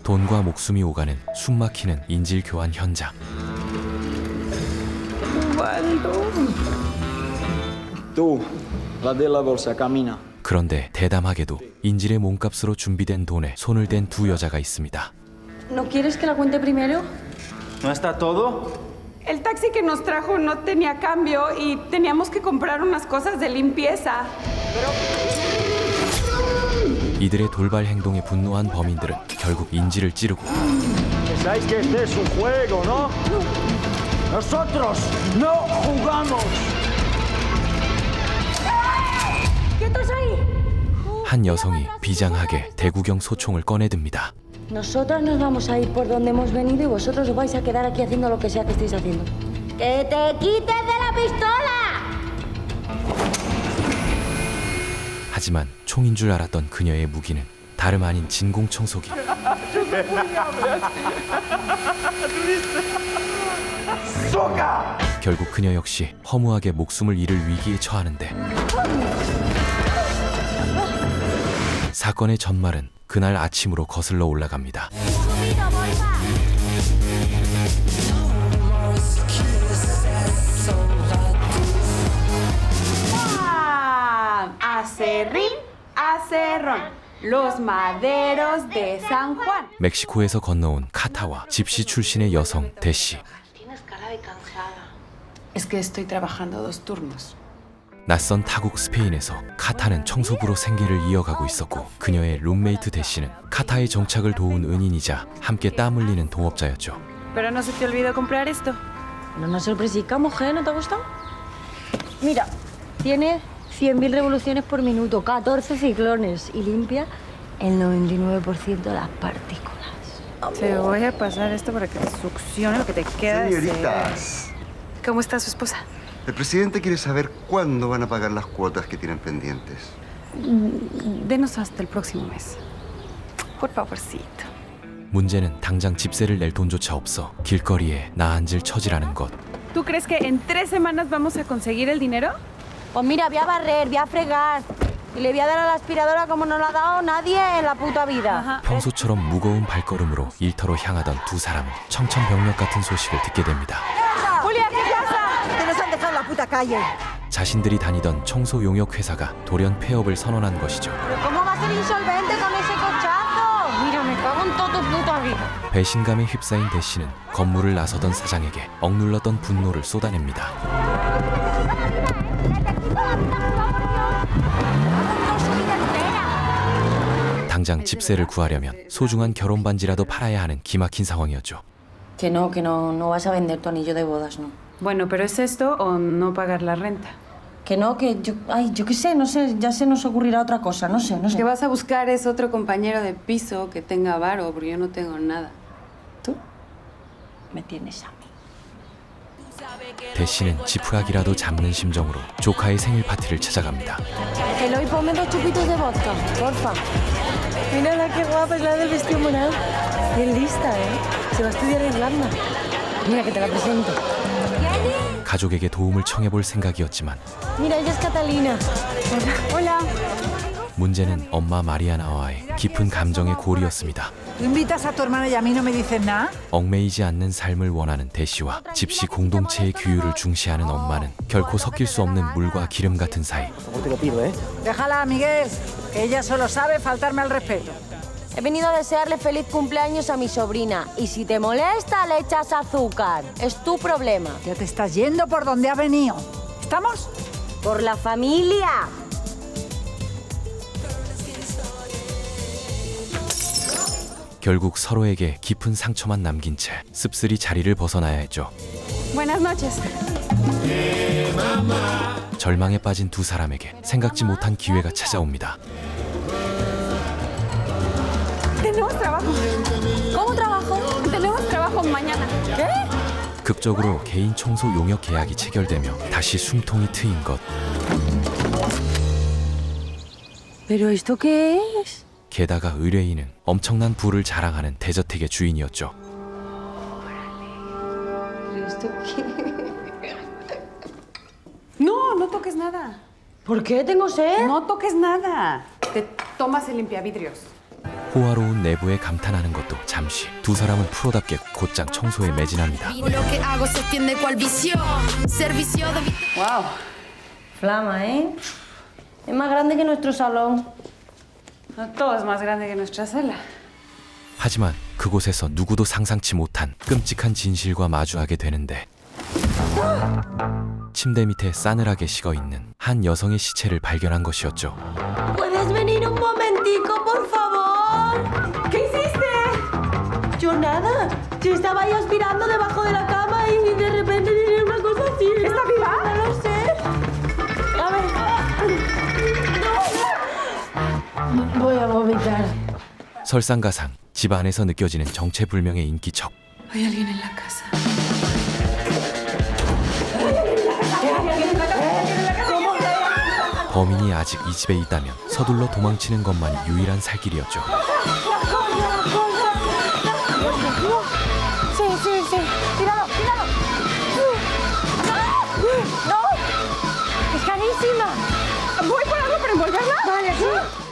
돈과 목숨이 오가는 숨막히는 인질 교환 현장. Tú, la de la bolsa, camina. 그런데 대담하게도 인질의 몸값으로 준비된 돈에 손을 댄 두 여자가 있습니다. ¿No quieres que la cuente primero? ¿No está todo? El taxi que nos trajo no tenía cambio y teníamos que comprar unas cosas de limpieza. 이들의 돌발 행동에 분노한 범인들은 결국 인질을 찌르고 Pensáis que este es un juego, ¿no? Nosotros no jugamos. ¡Quietos ahí! 한 여성이 비장하게 대구경 소총을 꺼내듭니다. Nosotras nos vamos a ir por donde hemos venido y vosotros os vais a quedar aquí haciendo lo que sea que estéis haciendo. ¡Que te quites de la pistola! 하지만 총인 줄 알았던 그녀의 무기는 다름 아닌 진공청소기. 결국 그녀 역시 허무하게 목숨을 잃을 위기에 처하는데 사건의 전말은 그날 아침으로 거슬러 올라갑니다. Acerrín, acerrón. Los maderos de San Juan. 멕시코에서 건너온 카타와 집시 출신의 여성 대시. Tienes cara de cansada. Es que estoy trabajando 2 turnos. 낯선 타국 스페인에서 카타는 청소부로 생계를 이어가고 있었고 그녀의 룸메이트 대시는 카타의 정착을 도운 은인이자 함께 땀 흘리는 동업자였죠. Pero no se te olvidó comprar esto. No nos sorpresica, mujer, ¿no te ha gustado? Mira, tiene 100.000 revoluciones por minuto, 14 ciclones y limpia el 99% de las partículas. Te voy a pasar esto para que te succione lo que te queda de Señoritas, ¿Cómo está su esposa? el presidente quiere saber cuándo van a pagar las cuotas que tienen pendientes. Denos hasta el próximo mes. Por favorcito. 문제는 당장 집세를 낼 돈조차 없어 길거리에 나앉을 처지라는 것. ¿Tú crees que en 3 semanas vamos a conseguir el dinero? Pues mira, voy a barrer, voy a fregar y le voy a dar a la aspiradora como no lo ha dado nadie en la puta vida. Ajá. 평소처럼 무거운 발걸음으로 일터로 향하던 두 사람은 청천벽력 같은 소식을 듣게 됩니다. Julia, ¿qué pasa? Que nos han dejado en la puta calle. 자신들이 다니던 청소 용역 회사가 돌연 폐업을 선언한 것이죠. ¿Pero cómo va a ser insolvente con ese cochazo? Mira, me cago en toda tu puta vida. 배신감에 휩싸인 대시는 건물을 나서던 사장에게 억눌렀던 분노를 쏟아냅니다. 당장 집세를 구하려면 소중한 결혼 반지라도 팔아야 하는 기막힌 상황이었죠. Que no vas a vender tu anillo de bodas, no. Bueno, pero ¿es esto o no pagar la renta? Que no, que yo qué sé, no sé, ya se nos ocurrirá otra cosa, no sé. Que vas a buscar es otro compañero de piso que tenga varo, porque yo no tengo nada. Tú me tienes a mí. 대시는 지푸라기라도 잡는 심정으로 조카의 생일 파티를 찾아갑니다. Eloy, ponme 2 chupitos de vodka, porfa. Mira la que guapa es la del vestido morado. Bien lista, ¿eh? Se va a estudiar en Irlanda. Mira que te la presento. 가족에게 도움을 청해볼 생각이었지만 Mira, ella es Catalina. Hola. 문제는 엄마 마리아나와의 깊은 감정의 골이었습니다. Invitas a tu hermana y a mí no me dices nada. 얽매이지 않는 삶을 원하는 대시와 집시 공동체의 규율을 중시하는 엄마는 결코 섞일 수 없는 물과 기름 같은 사이. Déjala, Miguel, que ella solo sabe faltarme al respeto. He venido a desearle feliz cumpleaños a mi sobrina. Y si te molesta, le echas azúcar. Es tu problema. Ya te estás yendo por donde has venido. ¿Estamos? Por la familia. 결국 서로에게 깊은 상처만 남긴 채 씁쓸히 자리를 벗어나야 했죠. Buenas noches. 절망에 빠진 두 사람에게 생각지 못한 기회가 찾아옵니다. Tenemos trabajo. ¿Cómo trabajo? Tenemos trabajo mañana. ¿Qué? 극적으로 개인 청소 용역 계약이 체결되며 다시 숨통이 트인 것. ¿Pero esto qué es? 게다가 의뢰인은 엄청난 부를 자랑하는 대저택의 주인이었죠. ¿Pero esto qué? No, no toques nada. ¿Por qué tengo sed? No toques nada. Te tomas el limpiavidrios. 호화로운 내부에 감탄하는 것도 잠시. 두 사람은 프로답게 곧장 청소에 매진합니다. Lo que hago se extiende cual vicio. Servicio de ¡Wow! Flama, ¿eh? Es más grande que nuestro salón. No, todo es más grande que nuestra sala. 하지만 그곳에서 누구도 상상치 못한 끔찍한 진실과 마주하게 되는데, 침대 밑에 싸늘하게 식어있는 한 여성의 시체를 발견한 것이었죠. ¿Puedes venir un momentico, por favor? ¿Qué hiciste? Yo nada. Yo estaba ahí aspirando debajo de la cama y de repente tiene una cosa así. ¿Está viva? No lo sé. A ver. No. Voy a vomitar. 설상가상, 집 안에서 느껴지는 정체불명의 인기척. Hay alguien en la casa. 범인이 아직 이 집에 있다면 서둘러 도망치는 것만이 유일한 살 길이었죠. Sí, sí, sí. Tíralo, tíralo. No. Es carísima. Voy por algo para envolverla. Vale, sí.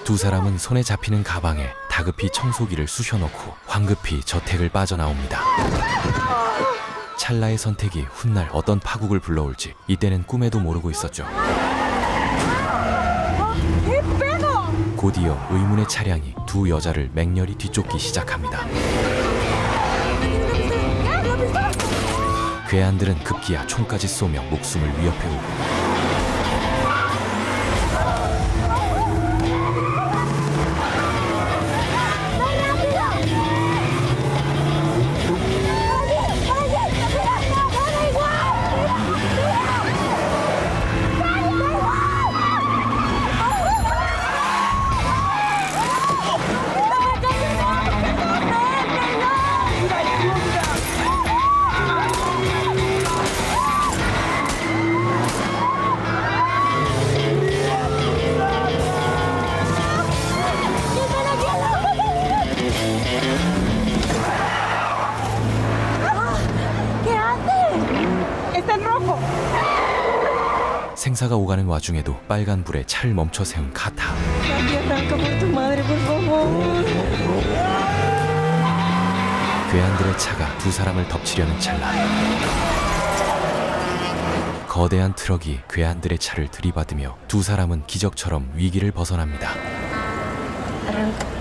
두 사람은 손에 잡히는 가방에 다급히 청소기를 쑤셔넣고 황급히 저택을 빠져나옵니다. 찰나의 선택이 훗날 어떤 파국을 불러올지 이때는 꿈에도 모르고 있었죠. 곧이어 의문의 차량이 두 여자를 맹렬히 뒤쫓기 시작합니다. 괴한들은 급기야 총까지 쏘며 목숨을 위협해 오고, Está en rojo. 생사가 오가는 와중에도 빨간 불에 차를 멈춰 세운 카타. Arranca por tu madre, por favor. 괴한들의 차가 두 사람을 덮치려는 찰나, 거대한 트럭이 괴한들의 차를 들이받으며 두 사람은 기적처럼 위기를 벗어납니다. Arranca.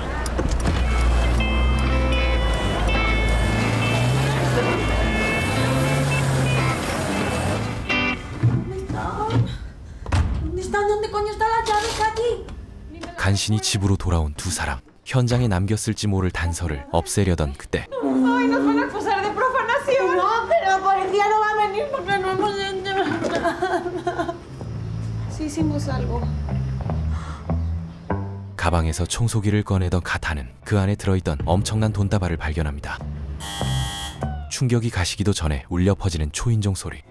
¿Dónde coño está la llave? ¿Está aquí? 간신히 집으로 돌아온 두 사람. 현장에 남겼을지 모를 단서를 없애려던 그때 Ay, nos van a acusar de profanación. No, pero la policía no va a venir porque no hemos hecho nada. Sí hicimos algo. 가방에서 청소기를 꺼내던 카타는 그 안에 들어있던 엄청난 돈다발을 발견합니다. 충격이 가시기도 전에 울려 퍼지는 초인종 소리.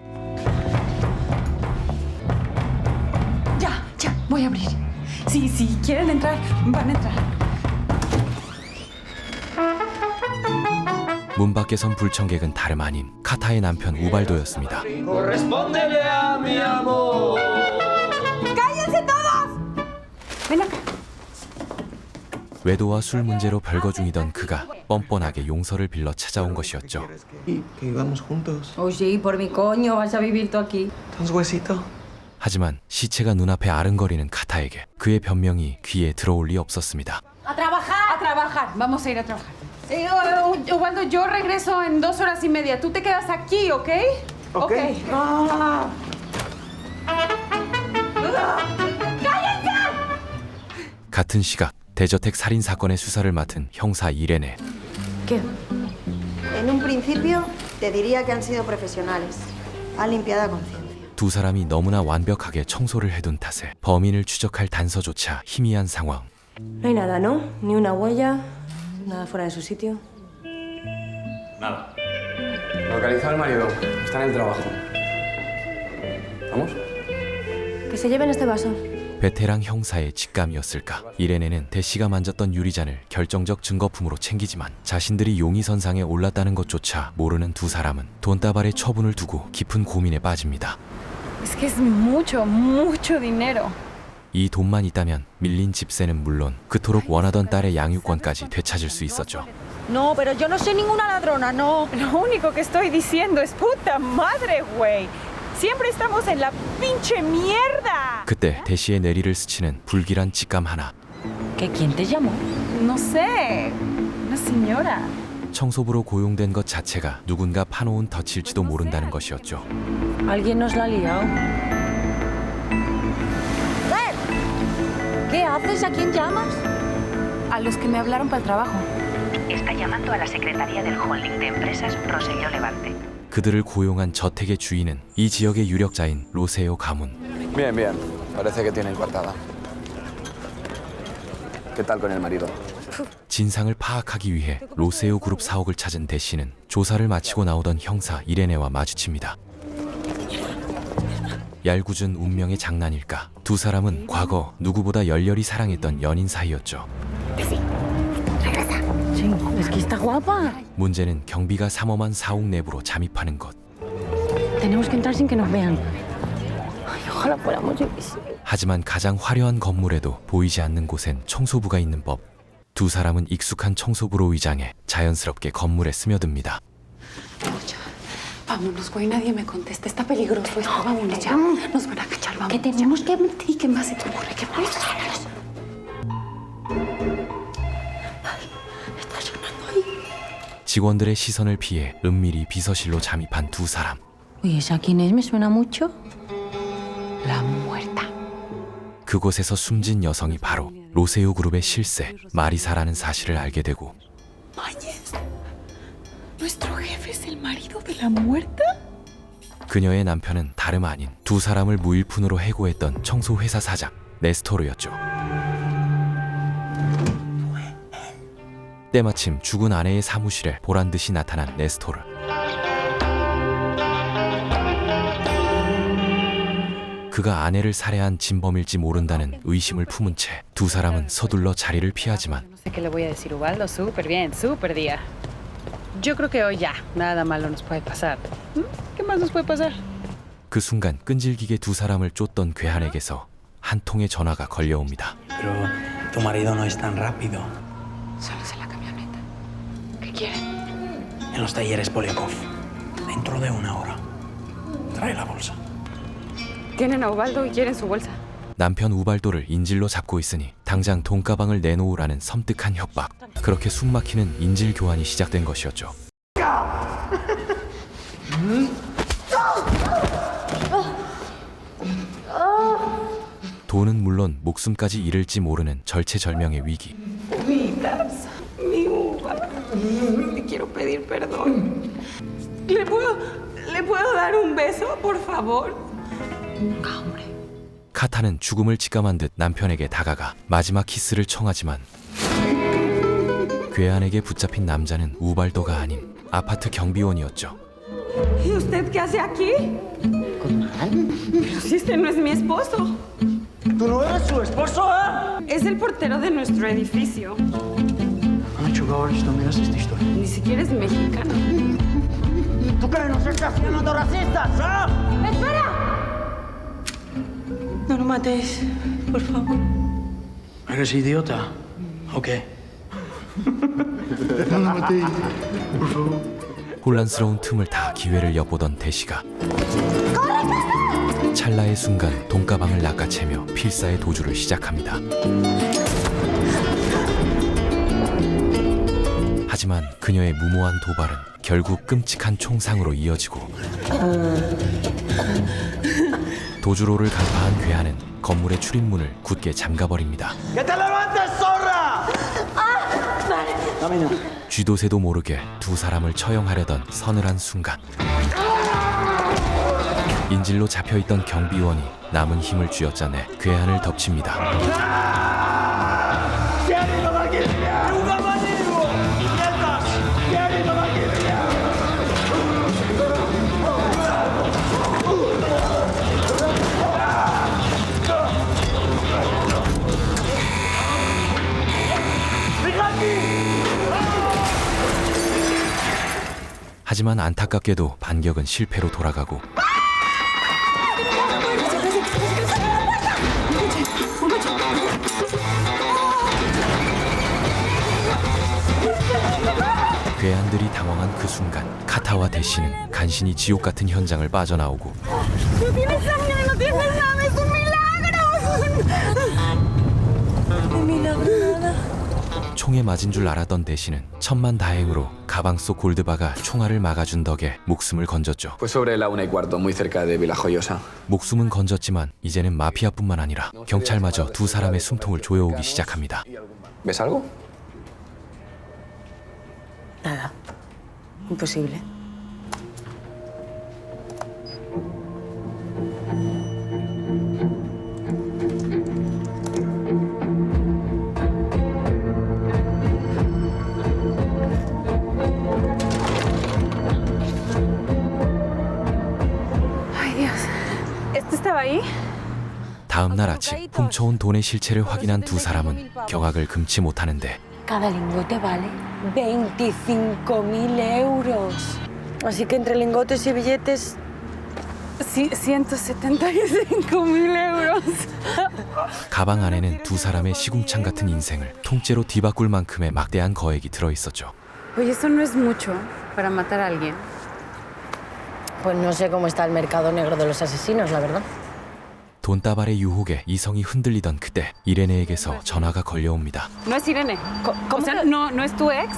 Ya, voy a abrir. Sí, sí, quieren entrar, van a entrar. 문 밖에선 불청객은 다름 아닌 카타의 남편 우발도였습니다. Correspóndele a mi amor. ¡Cállense todos! Ven acá. 외도와 술 문제로 별거 중이던 그가 뻔뻔하게 용서를 빌러 찾아온 것이었죠. Y que vivamos juntos. Oh, sí, por mi coño, vas a vivir tú aquí. Tan huesito. 하지만 시체가 눈앞에 아른거리는 카타에게 그의 변명이 귀에 들어올 리 없었습니다. A trabajar. Vamos a ir a trabajar. Ubaldo, yo regreso en 2 horas y media. Tú te quedas aquí, ¿ok? Ok. 같은 시각 대저택 살인 사건의 수사를 맡은 형사 이레네. ¿Qué? En un principio te diría que han sido profesionales. Han limpiado a conciencia. 두 사람이 너무나 완벽하게 청소를 해둔 탓에 범인을 추적할 단서조차 희미한 상황. No hay nada, ¿no? Ni una huella, nada fuera de su sitio. Nada. Localizado al marido. Está en el trabajo. ¿Vamos? Que se lleven este vaso. 베테랑 형사의 직감이었을까? 이레네는 대씨가 만졌던 유리잔을 결정적 증거품으로 챙기지만 자신들이 용의선상에 올랐다는 것조차 모르는 두 사람은 돈다발의 처분을 두고 깊은 고민에 빠집니다. Es que es mucho, mucho dinero. 이 돈만 있다면 밀린 집세는 물론 그토록 원하던 딸의 양육권까지 되찾을 수 있었죠. No, pero yo no soy ninguna ladrona, no. Lo único que estoy diciendo es puta madre, güey. Siempre estamos en la pinche mierda. 그때 대시의 내리를 스치는 불길한 직감 하나. ¿Que quién te llamó? No sé. Una señora. 청소부로 고용된 것 자체가 누군가 파놓은 덫일지도 모른다는 것이었죠. Alguien nos la ha liado. ¿Qué haces? ¿A quién llamas? A los que me hablaron para el trabajo. Está llamando a la secretaría del holding de empresas Rosselló Levante. 그들을 고용한 저택의 주인은 이 지역의 유력자인 로세오 가문. Bien, bien. Parece que tienen coartada. ¿Qué tal con el marido? 진상을 파악하기 위해 로세오 그룹 사옥을 찾은 대시는 조사를 마치고 나오던 형사 이레네와 마주칩니다. 얄궂은 운명의 장난일까? 두 사람은 과거 누구보다 열렬히 사랑했던 연인 사이였죠. Sí, es que está guapa. 문제는 경비가 삼엄한 사옥 내부로 잠입하는 것. Tenemos que entrar sin que nos vean. Ay, ojalá fuéramos invisibles. 하지만 가장 화려한 건물에도 보이지 않는 곳엔 청소부가 있는 법. 두 사람은 익숙한 청소부로 위장해 자연스럽게 건물에 스며듭니다. Vámonos, güey, nadie me contesta. Está peligroso esto. Vámonos ya. Nos van a cachar. Vamos. Que tenemos que mentir. ¿Qué más se te ocurre? ¿Qué más? Está sonando ahí. 직원들의 시선을 피해 은밀히 비서실로 잠입한 두 사람. Oye, ¿esa quién es? Me suena mucho. La muerta. 그곳에서 숨진 여성이 바로 로세오 그룹의 실세 마리사라는 사실을 알게 되고 Mayes. ¿Nuestro jefe es el marido de la muerta? 그녀의 남편은 다름 아닌 두 사람을 무일푼으로 해고했던 청소회사 사장 네스토르였죠. 때마침 죽은 아내의 사무실에 보란듯이 나타난 네스토르. 그가 아내를 살해한 진범일지 모른다는 의심을 품은 채 두 사람은 서둘러 자리를 피하지만 No sé qué le voy a decir, Ubaldo. Súper bien, súper día. Yo creo que hoy ya nada malo nos puede pasar. ¿Qué más nos puede pasar? 그 순간 끈질기게 두 사람을 쫓던 괴한에게서 한 통의 전화가 걸려옵니다. Pero tu marido no es tan rápido. Solo es en la camioneta. ¿Qué quieren? En los talleres Poliakov. Dentro de 1 hora. Trae la bolsa. Tienen a Ubaldo y quieren su bolsa. 남편 우발도를 인질로 잡고 있으니 당장 돈가방을 내놓으라는 섬뜩한 협박. 그렇게 숨막히는 인질 교환이 시작된 것이었죠. 돈은 물론 목숨까지 잃을지 모르는 절체절명의 위기. Mi uva. Te quiero pedir perdón. ¿Le puedo dar un beso, por favor? 카타는 죽음을 직감한 듯 남편에게 다가가 마지막 키스를 청하지만 괴한에게 붙잡힌 남자는 우발도가 아닌 아파트 경비원이었죠. ¿Y usted qué hace aquí? Pero si este no es mi esposo. ¿Tú no eres su esposo, eh? Es el portero de nuestro edificio. Han hecho ahora esto, miras esta historia. Ni siquiera es mexicano. ¿Tú qué nos estás llamando racistas, eh? ¡Espera! No lo matéis, por favor. ¿Eres idiota? ¿O qué? 혼란스러운 틈을 타 기회를 엿보던 대시가 찰나의 순간 돈가방을 낚아채며 필사의 도주를 시작합니다. 하지만 그녀의 무모한 도발은 결국 끔찍한 총상으로 이어지고 도주로를 간파한 괴한은 건물의 출입문을 굳게 잠가버립니다. ¡Que te levantes, zorra! 쥐도새도 모르게 두 사람을 처형하려던 서늘한 순간 인질로 잡혀있던 경비원이 남은 힘을 쥐어짜내 괴한을 덮칩니다. 하지만 안타깝게도 반격은 실패로 돌아가고 괴한들이 당황한 그 순간 카타와 대시는 간신히 지옥 같은 현장을 빠져나오고 ¡No tienes sangre! ¡No tienes nada! ¡Es un milagro! ¡Un milagro nada! 총에 맞은 줄 알았던 대시는 천만다행으로 가방 속 골드바가 총알을 막아준 덕에 목숨을 건졌죠. Fue sobre la 1:15, muy cerca de Villajoyosa. 목숨은 건졌지만 이제는 마피아뿐만 아니라 경찰마저 두 사람의 숨통을 조여오기 시작합니다. ¿Ves algo? Nada. Imposible. Ay, Dios. ¿Este estaba ahí? 다음 날 아침 훔쳐온 돈의 실체를 확인한 두 사람은 경악을 금치 못하는데 Cada lingote vale 25.000 euros. Así que entre lingotes y billetes... Sí, 175.000 euros. 가방 안에는 두 사람의 시궁창 같은 인생을 통째로 뒤바꿀 만큼의 막대한 거액이 들어있었죠. Oye, eso no es mucho para matar a alguien. Pues no sé cómo está el mercado negro de los asesinos, la verdad. 돈다발의 유혹에 이성이 흔들리던 그때 이레네에게서 전화가 걸려옵니다. No es Irene. ¿Cómo O sea, que? no es tu ex.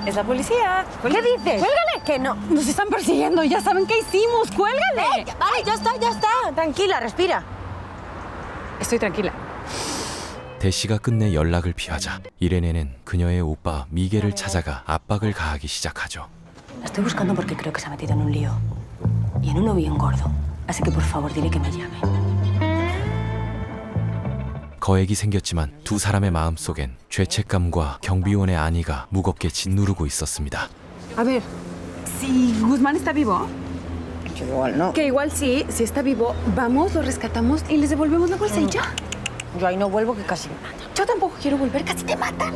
Es la policía. ¿Qué dices? ¡Cuélgale! Que no. Nos están persiguiendo. Ya saben qué hicimos. ¡Cuélgale! Vale, ya está, ya está. Tranquila, respira. Estoy tranquila. 대시가 끝내 연락을 피하자 이레네는 그녀의 오빠 미겔을 찾아가 압박을 가하기 시작하죠. La estoy buscando porque creo que se ha metido en un lío. Y en uno bien gordo. Así que por favor, dile que me llame. 거액이 생겼지만 두 사람의 마음속엔 죄책감과 경비원의 안위가 무겁게 짓누르고 있었습니다. A ver, si Guzmán está vivo. Que igual no. Que igual sí, si está vivo, vamos, lo rescatamos y les devolvemos la bolsa y ya. Yo ahí no vuelvo, que casi me matan. Yo tampoco quiero volver, casi te matan.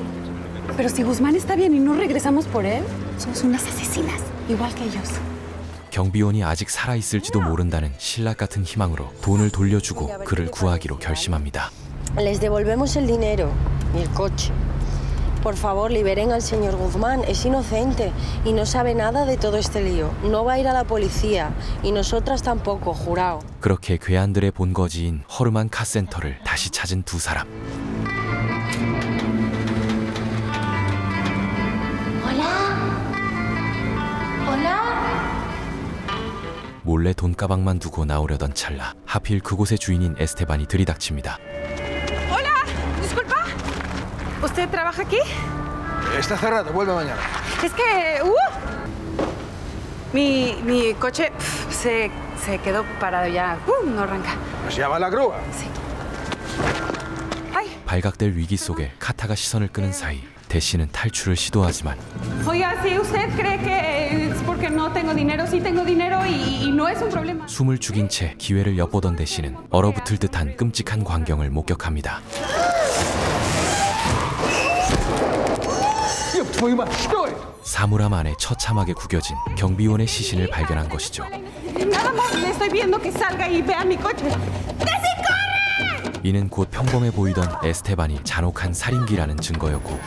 Pero si Guzmán está bien y no regresamos por él, somos unas asesinas, igual que ellos. 경비원이 아직 살아있을지도 모른다는 신락 같은 희망으로 돈을 돌려주고 그를 구하기로 결심합니다. Les devolvemos el dinero y el coche. Por favor, liberen al señor Guzmán. Es inocente y no sabe nada de todo este lío. No va a ir a la policía y nosotras tampoco, jurado. 그렇게 괴한들의 본거지인 허름한 카센터를 다시 찾은 두 사람. 몰래 돈가방만 두고 나오려던 찰나 하필 그곳의 주인인 에스테반이 들이닥칩니다. Hola, disculpa. ¿Usted trabaja aquí? Está cerrado, vuelve mañana. Es que... Mi coche se quedó parado ya. No arranca. Pues llama a la grúa. Sí. Ay. 발각될 위기 속에 카타가 시선을 끄는 사이 대시는 탈출을 시도하지만 Oiga, si usted cree que es porque no tengo dinero, sí tengo dinero y no es un problema. 숨을 죽인 채 기회를 엿보던 대시는 얼어붙을 듯한 끔찍한 광경을 목격합니다. 사물함 안에 처참하게 구겨진 경비원의 시신을 발견한 것이죠. Nada más le estoy pidiendo que salga y vea mi coche. 이는 곧 평범해 보이던 에스테반이 잔혹한 살인귀라는 증거였고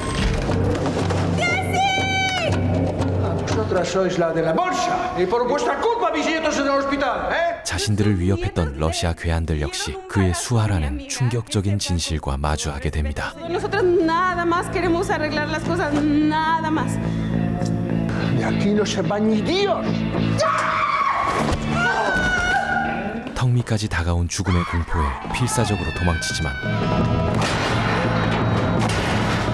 Vosotras sois la de la bolsa y por vuestra culpa mis nietos en el hospital, ¿eh? 자신들을 위협했던 러시아 괴한들 역시 그의 수하라는 충격적인 진실과 마주하게 됩니다. Nosotros nada más queremos arreglar las cosas, nada más. Y aquí no se va ni Dios. 턱 밑까지 다가온 죽음의 공포에 필사적으로 도망치지만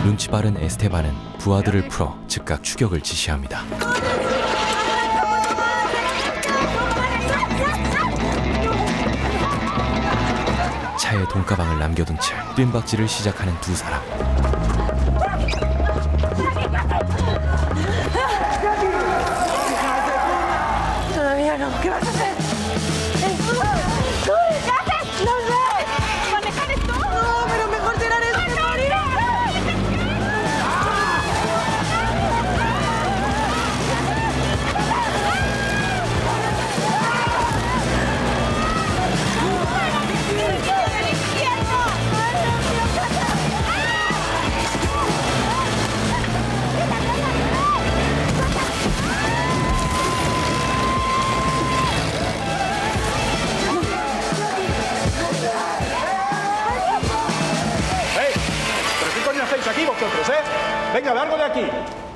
눈치 빠른 에스테반은 부하들을 풀어 즉각 추격을 지시합니다. 차에 돈가방을 남겨둔 채 뜀박질을 시작하는 두 사람. Todavía no. ¿Qué vas a hacer? ¿Qué haces? ¡No sé! ¿Manejar esto? No, pero mejor tirar esto que morir. Venga, largo de aquí.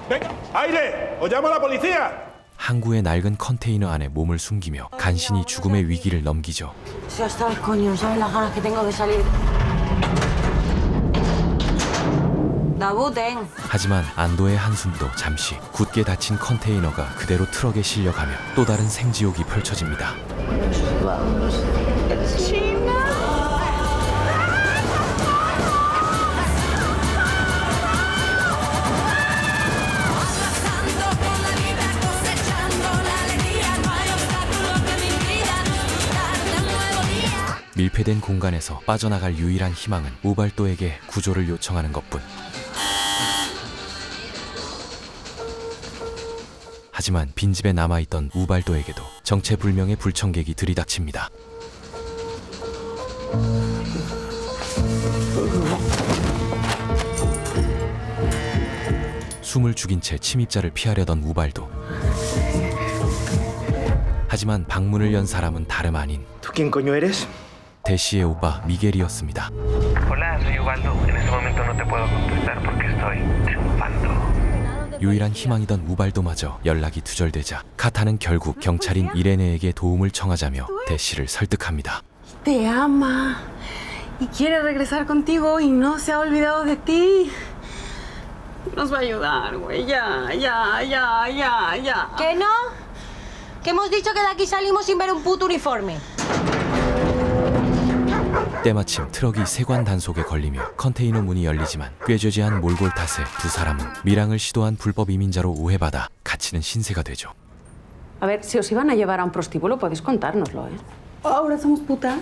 Venga, aire, o llamo a la policía. 항구의 낡은 컨테이너 안에 몸을 숨기며 간신히 죽음의 위기를 넘기죠. Ya está el coño, ¿sabes las ganas que tengo de salir? 나보댕. 하지만 안도의 한숨도 잠시 굳게 닫힌 컨테이너가 그대로 트럭에 실려가며 또 다른 생지옥이 펼쳐집니다. 밀폐된 공간에서 빠져나갈 유일한 희망은 우발도에게 구조를 요청하는 것뿐. 하지만 빈집에 남아있던 우발도에게도 정체불명의 불청객이 들이닥칩니다. 숨을 죽인 채 침입자를 피하려던 우발도. 하지만 방문을 연 사람은 다름 아닌 ¿Tú quién coño eres? 대시의 오빠 미겔이었습니다. Hola, soy Ubaldo. En este momento no te puedo contestar porque estoy triunfando. 유일한 희망이던 우발도마저 연락이 두절되자 카타는 결국 경찰인 이레네에게 도움을 청하자며 대시를 설득합니다. Te ama y quiere regresar contigo y no se ha olvidado de ti. Nos va a ayudar, güey. Ya. ¿Que no? Que hemos dicho que de aquí salimos sin ver un puto uniforme. 때마침 트럭이 세관 단속에 걸리며 컨테이너 문이 열리지만 꾀죄죄한 몰골 탓에 두 사람은 밀항을 시도한 불법 이민자로 오해받아 갇히는 신세가 되죠. A ver, si os iban a llevar a un prostíbulo, podéis contárnoslo, ¿eh? ¿Ahora somos putas?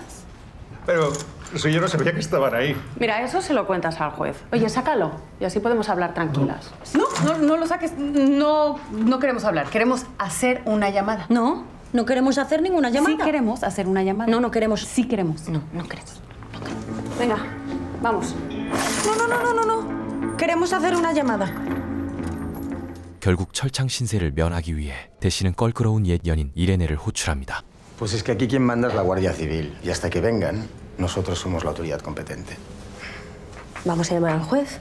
Pero si yo no sabía que estaban ahí. Mira, eso se lo cuentas al juez. Oye, sácalo y así podemos hablar tranquilas. No lo saques. No queremos hablar. Queremos hacer una llamada. No queremos hacer ninguna llamada. Sí queremos hacer una llamada. No queremos. Sí queremos. No queremos. Venga, vamos. No. Queremos hacer una llamada. 결국 철창 신세를 면하기 위해 대시는 껄끄러운 옛 연인 이레네를 호출합니다. Pues es que aquí quien manda es la Guardia Civil y hasta que vengan, nosotros somos la autoridad competente. Vamos a llamar al juez.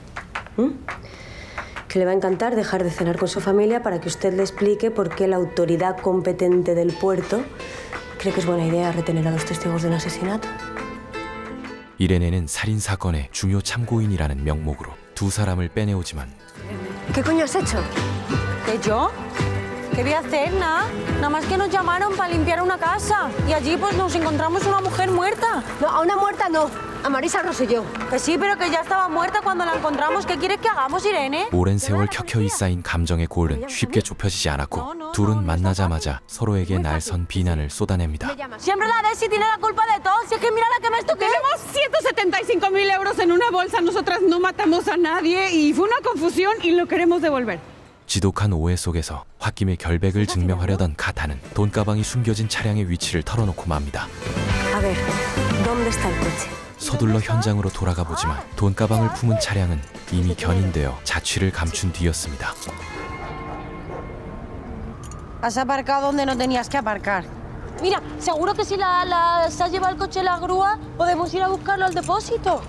Que le va a encantar dejar de cenar con su familia para que usted le explique por qué la autoridad competente del puerto cree que es buena idea retener a los testigos de un asesinato. 이레네는 살인 사건의 중요 참고인이라는 명목으로 두 사람을 빼내오지만 ¿Qué coño has hecho? ¿Que yo? ¿Qué voy a hacer? Nada más que nos llamaron para limpiar una casa y allí pues nos encontramos una mujer muerta. No, a una muerta no. A Marisa Rosselló. Que sí, pero que ya estaba muerta cuando la encontramos. ¿Qué quieres que hagamos, Irene? 오랜 세월 켜켜이 쌓인 감정의 골은 쉽게 좁혀지지 않았고 둘은 만나자마자 서로에게 날선 비난을 쏟아냅니다. Siempre la Desi tiene la culpa de todo. Si es que mira la que me estoqué. Tenemos 175.000 euros en una bolsa. Nosotras no matamos a nadie y fue una confusión y lo queremos devolver. 지독한 오해 속에서 홧김에 결백을 증명하려던 카타는 돈가방이 숨겨진 차량의 위치를 털어놓고 맙니다. A ver, ¿dónde está el coche? 서둘러 현장으로 돌아가 보지만 돈가방을 품은 차량은 이미 견인되어 자취를 감춘 뒤였습니다. Has aparcado donde no tenías que aparcar. Mira, seguro que si se ha llevado el coche la grúa, podemos ir a buscarlo al depósito.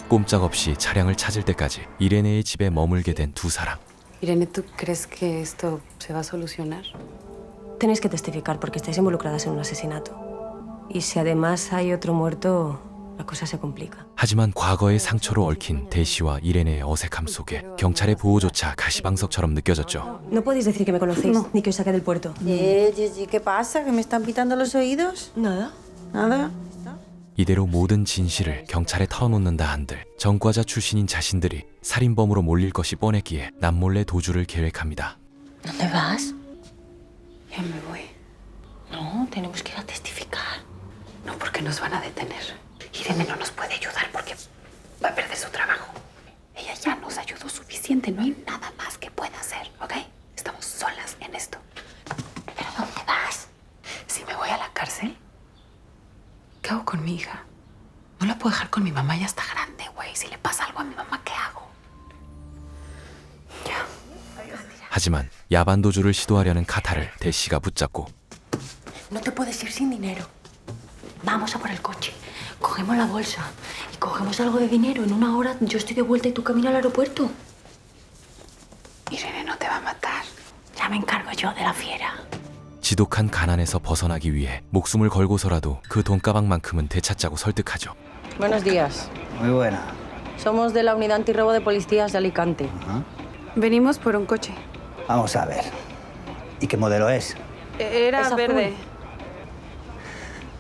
꼼짝없이 차량을 찾을 때까지 이레네의 집에 머물게 된 두 사람. Irene, ¿tú crees que esto se va a solucionar? Tenéis que testificar porque estáis involucradas en un asesinato. Y si además hay otro muerto, la cosa se complica. 하지만 과거의 상처로 얽힌 대시와 이레네의 어색함 속에 경찰의 보호조차 가시방석처럼 느껴졌죠. No podéis decir que me conocéis, ni que os saqué del puerto. ¿Qué pasa? ¿Que me están pitando los oídos? Nada. Nada. 이대로 모든 진실을 경찰에 털어놓는다 한들 전과자 출신인 자신들이 살인범으로 몰릴 것이 뻔했기에 남몰래 도주를 계획합니다. ¿Dónde vas? Ya me voy. No, tenemos que ir a testificar. No, porque nos van a detener. Irene no nos puede ayudar porque va a perder su trabajo. Ella ya nos ayudó suficiente. No hay nada más que pueda hacer, ¿ok? Estamos solas en esto. ¿Pero dónde vas? Si me voy a la cárcel, ¿qué hago con mi hija? No la puedo dejar con mi mamá, ya está grande, güey. Si le pasa algo a mi mamá, ¿qué hago? Ya. 하지만 야반 도주를 시도하려는 카타를 대시가 붙잡고 No te puedes ir sin dinero. Vamos a por el coche. Cogemos la bolsa y cogemos algo de dinero. En una hora yo estoy de vuelta y tú camino al aeropuerto. Irene no te va a matar. Ya me encargo yo de la fiera. 지독한 가난에서 벗어나기 위해 목숨을 걸고서라도 그 돈가방만큼은 되찾자고 설득하죠. Buenos días. Muy buena. Somos de la Unidad Antirrobo de Policías de Alicante. Venimos por un coche. Vamos a ver. ¿Y qué modelo es? Era Es azul. verde.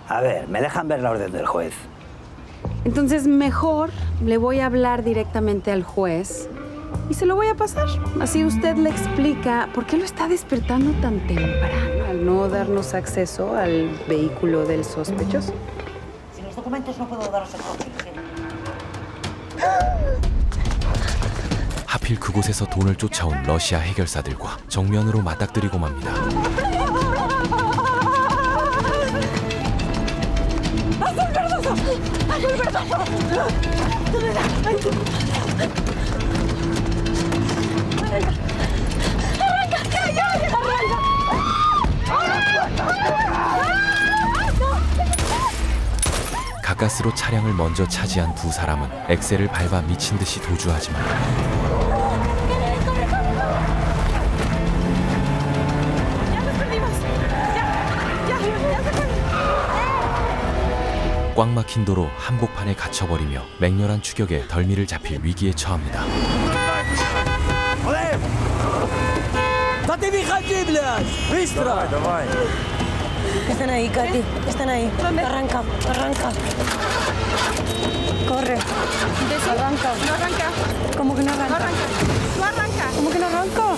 A ver, me dejan ver la orden del juez. Entonces, mejor le voy a hablar directamente al juez y se lo voy a pasar. Así usted le explica por qué lo está despertando tan temprano al no darnos acceso al vehículo del sospechoso. Sin los documentos no puedo daros el coche. 하필 그곳에서 돈을 쫓아온 러시아 해결사들과 정면으로 맞닥뜨리고 맙니다. 가까스로 차량을 먼저 차지한 두 사람은 엑셀을 밟아 미친 듯이 도주하지만 꽉 막힌 도로 한복판에 갇혀버리며 맹렬한 추격에 덜미를 잡힐 위기에 처합니다. Están ahí, Katy. Están ahí. Arranca, arranca. Corre. Arranca. No arranca. ¿Cómo que no arranca? No arranca. ¿Cómo que no arranca?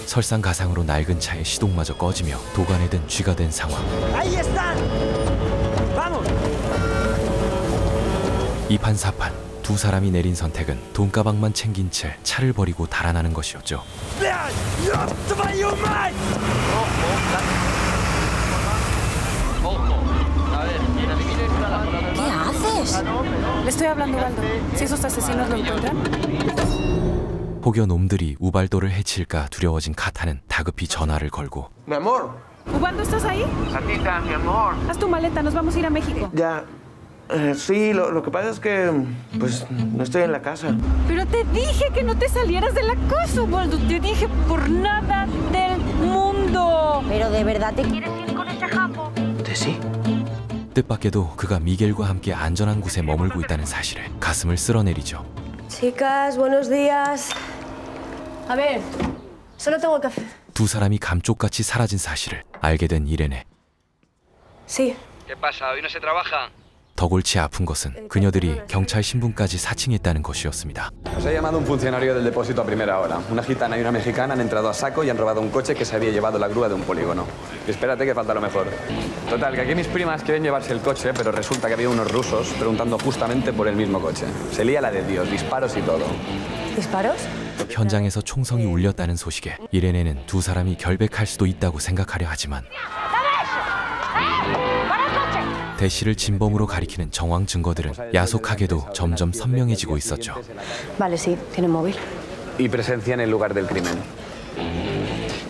설상가상으로 낡은 차의 시동마저 꺼지며 도관에 든 쥐가 된 상황. ¡Ahí están! ¡Vamos! 이판사판 두 사람이 내린 선택은 돈가방만 챙긴 채 차를 버리고 달아나는 것이었죠. ¿Qué haces? Le estoy hablando, Ubaldo. Si esos asesinos lo encuentran. 혹여 놈들이 우발도를 해칠까 두려워진 카타는 다급히 전화를 걸고 Mi amor. Ubaldo, ¿estás ahí? Santita, mi amor. Haz tu maleta, nos vamos a ir a México. Ya. Sí, lo que pasa es que pues no estoy en la casa. Pero te dije que no te salieras de la casa, Ubaldo. Te dije por nada del mundo. Pero de verdad te quieres ir con ese japo. Sí. 뜻밖에도 그가 미겔과 함께 안전한 곳에 머물고 있다는 사실에 가슴을 쓸어내리죠. Chicas, buenos días. A ver, solo tengo que hacer. 두 사람이 감쪽같이 사라진 사실을 알게 된 이레네. Sí. ¿Qué pasa? ¿Hoy no se trabaja? 더 골치 아픈 것은 그녀들이 경찰 신분까지 사칭했다는 것이었습니다. Nos ha llamado un funcionario del depósito a primera hora. Una gitana y una mexicana han entrado a saco y han robado un coche que se había llevado la grúa de un polígono. Y espérate que falta lo mejor. Total, que aquí mis primas quieren llevarse el coche, pero resulta que había unos rusos preguntando justamente por el mismo coche. Se lía la de Dios, disparos y todo. ¿Disparos? 현장에서 총성이 울렸다는 소식에 이레네는 두 사람이 결백할 수도 있다고 생각하려 하지만 대시를 진범으로 가리키는 정황 증거들은 야속하게도 점점 선명해지고 있었죠. Vale, sí, tiene móvil. Y presencia en el lugar del crimen.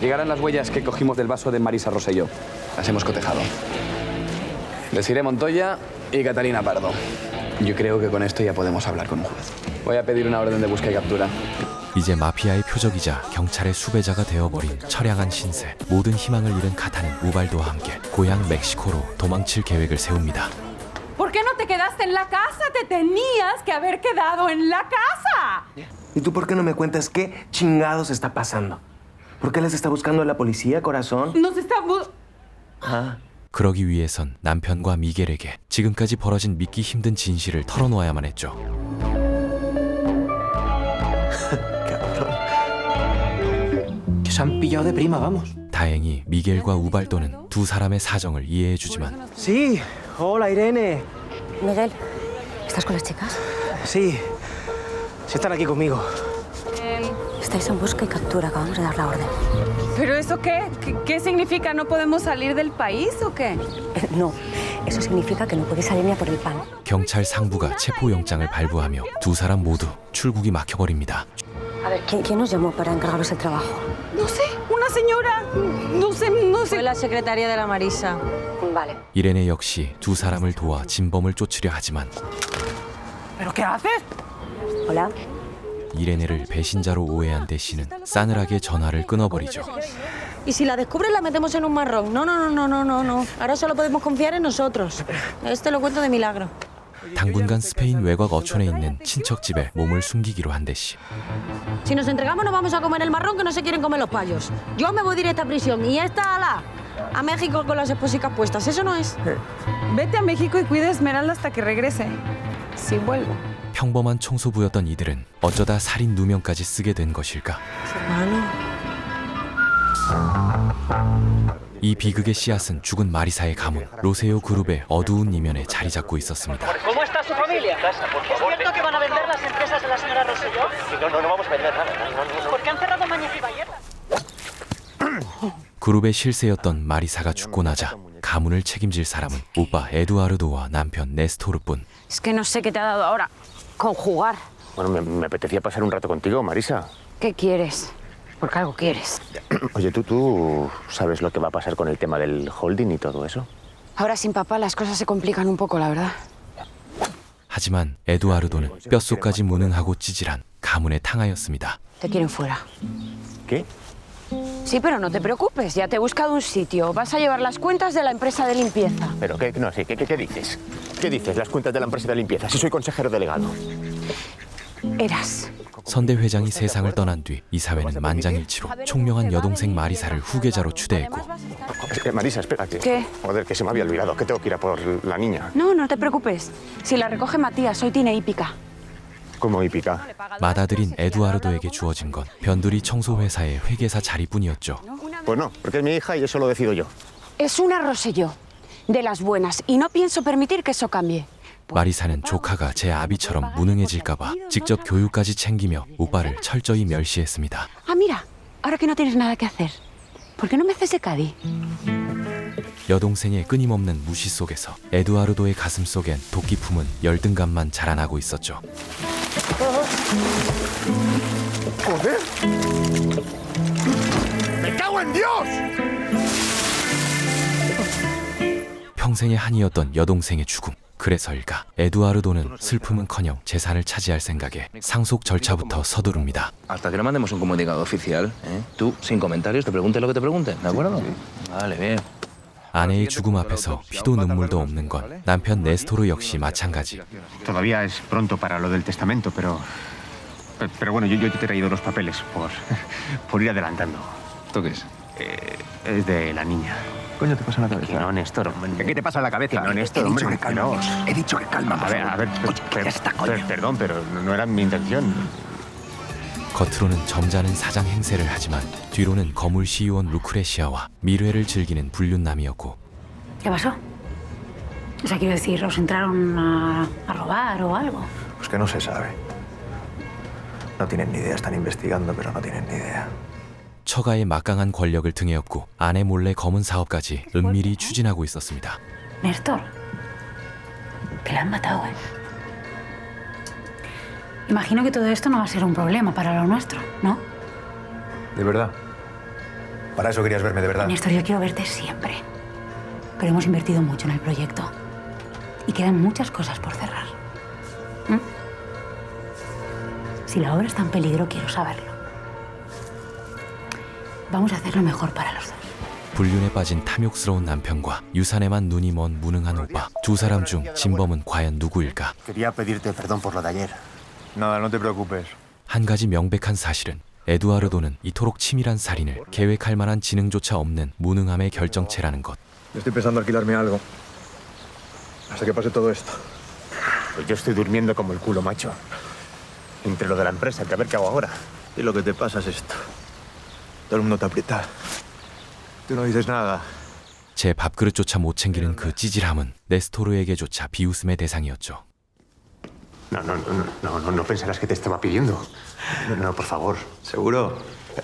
Llegarán las huellas que cogimos del vaso de Marisa Rosselló. Las hemos cotejado. Desiree Montoya y Catalina Pardo. Yo creo que con esto ya podemos hablar con un juez. Voy a pedir una orden de busca y captura. 이제 마피아의 표적이자 경찰의 수배자가 되어버린 처량한 신세. 모든 희망을 잃은 카타는 우발도와 함께 고향 멕시코로 도망칠 계획을 세웁니다. ¿Por qué no te quedaste en la casa? Te tenías que haber quedado en la casa. ¿Y tú por qué no me cuentas qué chingados está pasando? ¿Por qué les está buscando la policía, corazón? Nos estamos... Ah. 그러기 위해선 남편과 미겔에게 지금까지 벌어진 믿기 힘든 진실을 털어놓아야만 했죠. Se han pillado de prima, vamos. 다행히 미겔과 우발도는 두 사람의 사정을 이해해주지만 Sí, hola Irene. Miguel, ¿estás con las chicas? Sí, sí están aquí conmigo. Estáis en busca y captura, acabamos de dar la orden. ¿Pero eso qué? ¿Qué significa? ¿No podemos salir del país o qué? No, eso significa que no podéis salir ni a por el pan. 경찰 상부가 체포영장을 발부하며 두 사람 모두 출국이 막혀버립니다. A ver, ¿quién nos llamó para encargaros el trabajo? No sé, una señora. No sé. Fue la secretaria de la Marisa. Vale. 이레네 역시 두 사람을 도와 진범을 쫓으려 하지만 ¿Pero qué haces? Hola. 이레네를 배신자로 오해한 대시는 싸늘하게 전화를 끊어버리죠. Y si la descubres la metemos en un marrón. No, no, no, no, no, no, no. Ahora solo podemos confiar en nosotros. Este lo cuento de milagro. 당분간 스페인 외곽 어촌에 있는 친척 집에 몸을 숨기기로 한 대시. Si nos entregamos no vamos a comer el marrón que no se quieren comer los payos. Yo me voy directa a prisión y esta a México con las esposicas puestas. Eso no es. Vete a México y cuida a Esmeralda hasta que regrese. Si vuelvo. 평범한 총소부였던 이들은 어쩌다 살인 누명까지 쓰게 된 것일까? 이 비극의 씨앗은 죽은 마리사의 가문 로세오 그룹의 어두운 이면에 자리 잡고 있었습니다. ¿Cómo está su familia? ¿Es cierto que van a vender las empresas de la señora Rosselló? No vamos a vender nada. ¿Por qué han cerrado Mañez y Bayeta? 그룹의 실세였던 마리사가 죽고 나자 가문을 책임질 사람은 오빠 에두아르도와 남편 네스토르뿐. Es que no sé qué te ha dado ahora. Con jugar. Bueno, me apetecía pasar un rato contigo, Marisa. ¿Qué quieres? Porque algo quieres. Oye, ¿tú sabes lo que va a pasar con el tema del holding y todo eso? Ahora sin papá las cosas se complican un poco, la verdad. 하지만 에두아르도는 뼛속까지 무능하고 찌질한 가문의 탕하였습니다. Te quieren fuera. ¿Qué? Sí, pero no te preocupes, ya te he buscado un sitio. Vas a llevar las cuentas de la empresa de limpieza. ¿Pero qué? No, sí, ¿qué dices? ¿Qué dices? Las cuentas de la empresa de limpieza. Si soy consejero delegado. Eras. 선대 회장이 세상을 떠난 뒤 이사회는 만장일치로 총명한 여동생 마리사를 후계자로 추대했고. Marisa, espérate. ¿Qué? Joder, que se me había olvidado, que tengo que ir a por la niña. No, no te preocupes. Si la recoge Matías, hoy tiene hípica. ¿Cómo hípica? 맏아들인 에두아르도에게 주어진 건 변두리 청소회사의 회계사 자리뿐이었죠. Pues no, porque es mi hija y eso lo decido yo. Es una Rosselló, de las buenas, y no pienso permitir que eso cambie. 마리사는 조카가 제 아비처럼 무능해질까봐 직접 교육까지 챙기며 오빠를 철저히 멸시했습니다. Ah, mira, ahora que no tienes nada que hacer, ¿por qué no me haces de Cádiz? 여동생의 끊임없는 무시 속에서 에두아르도의 가슴 속엔 도끼 품은 열등감만 자라나고 있었죠. ¡Joder! ¡Me cago en Dios! 평생의 한이었던 여동생의 죽음. 그래서일까 에두아르도는 슬픔은커녕 재산을 차지할 생각에 상속 절차부터 서두릅니다. Hasta que no mandemos un comunicado oficial, ¿eh? Tú, sin comentarios, te preguntes lo que te pregunten, ¿de acuerdo? Vale, bien. 아내의 죽음 앞에서 피도 눈물도 없는 건 남편 네스토르 역시 마찬가지. Todavía es pronto para lo del testamento, pero bueno, yo te he traído los papeles por ir adelantando. ¿Esto qué es? Es de la niña. Coño, te pasa en la cabeza. Que no, Néstor. ¿Qué te pasa en la cabeza? Que no, Néstor, he hombre. Dicho que calma. He dicho que calma. A ver, perdón, pero no era mi intención. 겉으로는 점잖은 사장 행세를 하지만 뒤로는 거물 시의원 루크레시아와 밀회를 즐기는 불륜남이었고. ¿Qué pasó? O sea, quiero decir, ¿os entraron a robar o algo? Pues que no se sabe. No tienen ni idea, están investigando, pero no tienen ni idea. 처가의 막강한 권력을 등에 업고 아내 몰래 검은 사업까지 은밀히 추진하고 있었습니다. Néstor, que la han matado, ¿eh? Imagino que todo esto no va a ser un problema para lo nuestro, ¿no? ¿De verdad? ¿Para eso querías verme de verdad? Néstor, yo quiero verte siempre. Pero hemos invertido mucho en el proyecto. Y quedan muchas cosas por cerrar. ¿Mm? Si la obra está en peligro, quiero saberlo. Vamos a hacer lo mejor para los dos. 불륜에 빠진 탐욕스러운 남편과 유산에만 눈이 먼 무능한 오빠. 두 사람 중 진범은 과연 누구일까? Quería pedirte perdón por lo de ayer. Nada, no te preocupes. 한 가지 명백한 사실은 에두아르도는 이토록 치밀한 살인을 계획할 만한 지능조차 없는 무능함의 결정체라는 것. Estoy pensando alquilarme algo. Hasta que pase todo esto. Pues yo estoy durmiendo como el culo, macho. Entre lo de la empresa, que a ver qué hago ahora. Y lo que te pasa es esto. Todo el mundo te aprieta. Tú no dices nada. 제 밥그릇조차 못 챙기는 그 찌질함은 네스토르에게조차 비웃음의 대상이었죠. No pensarás que te estaba pidiendo. No, por favor. ¿Seguro?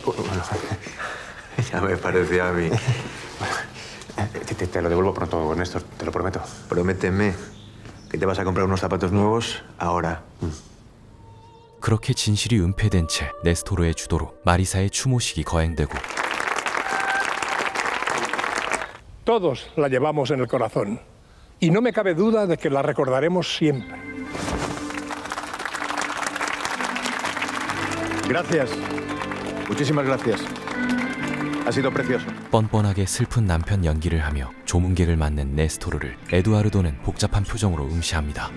Bueno, ya me parecía a mí. Te lo devuelvo pronto, Néstor, te lo prometo. Prométeme que te vas a comprar unos zapatos nuevos ahora. 그렇게 진실이 은폐된 채 네스토르의 주도로 마리사의 추모식이 거행되고 Todos la llevamos en el corazón y no me cabe duda de que la recordaremos siempre. Gracias. Muchísimas gracias. Ha sido precioso. 뻔뻔하게 슬픈 남편 연기를 하며 조문객을 맞는 네스토르를 에두아르도는 복잡한 표정으로 응시합니다.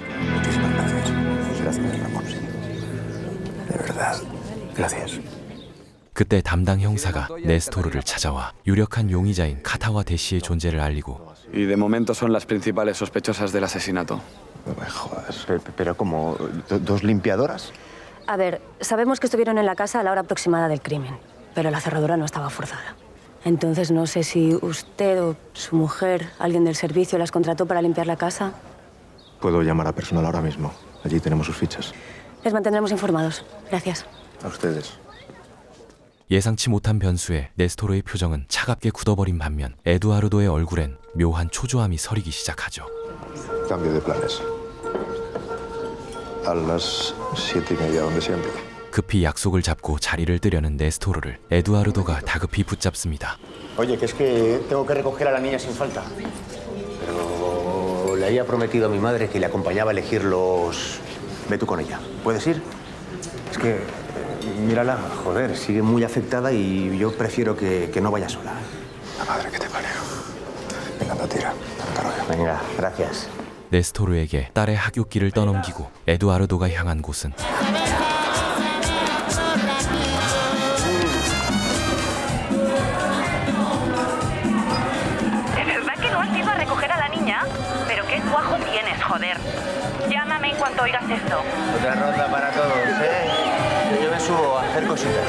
그때 담당 형사가 네스토르를 찾아와 유력한 용의자인 카타와 대시의 존재를 알리고 Y de momento son las principales sospechosas del asesinato. No me jodas. Pero como dos limpiadoras. A ver, sabemos que estuvieron en la casa a la hora aproximada del crimen, pero la cerradura no estaba forzada. Entonces no sé si usted o su mujer, alguien del servicio, las contrató para limpiar la casa. Puedo llamar a personal ahora mismo. Allí tenemos sus fichas. Les mantendremos informados. Gracias. A ustedes. 예상치 못한 변수에 네스토르의 표정은 차갑게 굳어버린 반면 에두아르도의 얼굴엔 묘한 초조함이 서리기 시작하죠. Cambio de planes. A las 7:30 donde siempre. 급히 약속을 잡고 자리를 뜨려는 네스토르를 에두아르도가 다급히 붙잡습니다. Oye, que es que tengo que recoger a la niña sin falta. Pero le había prometido a mi madre que le acompañaba a elegir los... Ve tú con ella. ¿Puedes ir? Es que, mírala, joder, sigue muy afectada y yo prefiero que no vaya sola. La madre que te parió. Venga, anda, tira. Venga, gracias. 네스토르에게 딸의 학교길을 떠넘기고 에두아르도가 향한 곳은 guajo tienes, joder. Llámame en cuanto oigas esto. Otra ronda para todos, ¿eh? Yo me subo a hacer cositas.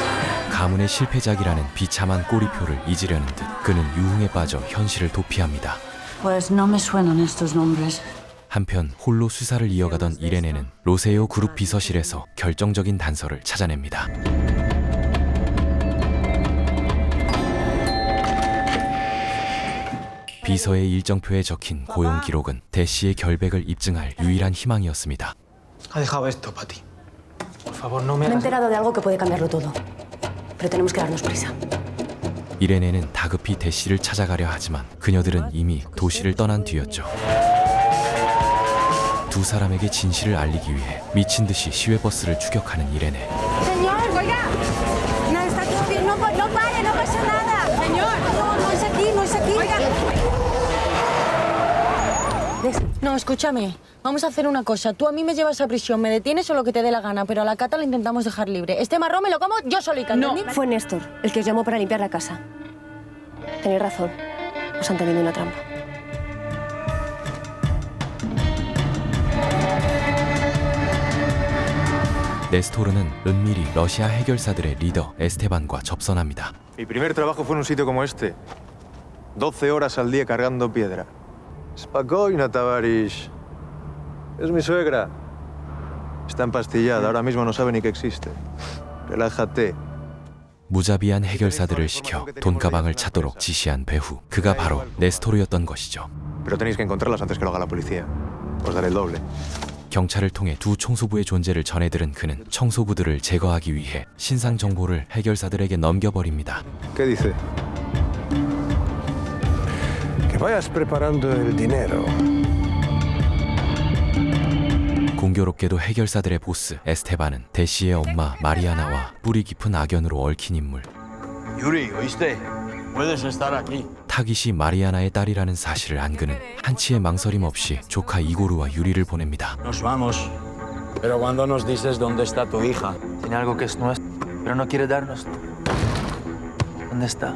가문의 실패작이라는 비참한 꼬리표를 잊으려는 듯 그는 유흥에 빠져 현실을 도피합니다. Pues no me suenan estos nombres. 한편 홀로 수사를 이어가던 이레네는 로세오 그룹 비서실에서 결정적인 단서를 찾아냅니다. 비서의 일정표에 적힌 고용 기록은 대시의 결백을 입증할 유일한 희망이었습니다. Ha dejado esto para ti. Por favor, no me Me he hagas... enterado de algo que puede cambiarlo todo. Pero tenemos que darnos prisa. 이레네는 다급히 대시를 찾아가려 하지만 그녀들은 이미 도시를 떠난 뒤였죠. 두 사람에게 진실을 알리기 위해 미친 듯이 시외버스를 추격하는 이레네. Señor, oiga. No, está todo bien. No pare, no pasa nada. Señor. No es aquí, no es aquí. No, escúchame. Vamos a hacer una cosa. Tú a mí me llevas a prisión, me detienes o lo que te dé la gana, pero a la Cata la intentamos dejar libre. Este marrón me lo como yo solita. No, fue Néstor el que os llamó para limpiar la casa. Tenéis razón. Os han tenido una trampa. 네스토르는 은밀히 러시아 해결사들의 리더 에스테반과 접선합니다. Mi primer trabajo fue en un sitio como este. 12 horas al día cargando piedra. Spokojno, Tavarish. Es mi suegra. Está empastillada. Ahora mismo no sabe ni que existe. Relájate. 무자비한 해결사들을 시켜 돈가방을 찾도록 지시한 배후. 그가 바로 네스토르였던 것이죠. Pero tenéis que encontrarlas antes que lo haga la policía. Os daré el doble. 경찰을 통해 두 청소부의 존재를 전해들은 그는 청소부들을 제거하기 위해 신상 정보를 해결사들에게 넘겨버립니다. ¿Qué dice? Que vayas preparando el dinero. 공교롭게도 해결사들의 보스 에스테반은 대시의 엄마 마리아나와 뿌리 깊은 악연으로 얽힌 인물. Yuri, ¿oíste? Puedes estar aquí. 타깃이 마리아나의 딸이라는 사실을 안 그는 한치의 망설임 없이 조카 이고르와 유리를 보냅니다. Nos vamos. Pero cuando nos dices dónde está tu hija. Tiene algo que es nuestro, pero no quiere darnos. ¿Dónde está?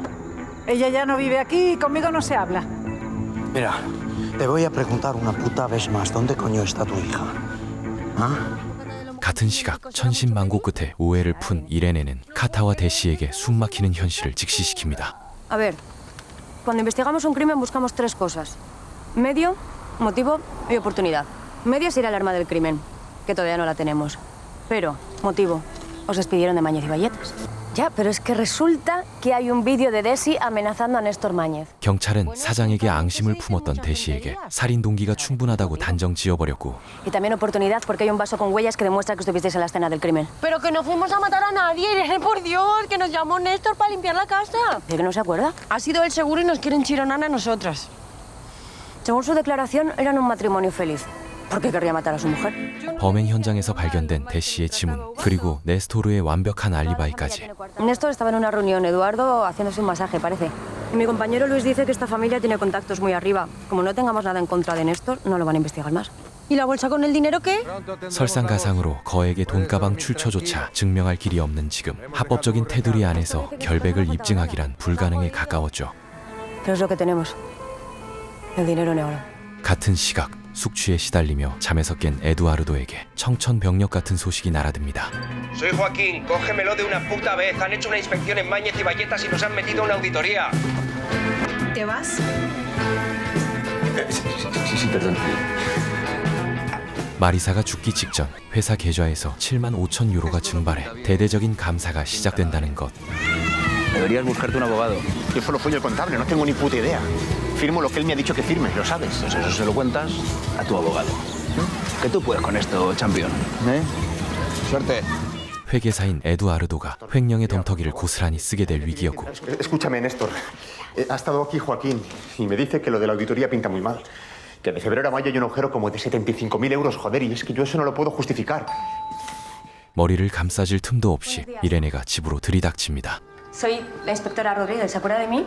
Ella ya no vive aquí y conmigo no se habla. Mira, te voy a preguntar una puta vez más, ¿dónde coño está tu hija? ¿Ah? 같은 시각 천신만고 끝에 오해를 푼 이레네는 카타와 대시에게 숨막히는 현실을 직시시킵니다. A ver, cuando investigamos un crimen buscamos tres cosas. Medio, motivo y oportunidad. Medio es ir al arma del crimen, que todavía no la tenemos. Pero, motivo, os despidieron de Mañez y Valletas. Ya, pero es que resulta que hay un vídeo de Desi amenazando a Néstor Mañez. 경찰은 사장에게 앙심을 품었던 대시에게 살인 동기가 충분하다고 단정 지어버렸고 Y también oportunidad porque hay un vaso con huellas que demuestra que estuvisteis en la escena del crimen. Pero que no fuimos a matar a nadie, Irene, por Dios, que nos llamó Néstor para limpiar la casa. ¿De que no se acuerda? Ha sido él seguro y nos quieren chironar a nosotras. Según su declaración, eran un matrimonio feliz. ¿Por qué querría matar a su mujer? 범행 현장에서 발견된 대시의 지문, 그리고 네스토르의 완벽한 알리바이까지. Néstor estaba en una reunión, Eduardo haciéndose un masaje, parece. Y mi compañero Luis dice que esta familia tiene contactos muy arriba. Como no tengamos nada en contra de Néstor, no lo van a investigar más. ¿Y la bolsa con el dinero qué? 설상가상으로 거액의 돈가방 출처조차 증명할 길이 없는 지금 합법적인 테두리 안에서 결백을 입증하기란 불가능에 가까웠죠. Pero es lo que tenemos. El dinero negro. 같은 시각 숙취에 시달리며 잠에서 깬 에두아르도에게 청천벽력 같은 소식이 날아듭니다. Soy Joaquín, cógemelo de una puta vez. Han hecho una inspección en Mañez y Valletas y nos han metido una auditoría. ¿Te vas? Sí, perdón. 마리사가 죽기 직전 회사 계좌에서 7만 5천 유로가 증발해 대대적인 감사가 시작된다는 것. Deberías buscarte un abogado. Yo solo soy el contable, no tengo ni puta idea. Firmo lo que él me ha dicho que firme, lo sabes. Pues eso se lo cuentas a tu abogado. Que tú puedes con esto, champion. ¿Eh? Suerte. 회계사인 에두아르도가 횡령의 덤터기를 고스란히 쓰게 될 위기였고. Escúchame, Néstor. Ha estado aquí Joaquín y me dice que lo de la auditoría pinta muy mal. Que de febrero a mayo hay un agujero como de 75.000 euros, joder, y es que yo eso no lo puedo justificar. 머리를 감싸질 틈도 없이 이레네가 집으로 들이닥칩니다. Soy la inspectora Rodríguez, ¿se acuerda de mí?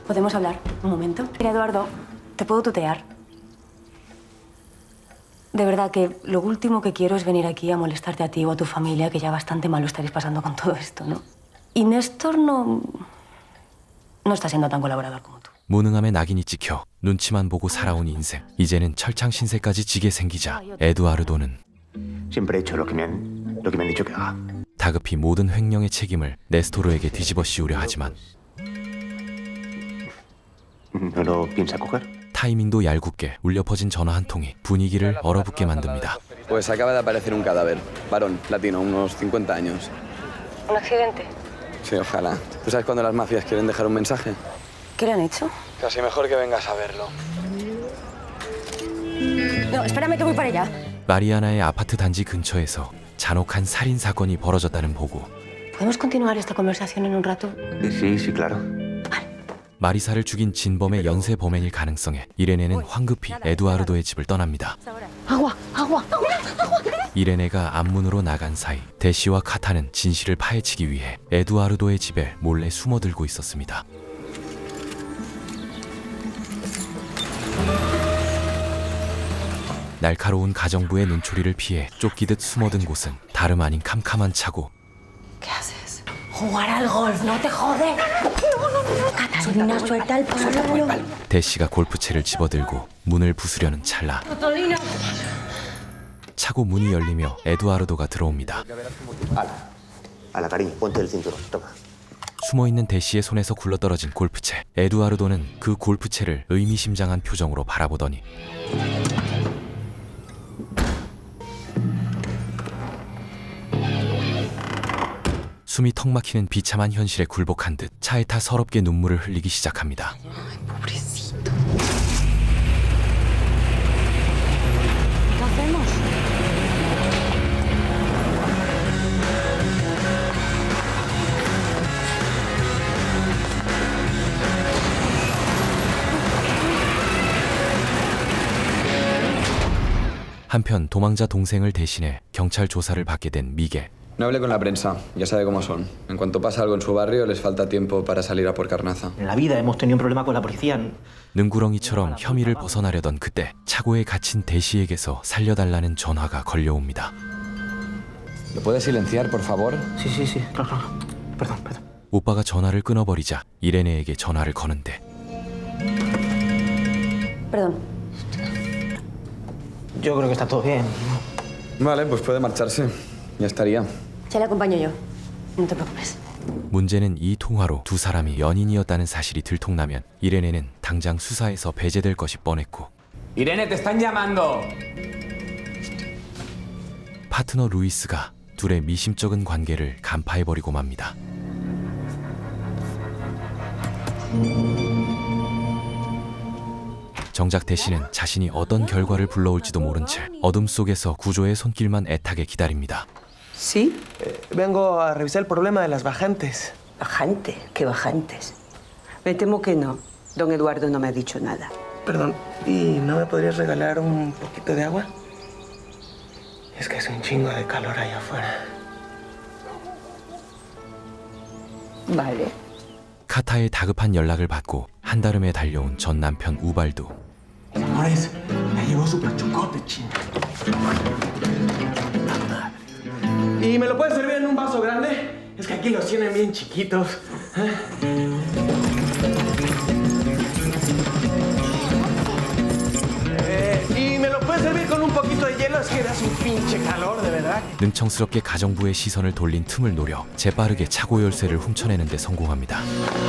¿Podemos hablar un momento? Mira, Eduardo, ¿te puedo tutear? De verdad que lo último que quiero es venir aquí a molestarte a ti o a tu familia, que ya bastante mal lo estaréis pasando con todo esto, ¿no? Y Néstor no está siendo tan colaborador como tú. 무능함에 낙인이 찍혀 눈치만 보고 살아온 인생. 이제는 철창 신세까지 지게 생기자 에두아르도는 Siempre he hecho lo que me han dicho que haga. 다급히 모든 횡령의 책임을 네스토르에게 뒤집어 씌우려 하지만 ¿No lo piensa coger? 타이밍도 얄궂게 울려 퍼진 전화 한 통이 분위기를 얼어붙게 만듭니다. Pues acaba de aparecer un cadáver. Varón, latino, unos 50 años. ¿Un accidente? Sí, ojalá. ¿Tú sabes cuando las mafias quieren dejar un mensaje? ¿Qué le han hecho? Casi mejor que vengas a verlo. No, espérame que voy para allá. 마리아나의 아파트 단지 근처에서 잔혹한 살인 사건이 벌어졌다는 보고. ¿Podemos continuar esta conversación en un rato? Sí, claro. 마리사를 죽인 진범의 연쇄 범행일 가능성에 이레네는 황급히 에두아르도의 집을 떠납니다. Agua, agua. 이레네가 앞문으로 나간 사이 대시와 카타는 진실을 파헤치기 위해 에두아르도의 집에 몰래 숨어들고 있었습니다. 날카로운 가정부의 눈초리를 피해 쫓기듯 숨어든 곳은 다름 아닌 캄캄한 차고. ¿Qué haces? Jugar al golf, no te jode. Catalina, suelta el palo. 대시가 골프채를 집어들고 문을 부수려는 찰나 Catalina. 차고 문이 열리며 에두아르도가 들어옵니다. Ala, cariño, ponte el cinturón, toma. 숨어있는 대시의 손에서 굴러떨어진 골프채. 에두아르도는 그 골프채를 의미심장한 표정으로 바라보더니 숨이 턱 막히는 비참한 현실에 굴복한 듯 차에 타 서럽게 눈물을 흘리기 시작합니다. 한편 도망자 동생을 대신해 경찰 조사를 받게 된 미겔. No hable con la prensa, ya sabe cómo son. En cuanto pasa algo en su barrio, les falta tiempo para salir a por carnaza. En la vida hemos tenido un problema con la policía. 능구렁이처럼 혐의를 벗어나려던 그때 차고에 갇힌 대시에게서 살려달라는 전화가 걸려옵니다. ¿Lo puedes silenciar, por favor? Sí, claro. Perdón. 오빠가 전화를 끊어버리자 이레네에게 전화를 거는데. Perdón. Yo creo que está todo bien. Vale, pues puede marcharse. Ya estaría. Ya le acompaño yo. No te preocupes. 문제는 이 통화로 두 사람이 연인이었다는 사실이 들통나면 이레네는 당장 수사에서 배제될 것이 뻔했고. Irene, te están llamando. 파트너 루이스가 둘의 미심쩍은 관계를 간파해버리고 맙니다. 정작 대시는 자신이 어떤 결과를 불러올지도 모른 채 어둠 속에서 구조의 손길만 애타게 기다립니다. ¿Sí? Vengo a revisar el problema de las bajantes. ¿Bajante? ¿Qué bajantes? Me temo que no. Don Eduardo no me ha dicho nada. Perdón, ¿y no me podrías regalar un poquito de agua? Es que hace un chingo de calor allá afuera. Vale. 카타의 다급한 연락을 받고 한달음에 달려온 전 남편 우발도. Amores, me llegó súper chocote, ching. ¿Y me lo puedes servir en un vaso grande? Es que aquí los tienen bien chiquitos. ¿Y me lo puedes servir con un poquito de hielo? Es que das un pinche calor, de verdad. 능청스럽게 가정부의 시선을 돌린 틈을 노려 재빠르게 차고 열쇠를 훔쳐내는 데 성공합니다.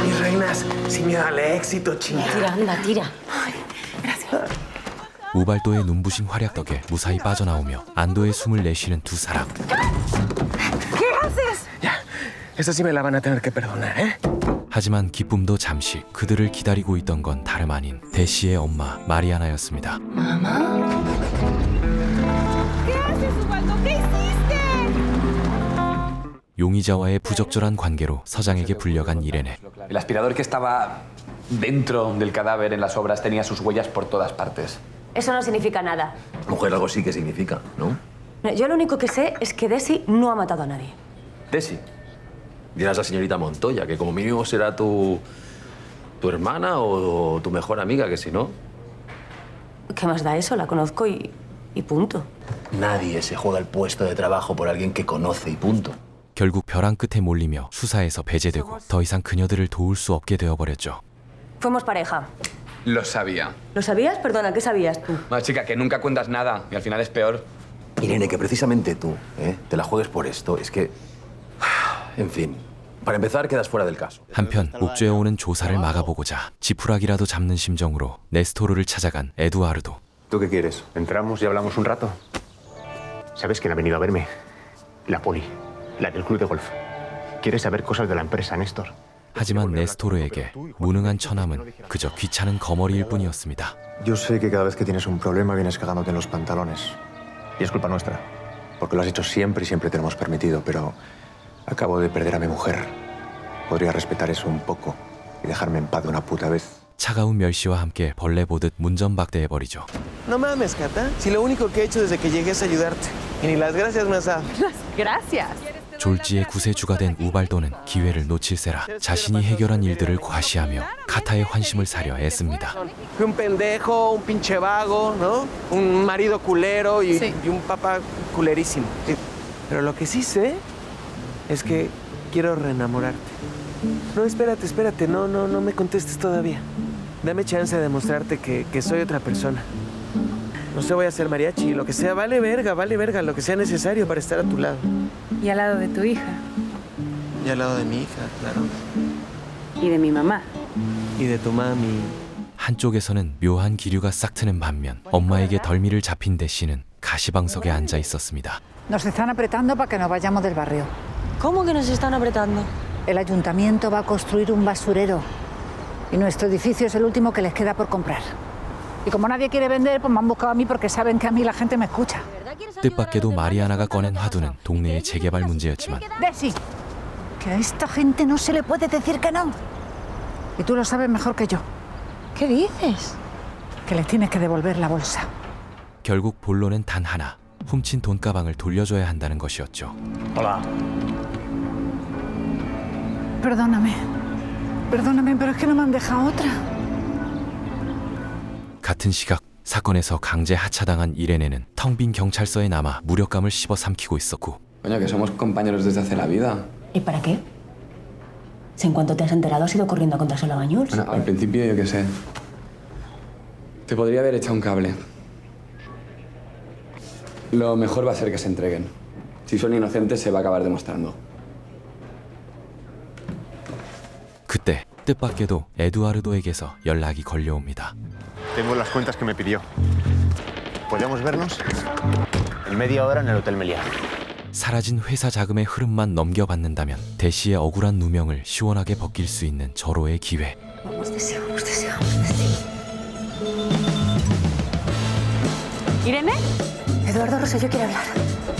Mis reinas, sin miedo al éxito, chinga. Tira, anda, tira. 우발도의 눈부신 활약 덕에 무사히 빠져나오며 안도의 숨을 내쉬는 두 사람. ¿Qué haces? Ya, esta sí me la van a tener que perdonar, ¿eh? 하지만 기쁨도 잠시. 그들을 기다리고 있던 건 다름 아닌 대시의 엄마 마리아나였습니다. ¿Qué haces, Ubaldo? ¿Qué hiciste? 용의자와의 부적절한 관계로 서장에게 불려간 이레네. El aspirador que estaba dentro del cadáver en las obras tenía sus huellas por todas partes. Eso no significa nada. Mujer, algo sí que significa, ¿no? Yo lo único que sé es que Desi no ha matado a nadie. Desi. Dirás a la señorita Montoya, que como mínimo será tu hermana o tu mejor amiga, que si no... ¿Qué más da eso? La conozco y punto. Nadie se juega el puesto de trabajo por alguien que conoce y punto. 결국 벼랑 끝에 몰리며 수사에서 배제되고 더 이상 그녀들을 도울 수 없게 되어버렸죠. Fuimos pareja. Lo sabía. ¿Lo sabías? Perdona, ¿qué sabías tú? Una chica que nunca cuentas nada y al final es peor. Irene, que precisamente tú te la juegues por esto, es que... En fin, para empezar quedas fuera del caso. 한편 옥죄어 오는 조사를 막아보고자 지푸라기라도 잡는 심정으로 네스토르를 찾아간 에두아르도. ¿Tú qué quieres? ¿Entramos y hablamos un rato? ¿Sabes quién ha venido a verme? La poli, la del club de golf. Quiere saber cosas de la empresa, Néstor. 하지만 네스토르에게 무능한 처남은 그저 귀찮은 거머리일 뿐이었습니다. Yo sé que cada vez que tienes un problema vienes cagándote en los pantalones. Y es culpa nuestra. Porque lo has hecho siempre y siempre te lo hemos permitido, pero acabo de perder a mi mujer. Podría respetar eso un poco y dejarme en paz de una puta vez. 차가운 멸시와 함께 벌레 보듯 문전박대해버리죠. No mames, Cata. Si lo único que he hecho desde que llegué es ayudarte. Y ni las gracias me has dado. Gracias. 졸지의 구세주가 된 우발도는 기회를 놓칠세라 자신이 해결한 일들을 과시하며 카타의 환심을 사려 애씁니다. Un pendejo, un pinche vago, ¿no? Un marido culero y un papá culerísimo. Sí. Pero lo que sí sé es que quiero reenamorarte. No, espérate. No me contestes todavía. Dame chance de demostrarte que soy otra persona. No sé, voy a hacer mariachi, lo que sea, vale verga, lo que sea necesario para estar a tu lado. Y al lado de tu hija. Y al lado de mi hija, claro. Y de mi mamá. Y de tu mami. 한쪽에서는 묘한 기류가 싹트는 반면 엄마에게 덜미를 잡힌 대씨는 가시방석에 앉아 있었습니다. Nos están apretando para que nos vayamos del barrio. ¿Cómo que nos están apretando? El ayuntamiento va a construir un basurero. Y nuestro edificio es el último que les queda por comprar. Y como nadie quiere vender, pues me han buscado a mí porque saben que a mí la gente me escucha. 뜻밖에도 마리아나가 꺼낸 화두는 동네의 재개발 문제였지만 Desi, que a esta gente no se le puede decir que no. Y tú lo sabes mejor que yo. ¿Qué dices? Que les tienes que devolver la bolsa. 결국 본론은 단 하나. 훔친 돈가방을 돌려줘야 한다는 것이었죠. Hola. Perdóname, pero es que no me han dejado otra. 같은 시각 사건에서 강제 하차당한 이레네는 텅 빈 경찰서에 남아 무력감을 씹어 삼키고 있었고. Coño, que somos compañeros desde hace la vida. ¿Y para qué? Si en cuanto te has enterado has ido corriendo a contárselo a Bañuls. Bueno, al principio yo qué sé. Te podría haber echado un cable. Lo mejor va a ser que se entreguen. Si son inocentes se va a acabar demostrando. 그때 뜻밖에도 에두아르도에게서 연락이 걸려옵니다. Tengo las cuentas que me pidió. ¿Podemos vernos? En media hora en el Hotel Meliá. 사라진 회사 자금의 흐름만 넘겨받는다면 대시의 억울한 누명을 시원하게 벗길 수 있는 절호의 기회. Vamos, Desi. ¿Irene? Eduardo Rosselló quiere hablar.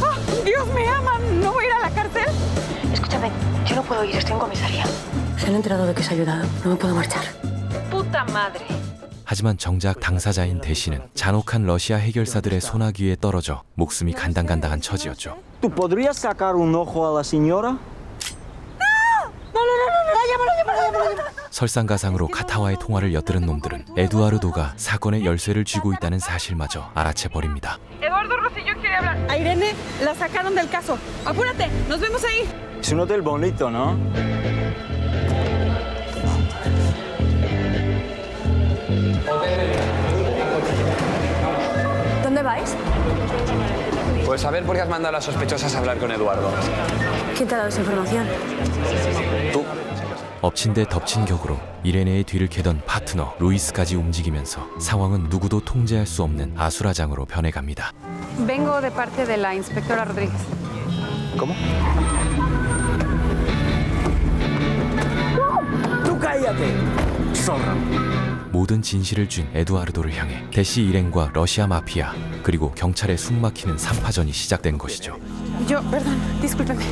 ¡Ah! ¡Dios me ama! ¿No voy a ir a la cárcel? Escúchame, yo no puedo ir, estoy en comisaría. Se han enterado de que se ha ayudado. No me puedo marchar. ¡Puta madre! 하지만 정작 당사자인 대시는 잔혹한 러시아 해결사들의 소나귀에 떨어져 목숨이 간당간당한 처지였죠. ¿Tú podrías sacar un ojo a la señora? 설상가상으로 카타와의 통화를 엿들은 놈들은 에두아르도가 사건의 열쇠를 쥐고 있다는 사실마저 알아채 버립니다. Eduardo Rosselló quiere hablar. A Irene la sacaron del caso. Apúrate, nos vemos ahí. Es un hotel bonito, ¿no? ¿Dónde vais? Pues a ver por qué has mandado a las sospechosas a hablar con Eduardo. ¿Quién te ha dado esa información? Tú. 엎친 데 덮친 격으로 이레네의 뒤를 캐던 파트너 루이스까지 움직이면서 상황은 누구도 통제할 수 없는 아수라장으로 변해갑니다. Vengo de parte de la inspectora Rodríguez. ¿Cómo? ¡Tú cállate! ¡Zorra! 모든 진실을 쥔 에두아르도를 향해 대시 일행과 러시아 마피아 그리고 경찰의 숨막히는 삼파전이 시작된 것이죠. Yo, perdón, discúlpeme.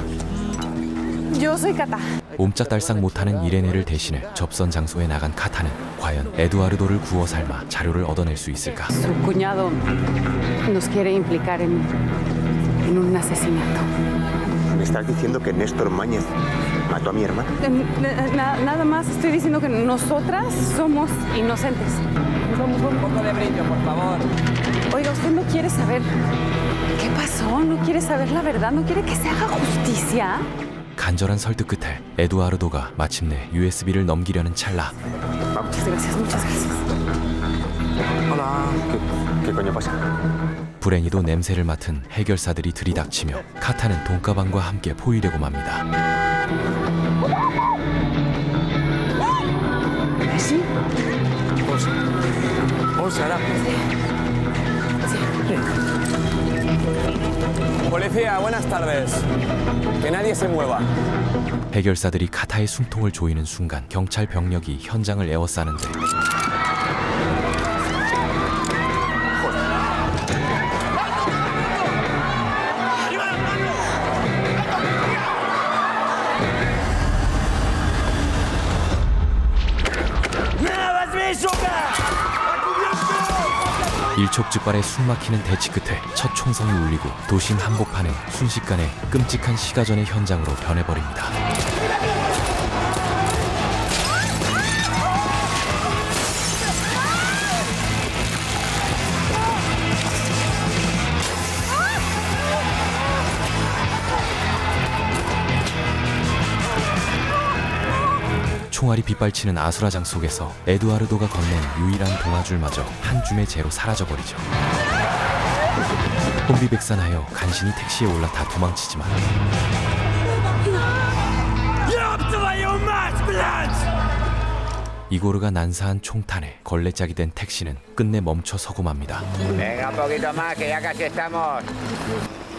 Yo soy Cata. 옴짝달싹 못하는 이레네를 대신해 접선 장소에 나간 카타는 과연 에두아르도를 구워 삶아 자료를 얻어낼 수 있을까? Su cuñado nos quiere implicar en un asesinato. ¿Me estás diciendo que Néstor Máñez mató a mi hermana? Nada más estoy diciendo que nosotras somos inocentes. Vamos un poco de brillo, por favor. Oiga, usted no quiere saber qué pasó, no quiere saber la verdad, no quiere que se haga justicia. 간절한 설득 끝에 에두아르도가 마침내 USB를 넘기려는 찰나 Muchas gracias, muchas gracias. Hola. ¿Qué coño pasa? 불행히도 냄새를 맡은 해결사들이 들이닥치며 카타는 돈가방과 함께 포위되고 맙니다. ¿Sí? Sara. Policía, buenas tardes. Que nadie se mueva. 해결사들이 카타의 숨통을 조이는 순간 경찰 병력이 현장을 에워싸는데 일촉즉발의 숨막히는 대치 끝에 첫 총성이 울리고 도심 한복판은 순식간에 끔찍한 시가전의 현장으로 변해버립니다. 총알이 빗발치는 아수라장 속에서 에두아르도가 건넨 유일한 동아줄마저 한 줌의 재로 사라져버리죠. 혼비백산하여 간신히 택시에 올라타 도망치지만 이고르가 난사한 총탄에 걸레짝이 된 택시는 끝내 멈춰 서고 맙니다. Venga, un poquito más, que ya casi estamos.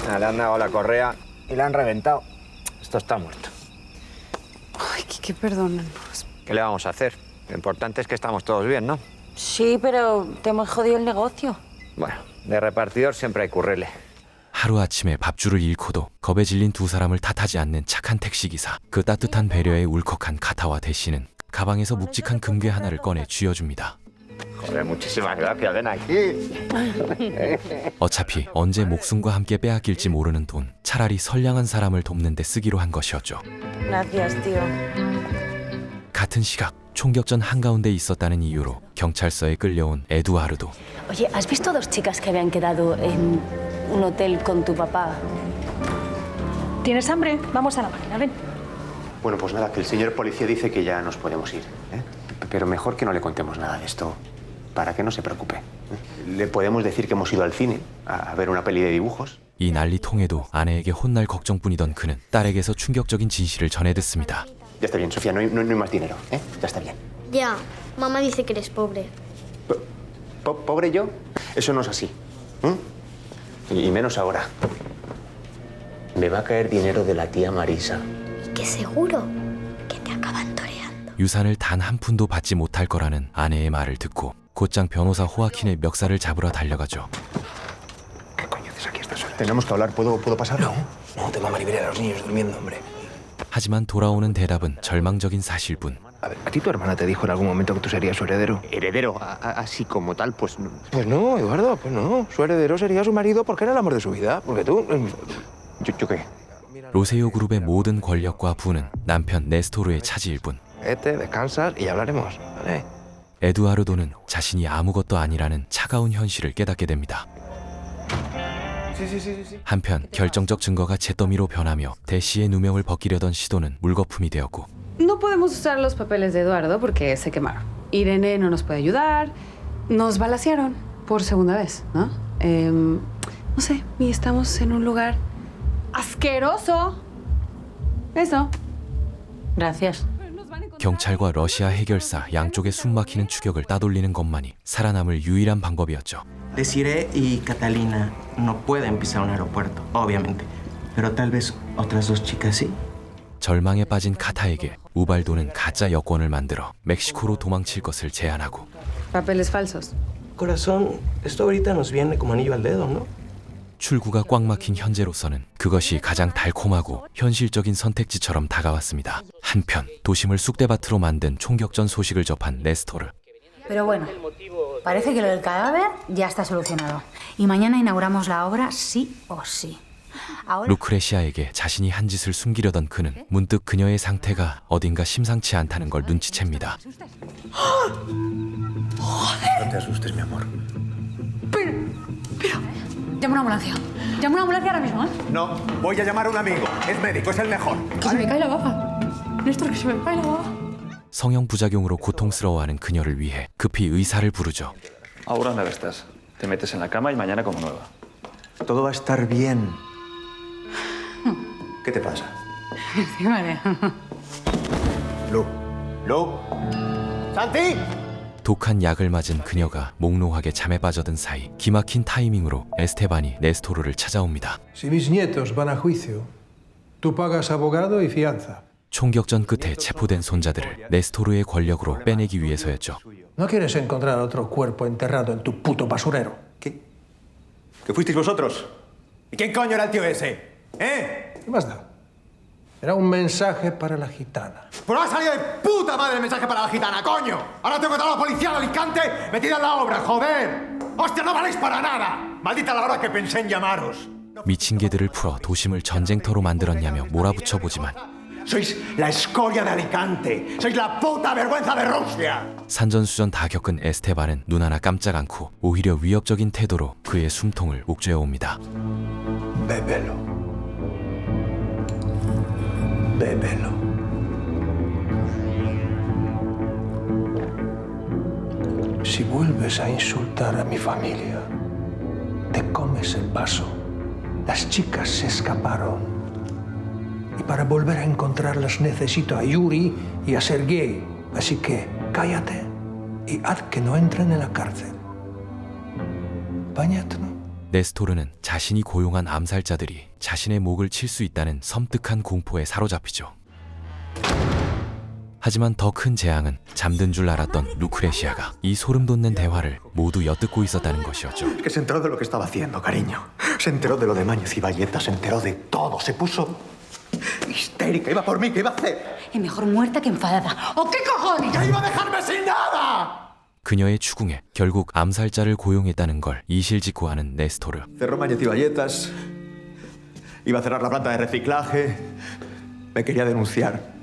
Le han dado la correa y la han reventado. Esto está muerto. Ay, que perdonen. ¿Qué le vamos a hacer? Lo importante es que estamos todos bien, ¿no? Sí, pero te hemos jodido el negocio. Bueno, de repartidor siempre hay currele. 하루아침에 밥줄을 잃고도 겁에 질린 두 사람을 탓하지 않는 착한 택시기사. 그 따뜻한 배려에 울컥한 카타와 대시는 가방에서 묵직한 금괴 하나를 꺼내 쥐어줍니다. Joder, muchísimas gracias. Ven aquí. 어차피 언제 목숨과 함께 빼앗길지 모르는 돈, 차라리 선량한 사람을 돕는 데 쓰기로 한 것이었죠. Gracias, tío. 같은 시각 총격전 한가운데 있었다는 이유로 경찰서에 끌려온 에두아르도. Oye, ¿has visto dos chicas que habían quedado en un hotel con tu papá? ¿Tienes hambre? Vamos a la máquina, ven. Bueno, pues nada, que el señor policía dice que ya nos podemos ir, ¿eh? Pero mejor que no le contemos nada de esto, para que no se preocupe. Le podemos decir que hemos ido al cine a ver una peli de dibujos. 이 난리통에도 아내에게 혼날 걱정뿐이던 그는 딸에게서 충격적인 진실을 전해 듣습니다. Ya está bien, Sofía, no hay más dinero, ¿eh? Ya está bien. Ya, mamá dice que eres pobre. ¿Pobre yo? Eso no es así. Y menos ahora. Me va a caer dinero de la tía Marisa. Y que seguro que te acaban toreando. 유산을 단 한 푼도 받지 못할 거라는 아내의 말을 듣고 곧장 변호사 호아킨의 멱살을 잡으러 달려가죠. Tenemos que hablar. ¿Puedo pasar? No, tengo a Maribel y a los niños durmiendo, hombre. 하지만 돌아오는 대답은 절망적인 사실뿐. ¿A ti tu hermana te dijo en algún momento que tú serías su heredero? ¿Heredero? Así como tal, pues no. Pues no, Eduardo, pues no. Su heredero sería su marido porque era el amor de su vida. Porque tú... ¿Yo qué? 로세오 그룹의 모든 권력과 부는 남편 네스토르의 차지일 뿐. Vete, descansas y ya hablaremos, ¿vale? 에두아르도는 자신이 아무것도 아니라는 차가운 현실을 깨닫게 됩니다. 한편 결정적 증거가 잿더미로 변하며 대시의 누명을 벗기려던 시도는 물거품이 되었고 No podemos usar los papeles de Eduardo porque se quemaron. Irene no nos puede ayudar. Nos balacearon por segunda vez, ¿no? No sé, y estamos en un lugar asqueroso. Eso. Gracias. 경찰과 러시아 해결사 양쪽의 숨막히는 추격을 따돌리는 것만이 살아남을 유일한 방법이었죠. Desiree y Catalina no pueden pisar un aeropuerto, obviamente. Pero tal vez otras dos chicas sí. 절망에 빠진 카타에게 우발도는 가짜 여권을 만들어 멕시코로 도망칠 것을 제안하고 Papeles falsos. Corazón, esto ahorita nos viene como anillo al dedo, ¿no? 출구가 꽉 막힌 현재로서는 그것이 가장 달콤하고 현실적인 선택지처럼 다가왔습니다. 한편 도심을 쑥대밭으로 만든 총격전 소식을 접한 네스토르. Pero bueno, parece que lo del cadáver ya está solucionado. Y mañana inauguramos la obra sí o sí. Ahora... 루크레시아에게 자신이 한 짓을 숨기려던 그는 문득 그녀의 상태가 어딘가 심상치 않다는 걸 눈치챕니다. No te asustes, mi amor. Pero... Llama una ambulancia. Llama una ambulancia ahora mismo, ¿eh? No, voy a llamar a un amigo. Es médico, es el mejor. Que se me cae la baba. Néstor, que se me cae la baba. 성형 부작용으로 고통스러워하는 그녀를 위해 급히 의사를 부르죠. Ahora nada estás. Te metes en la cama y mañana como nueva. Todo va a estar bien. ¿Qué te pasa? Estoy mareada. Lu. ¡Santi! 독한 약을 맞은 그녀가 몽롱하게 잠에 빠져든 사이 기막힌 타이밍으로 에스테반이 네스토르를 찾아옵니다. Si mis nietos van a juicio, tú pagas abogado y fianza. 총격전 끝에 체포된 손자들을 네스토르의 권력으로 빼내기 위해서였죠. ¿No quieres encontrar otro cuerpo enterrado en tu puto basurero? ¿Qué fuisteis vosotros? ¿Y quién coño era el tío ese? ¿Qué más da? Era un mensaje para la gitana. ¡Pero ha salido de puta madre el mensaje para la gitana, coño! Ahora tengo que toda la policía de Alicante metida en la obra, joder. ¡Hostia, no valéis para nada! ¡Maldita la hora que pensé en llamaros! 미친 개들을 풀어 도심을 전쟁터로 만들었냐며 몰아붙여 보지만 Sois la escoria de Alicante. Sois la puta vergüenza de Rusia. 산전수전 다 겪은 에스테반은 눈 하나 깜짝 않고 오히려 위협적인 태도로 그의 숨통을 옥죄어옵니다. Bébelo. Bébelo. Si vuelves a insultar a mi familia, te comes el vaso. Las chicas se escaparon. Y para volver a encontrarlas necesito a Yuri y a Sergei. Así que cállate y haz que no entren en la cárcel. Понятно? 네스토르는 자신이 고용한 암살자들이 자신의 목을 칠 수 있다는 섬뜩한 공포에 사로잡히죠. 하지만 더 큰 재앙은 잠든 줄 알았던 루크레시아가 이 소름돋는 대화를 모두 엿듣고 있었다는 것이었죠. Que se enteró de lo que estaba haciendo, cariño. Se enteró de lo de Mañez y Valletta, se enteró de todo. Se puso histérica, iba por mí, ¿qué iba a hacer? Y mejor muerta que enfadada. ¿O qué cojones? ¡Que iba a dejarme sin nada! 그녀의 추궁에 결국 암살자를 고용했다는 걸 이실직고하는 네스토르. Cerró Mañez y Valletas. Iba a cerrar la planta de reciclaje. Me quería denunciar.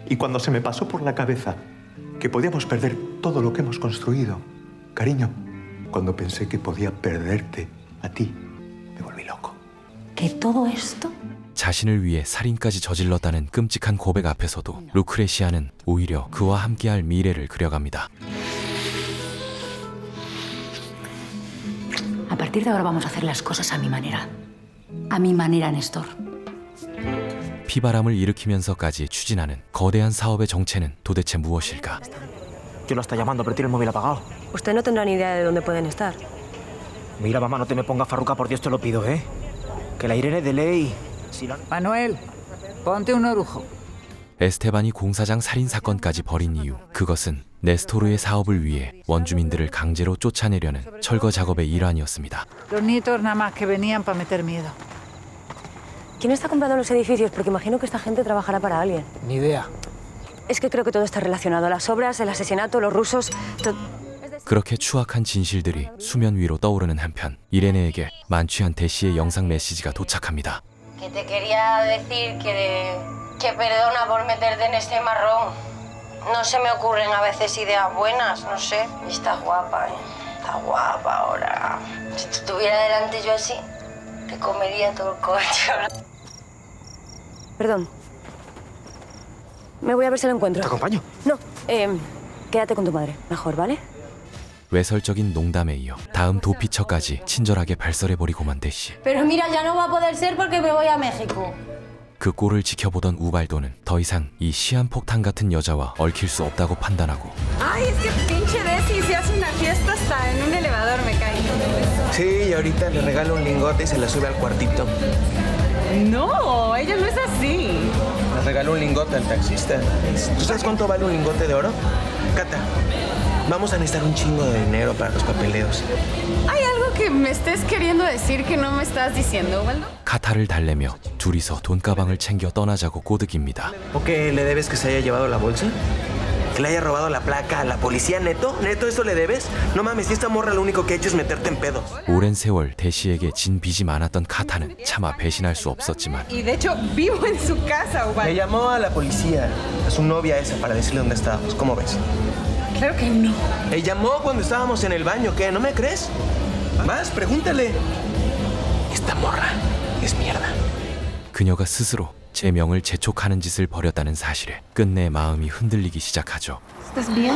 Y cuando se me pasó por la cabeza que podíamos perder todo lo que hemos construido, cariño, cuando pensé que podía perderte a ti, me volví loco. ¿Que todo esto? 자신을 위해 살인까지 저질렀다는 끔찍한 고백 앞에서도 루크레시아는 오히려 그와 함께할 미래를 그려갑니다. A partir de ahora vamos a hacer las cosas a mi manera. A mi manera, Néstor. 피바람을 일으키면서까지 추진하는 거대한 사업의 정체는 도대체 무엇일까? ¿Quién lo está llamando? Pero tiene el móvil apagado. Usted no tendrá ni idea de dónde pueden estar. Mira, mamá, no te me pongas farruca, por Dios te lo pido, ¿eh? Que la Irene de ley... Manuel, ponte un orujo. 에스테반이 공사장 살인 사건까지 벌인 이유, 그것은 네스토르의 사업을 위해 원주민들을 강제로 쫓아내려는 철거 작업의 일환이었습니다. Los nietos nada más que venían para meter miedo. ¿Quién está comprando los edificios? Porque imagino que esta gente trabajará para alguien. Ni idea. Es que creo que todo está relacionado. Las obras, el asesinato, los rusos... 그렇게 추악한 진실들이 수면 위로 떠오르는 한편 이레네에게 만취한 대시의 영상 메시지가 도착합니다. Que te quería decir que perdona por meterte en este marrón. No se me ocurren a veces ideas buenas, no sé. Y estás guapa, ¿eh? Estás guapa ahora. Si te estuviera delante yo así, te comería todo el coche. Perdón. Me voy a ver si lo encuentro. ¿Te acompaño? No, quédate con tu madre. Mejor, ¿vale? 외설적인 농담에 이어 다음 도피처까지 친절하게 발설해버리고만 대시. Pero mira, ya no va a poder ser porque me voy a México. 그 꼴을 지켜보던 우발도는 더 이상 이 시한폭탄 같은 여자와 얽힐 수 없다고 판단하고 Ay, es que pinche Desi, si hace una fiesta hasta en un elevador me cae. Sí, y ahorita le regalo un lingote y se la sube al cuartito. No, ella no es así. Le regalo un lingote al taxista. ¿Tú sabes cuánto vale un lingote de oro? Cata, vamos a necesitar un chingo de dinero para los papeleos. ¿Hay algo que me estés queriendo decir que no me estás diciendo, Waldo? 카타를 달래며 둘이서 돈가방을 챙겨 떠나자고 꼬드깁니다. ¿O que le debes que se haya llevado la bolsa? ¿Que le haya robado la placa a la policía, neto? ¿Neto eso le debes? No mames, si esta morra lo único que ha hecho es meterte en pedos. 오랜 세월 대시에게 진 빚이 많았던 카타는 차마 배신할 수 없었지만 Y de hecho, vivo en su casa, Me Waldo. llamó a la policía, a su novia esa, para decirle dónde estábamos. ¿Cómo ves? Claro que no. Me llamó cuando estábamos en el baño, ¿qué? ¿No me crees? Más, pregúntale. Esta morra es mierda. 그녀가 스스로 제 명을 재촉하는 짓을 벌였다는 사실에 끝내 마음이 흔들리기 시작하죠. ¿Estás bien?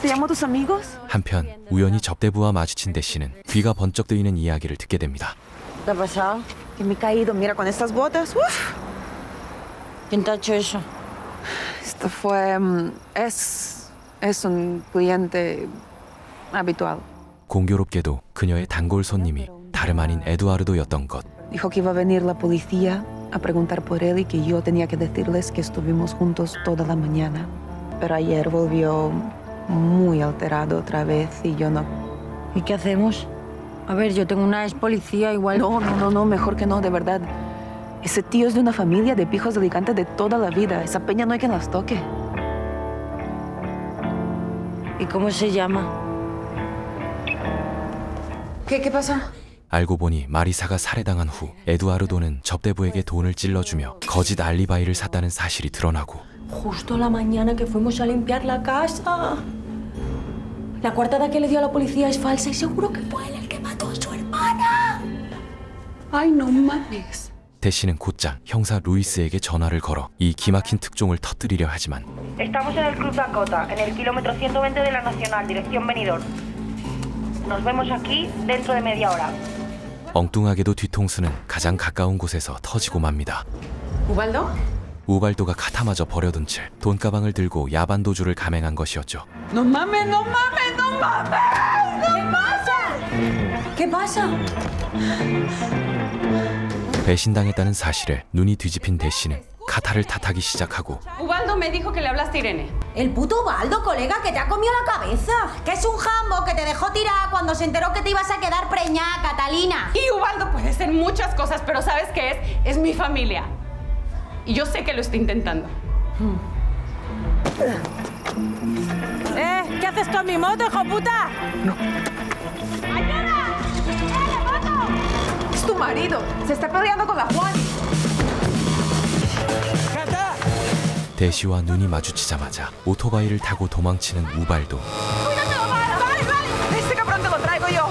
¿Te llamo a tus amigos? 한편 우연히 접대부와 마주친 대시는 귀가 번쩍 뜨이는 이야기를 듣게 됩니다. ¿Qué ha pasado? Que me he caído, mira, con estas botas. Uf. ¿Quién te ha hecho eso? Esto fue... Es un cliente habitual. 공교롭게도 그녀의 단골 손님이 다름 아닌 에두아르도였던 것. Dijo que iba a venir la policía a preguntar por él y que yo tenía que decirles que estuvimos juntos toda la mañana. Pero ayer volvió muy alterado otra vez y yo no. ¿Y qué hacemos? A ver, yo tengo una ex policía igual... No, mejor que no, de verdad. Ese tío es de una familia de pijos de Alicante de toda la vida. Esa peña no hay quien las toque. ¿Y cómo se llama? ¿Qué pasa? 알고 보니 마리사가 살해당한 후 에두아르도는 접대부에게 돈을 찔러주며 거짓 알리바이를 샀다는 사실이 드러나고 Justo la mañana que fuimos a limpiar la casa. La coartada que le dio a la policía es falsa y seguro que fue él el que mató a su hermana. Ay, no mames. 대시는 곧장 형사 루이스에게 전화를 걸어 이 기막힌 특종을 터뜨리려 하지만 Estamos en el Club Dakota, en el kilómetro 120 de la Nacional, dirección Benidorm. Nos vemos aquí dentro de media hora. 엉뚱하게도 뒤통수는 가장 가까운 곳에서 터지고 맙니다. ¿Ubaldo? 우발도가 카타마저 버려둔 채 돈가방을 들고 야반도주를 감행한 것이었죠. No mames, no mames, no mames. ¿Qué pasa? 배신당했다는 사실에 눈이 뒤집힌 대시는 카타를 탓하기 시작하고 Ubaldo me dijo que le hablaste a Irene. El puto Ubaldo, colega, que te ha comido la cabeza. Que es un jambo que te dejó tirada cuando se enteró que te ibas a quedar preñada, Catalina. Y Ubaldo puede ser muchas cosas, pero ¿sabes qué es? Es mi familia. Y yo sé que lo está intentando. ¿Qué haces con mi moto, hijo puta? Es tu marido. Se está peleando con la Juan. 대시와 눈이 마주치자마자 오토바이를 타고 도망치는 우발도. Este cabrón te lo traigo yo.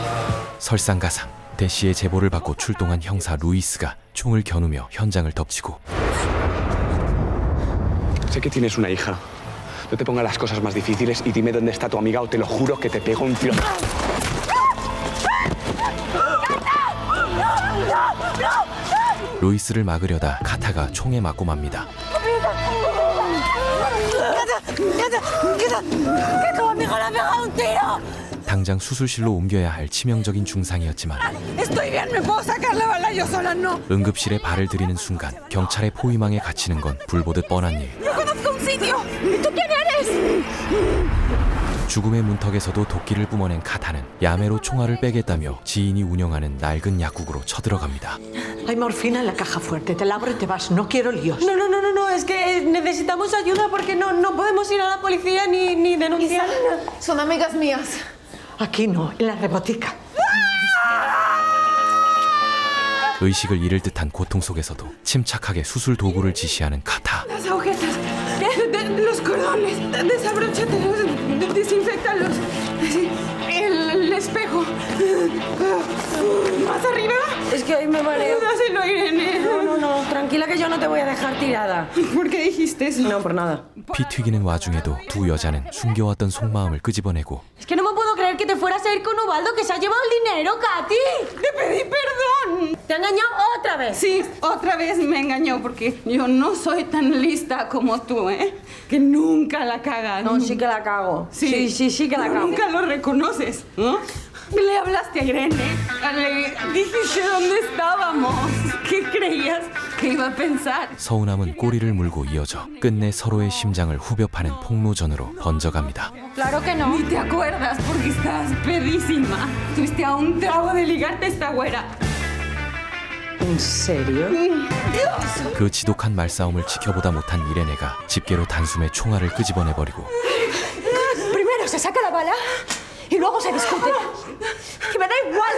설상가상 대시의 제보를 받고 출동한 형사 루이스가 총을 겨누며 현장을 덮치고 Sé que tienes una hija. No te pongas las cosas más difíciles y dime dónde está tu amiga o te lo juro que te pego un tiro. 루이스를 막으려다 카타가 총에 맞고 맙니다. ¡Que tu amigo le ha pegado un tiro! 당장 수술실로 옮겨야 할 치명적인 중상이었지만 Estoy bien, me puedo sacar la bala yo sola, no. 응급실에 발을 들이는 순간 경찰의 포위망에 gat히는 건 불보듯 뻔한 일. Yo conozco un sitio. ¿Y tú quién eres? 죽음의 문턱에서도 도끼를 뿜어낸 카타는 야매로 총알을 빼겠다며 지인이 운영하는 낡은 약국으로 쳐들어갑니다. Hay morfina en la caja fuerte. Te la abro y te vas. No quiero líos. No, es que necesitamos ayuda porque no podemos ir a la policía ni denunciar. Son amigas mías. Aquí no, en la rebotica. 의식을 잃을 듯한 고통 속에서도 침착하게 수술 도구를 지시하는 카타. Las agujetas, los cordones, desabróchatelos, desinfectalos. El espejo. ¿Más arriba? Es que hoy me mareo. Dáselo, Irene. No, tranquila que yo no te voy a dejar tirada. ¿Por qué dijiste eso? No, por nada. 피 튀기는 와중에도 두 여자는 숨겨왔던 속마음을 끄집어내고 Es que no me puedo creer que te fueras a ir con Ubaldo, que se ha llevado el dinero, Katy. Te pedí perdón. ¿Te engañó otra vez? Sí, otra vez me engañó porque yo no soy tan lista como tú, ¿eh? Que nunca la cagas. No, sí que la cago. Sí que la cago. Nunca lo reconoces, ¿no? Le hablaste a Irene, le dijiste dónde estábamos. ¿Qué creías que iba a pensar? 서운함은 꼬리를 물고 이어져 끝내 서로의 심장을 후벼 파는 폭로전으로 번져갑니다. Claro que no. Ni te acuerdas porque estás pedísima. Estuviste a un trago de ligarte a esta güera. ¿En serio? Dios. 그 지독한 말싸움을 지켜보다 못한 이레네가 집게로 단숨에 총알을 끄집어내버리고 Primero se saca la bala y luego se discute. Que me da igual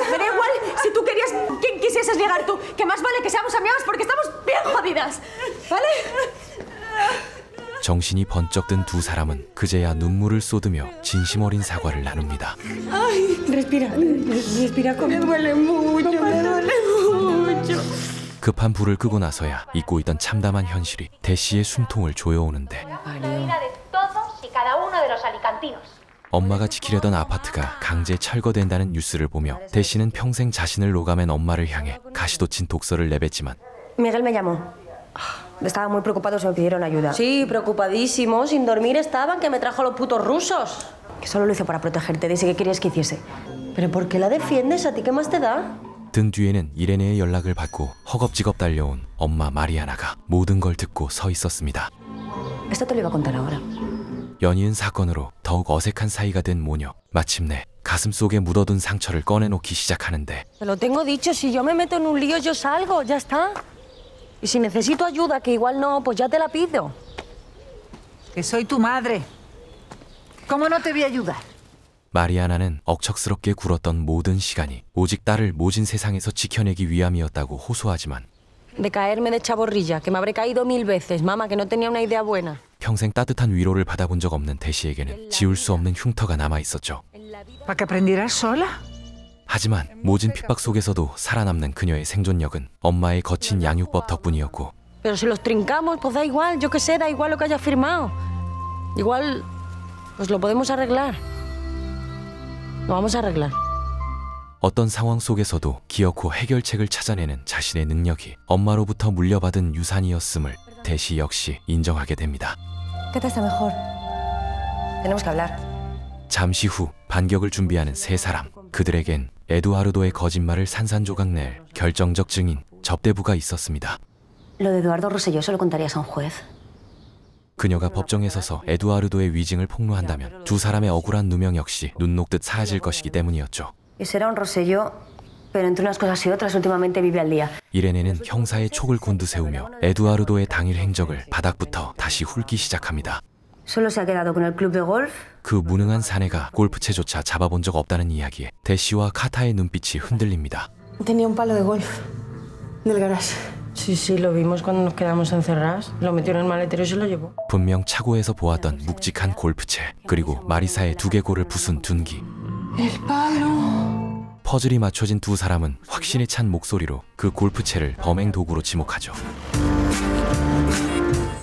si tú querías quien quisieses llegar tú. Que más vale que seamos amigas porque estamos bien jodidas. ¿Vale? 정신이 번쩍 든 두 사람은 그제야 눈물을 쏟으며 진심 어린 사과를 나눕니다. Ay, respira conmigo. Me duele mucho. 급한 불을 끄고 나서야 잊고 있던 참담한 현실이 대시의 숨통을 조여오는데 엄마가 지키려던 아파트가 강제 철거된다는 뉴스를 보며 대시는 평생 자신을 녹아맨 엄마를 향해 가시돋친 독서를 내뱉지만 Miguel me llamó. Estaban muy preocupados y me pidieron ayuda. Sí, preocupadísimo, sin dormir estaban, que me trajo los putos rusos. Que solo lo hizo para protegerte. Dice que querías que hiciese. ¿Pero por qué la defiendes? ¿A ti qué más te da? 등 뒤에는 이레네의 연락을 받고 허겁지겁 달려온 엄마 마리아나가 모든 걸 듣고 서 있었습니다. Esto te lo iba a contar ahora. 연이은 사건으로 더욱 어색한 사이가 된 모녀. 마침내 가슴 속에 묻어둔 상처를 꺼내놓기 시작하는데 Te lo tengo dicho, si yo me meto en un lío yo salgo, ya está. Y si necesito ayuda, que igual no, pues ya te la pido. Que soy tu madre. ¿Cómo no te voy a ayudar? 마리아나는 억척스럽게 굴었던 모든 시간이 오직 딸을 모진 세상에서 지켜내기 위함이었다고 호소하지만 De caerme de chaborrilla, que me habré caído 1000 veces, mamá, que no tenía una idea buena. 평생 따뜻한 위로를 받아본 적 없는 대시에게는 지울 수 없는 흉터가 남아있었죠. ¿Para que aprendieras sola? 하지만 모진 핍박 속에서도 살아남는 그녀의 생존력은 엄마의 거친 양육법 덕분이었고 Pero si los trincamos, pues da igual, yo qué sé, da igual lo que hayas firmado. Igual, pues lo podemos arreglar. Lo vamos a arreglar. 어떤 상황 속에서도 기어코 해결책을 찾아내는 자신의 능력이 엄마로부터 물려받은 유산이었음을 대시 역시 인정하게 됩니다. ¿Qué te está mejor? Tenemos que hablar. 잠시 후 반격을 준비하는 세 사람. 그들에겐 에두아르도의 거짓말을 산산조각 낼 결정적 증인 접대부가 있었습니다. Lo de Eduardo Rosselló se lo contarías a un juez. 그녀가 법정에 서서 에두아르도의 위증을 폭로한다면 두 사람의 억울한 누명 역시 눈 녹듯 사라질 것이기 때문이었죠. Y será un Rosselló, pero entre unas cosas y otras últimamente vive al día. 이레네는 형사의 촉을 곤두세우며 에두아르도의 당일 행적을 바닥부터 다시 훑기 시작합니다. Solo se ha quedado con el club de golf. 그 무능한 사내가 골프채조차 잡아본 적 없다는 이야기에 대시와 카타의 눈빛이 흔들립니다. Tenía un palo de golf del garage. Sí, lo vimos cuando nos quedamos encerradas. Lo metió en el maletero y se lo llevó. 분명 차고에서 보았던 묵직한 골프채 그리고 마리사의 두개골을 부순 둔기. El palo. 퍼즐이 맞춰진 두 사람은 확신에 찬 목소리로 그 골프채를 범행 도구로 지목하죠.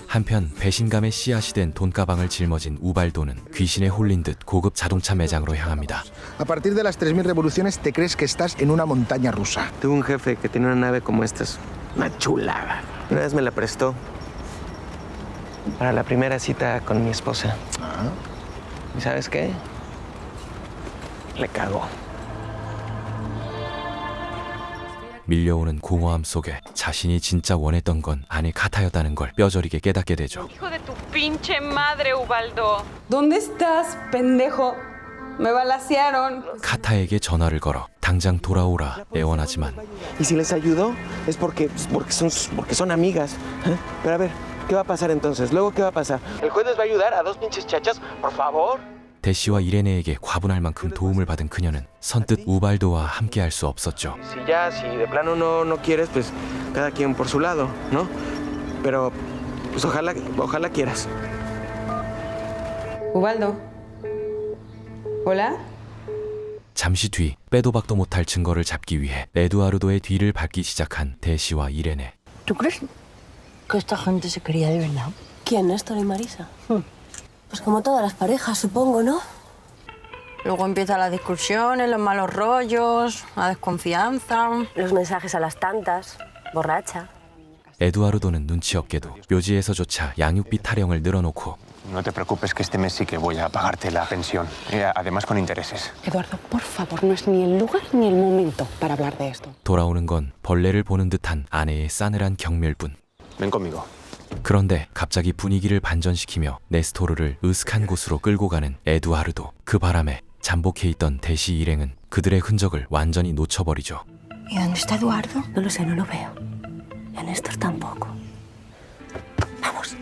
한편 배신감의 씨앗이 된 돈가방을 짊어진 우발도는 귀신에 홀린 듯 고급 자동차 매장으로 향합니다. A partir de las 3000 revoluciones te crees que estás en una montaña rusa. Tuve un jefe que tenía una nave como esta, es una chulada. Una vez me la prestó para la primera cita con mi esposa. ¿Y sabes qué? Le cagó. 밀려오는 공허함 속에 자신이 진짜 원했던 건 아내 카타였다는 걸 뼈저리게 깨닫게 되죠. Hijo de tu pinche madre, Ubaldo. ¿Dónde estás, pendejo? Me balacearon. 카타에게 전화를 걸어 당장 돌아오라 애원하지만 Y si les ayudo es porque son amigas. ¿Eh? Pero a ver, ¿qué va a pasar entonces? Luego, ¿qué va a pasar? ¿El juez les va a ayudar a dos pinches chachas? Por favor. 대시와 이레네에게 과분할 만큼 도움을 받은 그녀는 선뜻 우발도와 함께할 수 없었죠. Si de plano no quieres, pues cada quien por su lado, ¿no? Pero pues ojalá quieras. Ubaldo. Hola? 잠시 뒤 빼도 박도 못할 증거를 잡기 위해 에두아르도의 뒤를 밟기 시작한 대시와 이레네. ¿Tú crees que esta gente se quería de verdad? ¿Quién, Néstor y Marisa? Pues como todas las parejas, supongo, ¿no? Luego empiezan las discusiones, los malos rollos, la desconfianza. Los mensajes a las tantas, borracha. 에두아르도는 눈치 없게도 묘지에서조차 양육비 타령을 늘어놓고 No te preocupes que este mes sí que voy a pagarte la pensión. Además con intereses. Eduardo, por favor, no es ni el lugar ni el momento para hablar de esto. 돌아오는 건 벌레를 보는 듯한 아내의 싸늘한 경멸뿐. Ven conmigo. 그런데 갑자기 분위기를 반전시키며 네스토르를 으슥한 곳으로 끌고 가는 에두아르도. 그 바람에 잠복해 있던 대시 일행은 그들의 흔적을 완전히 놓쳐버리죠. ¿Y dónde está Eduardo? No lo sé, no lo veo. Y a Néstor tampoco. Vamos.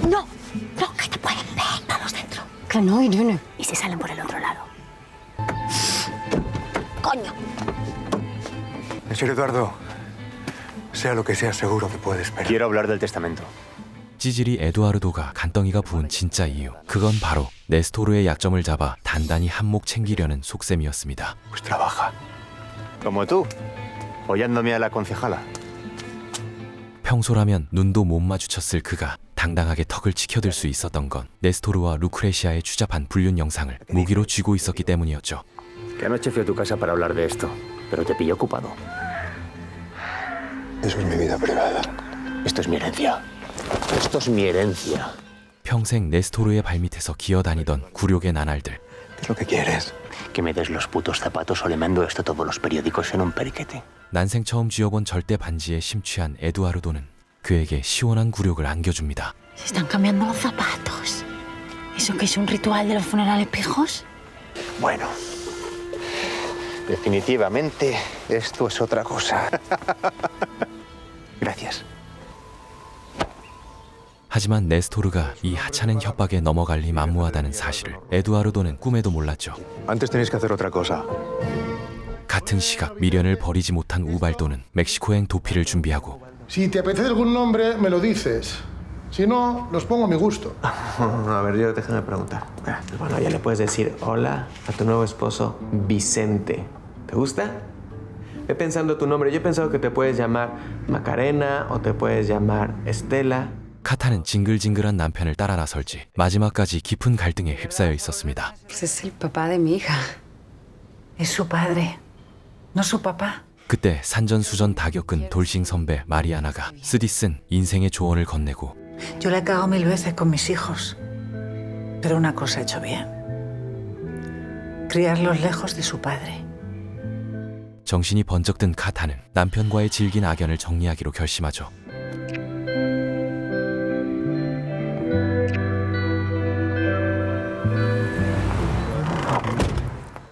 No, que te pueden ver. Vamos dentro. Que no, Irene. ¿Y si salen por el otro lado? Coño. Señor Eduardo, sea lo que sea, seguro que puede esperar. Quiero hablar del testamento. 찌질이 에두아르도가 간덩이가 부은 진짜 이유. 그건 바로 네스토르의 약점을 잡아 단단히 한몫 챙기려는 속셈이었습니다. Pues trabaja. Como tú, follándome a la concejala. 평소라면 눈도 못 마주쳤을 그가 당당하게 턱을 치켜들 수 있었던 건 네스토르와 루크레시아의 추잡한 불륜 영상을 무기로 쥐고 있었기 때문이었죠. Que anoche fui a tu casa para hablar de esto, pero te pillé ocupado. Eso es mi vida privada. Esto es mi herencia. Esto es mi herencia. 평생 네스토르의 발밑에서 기어다니던 굴욕의 나날들. ¿Qué es lo que quieres? Que me des los putos zapatos o le mando esto a todos los periódicos en un periquete. 난생 처음 쥐어본 절대 반지에 심취한 에두아르도는 그에게 시원한 굴욕을 안겨줍니다. Se están cambiando los zapatos. ¿Eso que es un ritual de los funerales pijos? Bueno, definitivamente esto es otra cosa. Gracias. 하지만 네스토르가 이 하찮은 협박에 넘어갈 리 만무하다는 사실을 에두아르도는 꿈에도 몰랐죠. Antes tenéis que hacer otra cosa. 같은 시각 미련을 버리지 못한 우발도는 멕시코행 도피를 준비하고 Si te apetece algún nombre, me lo dices. Si no, los pongo a mi gusto. A ver, yo déjame preguntar. Bueno, ya le puedes decir hola a tu nuevo esposo, Vicente. ¿Te gusta? Ve pensando tu nombre. Yo he pensado que te puedes llamar Macarena o te puedes llamar Estela. 카타는 징글징글한 남편을 따라 나설지 마지막까지 깊은 갈등에 휩싸여 있었습니다. Pues es el papá de mi hija. Es su padre, no su papá. 그때 산전수전 다 겪은 돌싱 선배 마리아나가 쓰디 쓴 인생의 조언을 건네고 Yo la he cagado 1000 veces con mis hijos, pero una cosa he hecho bien. Criarlos lejos de su padre. 정신이 번쩍 든 카타는 남편과의 질긴 악연을 정리하기로 결심하죠.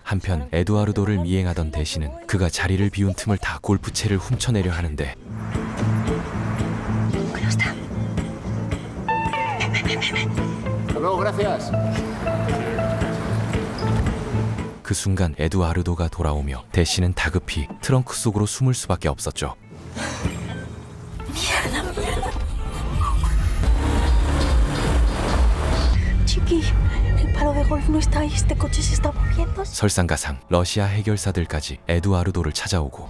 한편 에두아르도를 미행하던 대시는 그가 자리를 비운 틈을 타 골프채를 훔쳐내려 하는데 그 순간 에두아르도가 돌아오며 대시는 다급히 트렁크 속으로 숨을 수밖에 없었죠. Chiqui, el palo de golf no está ahí. Este coche se está moviendo. 설상가상 러시아 해결사들까지 에두아르도를 찾아오고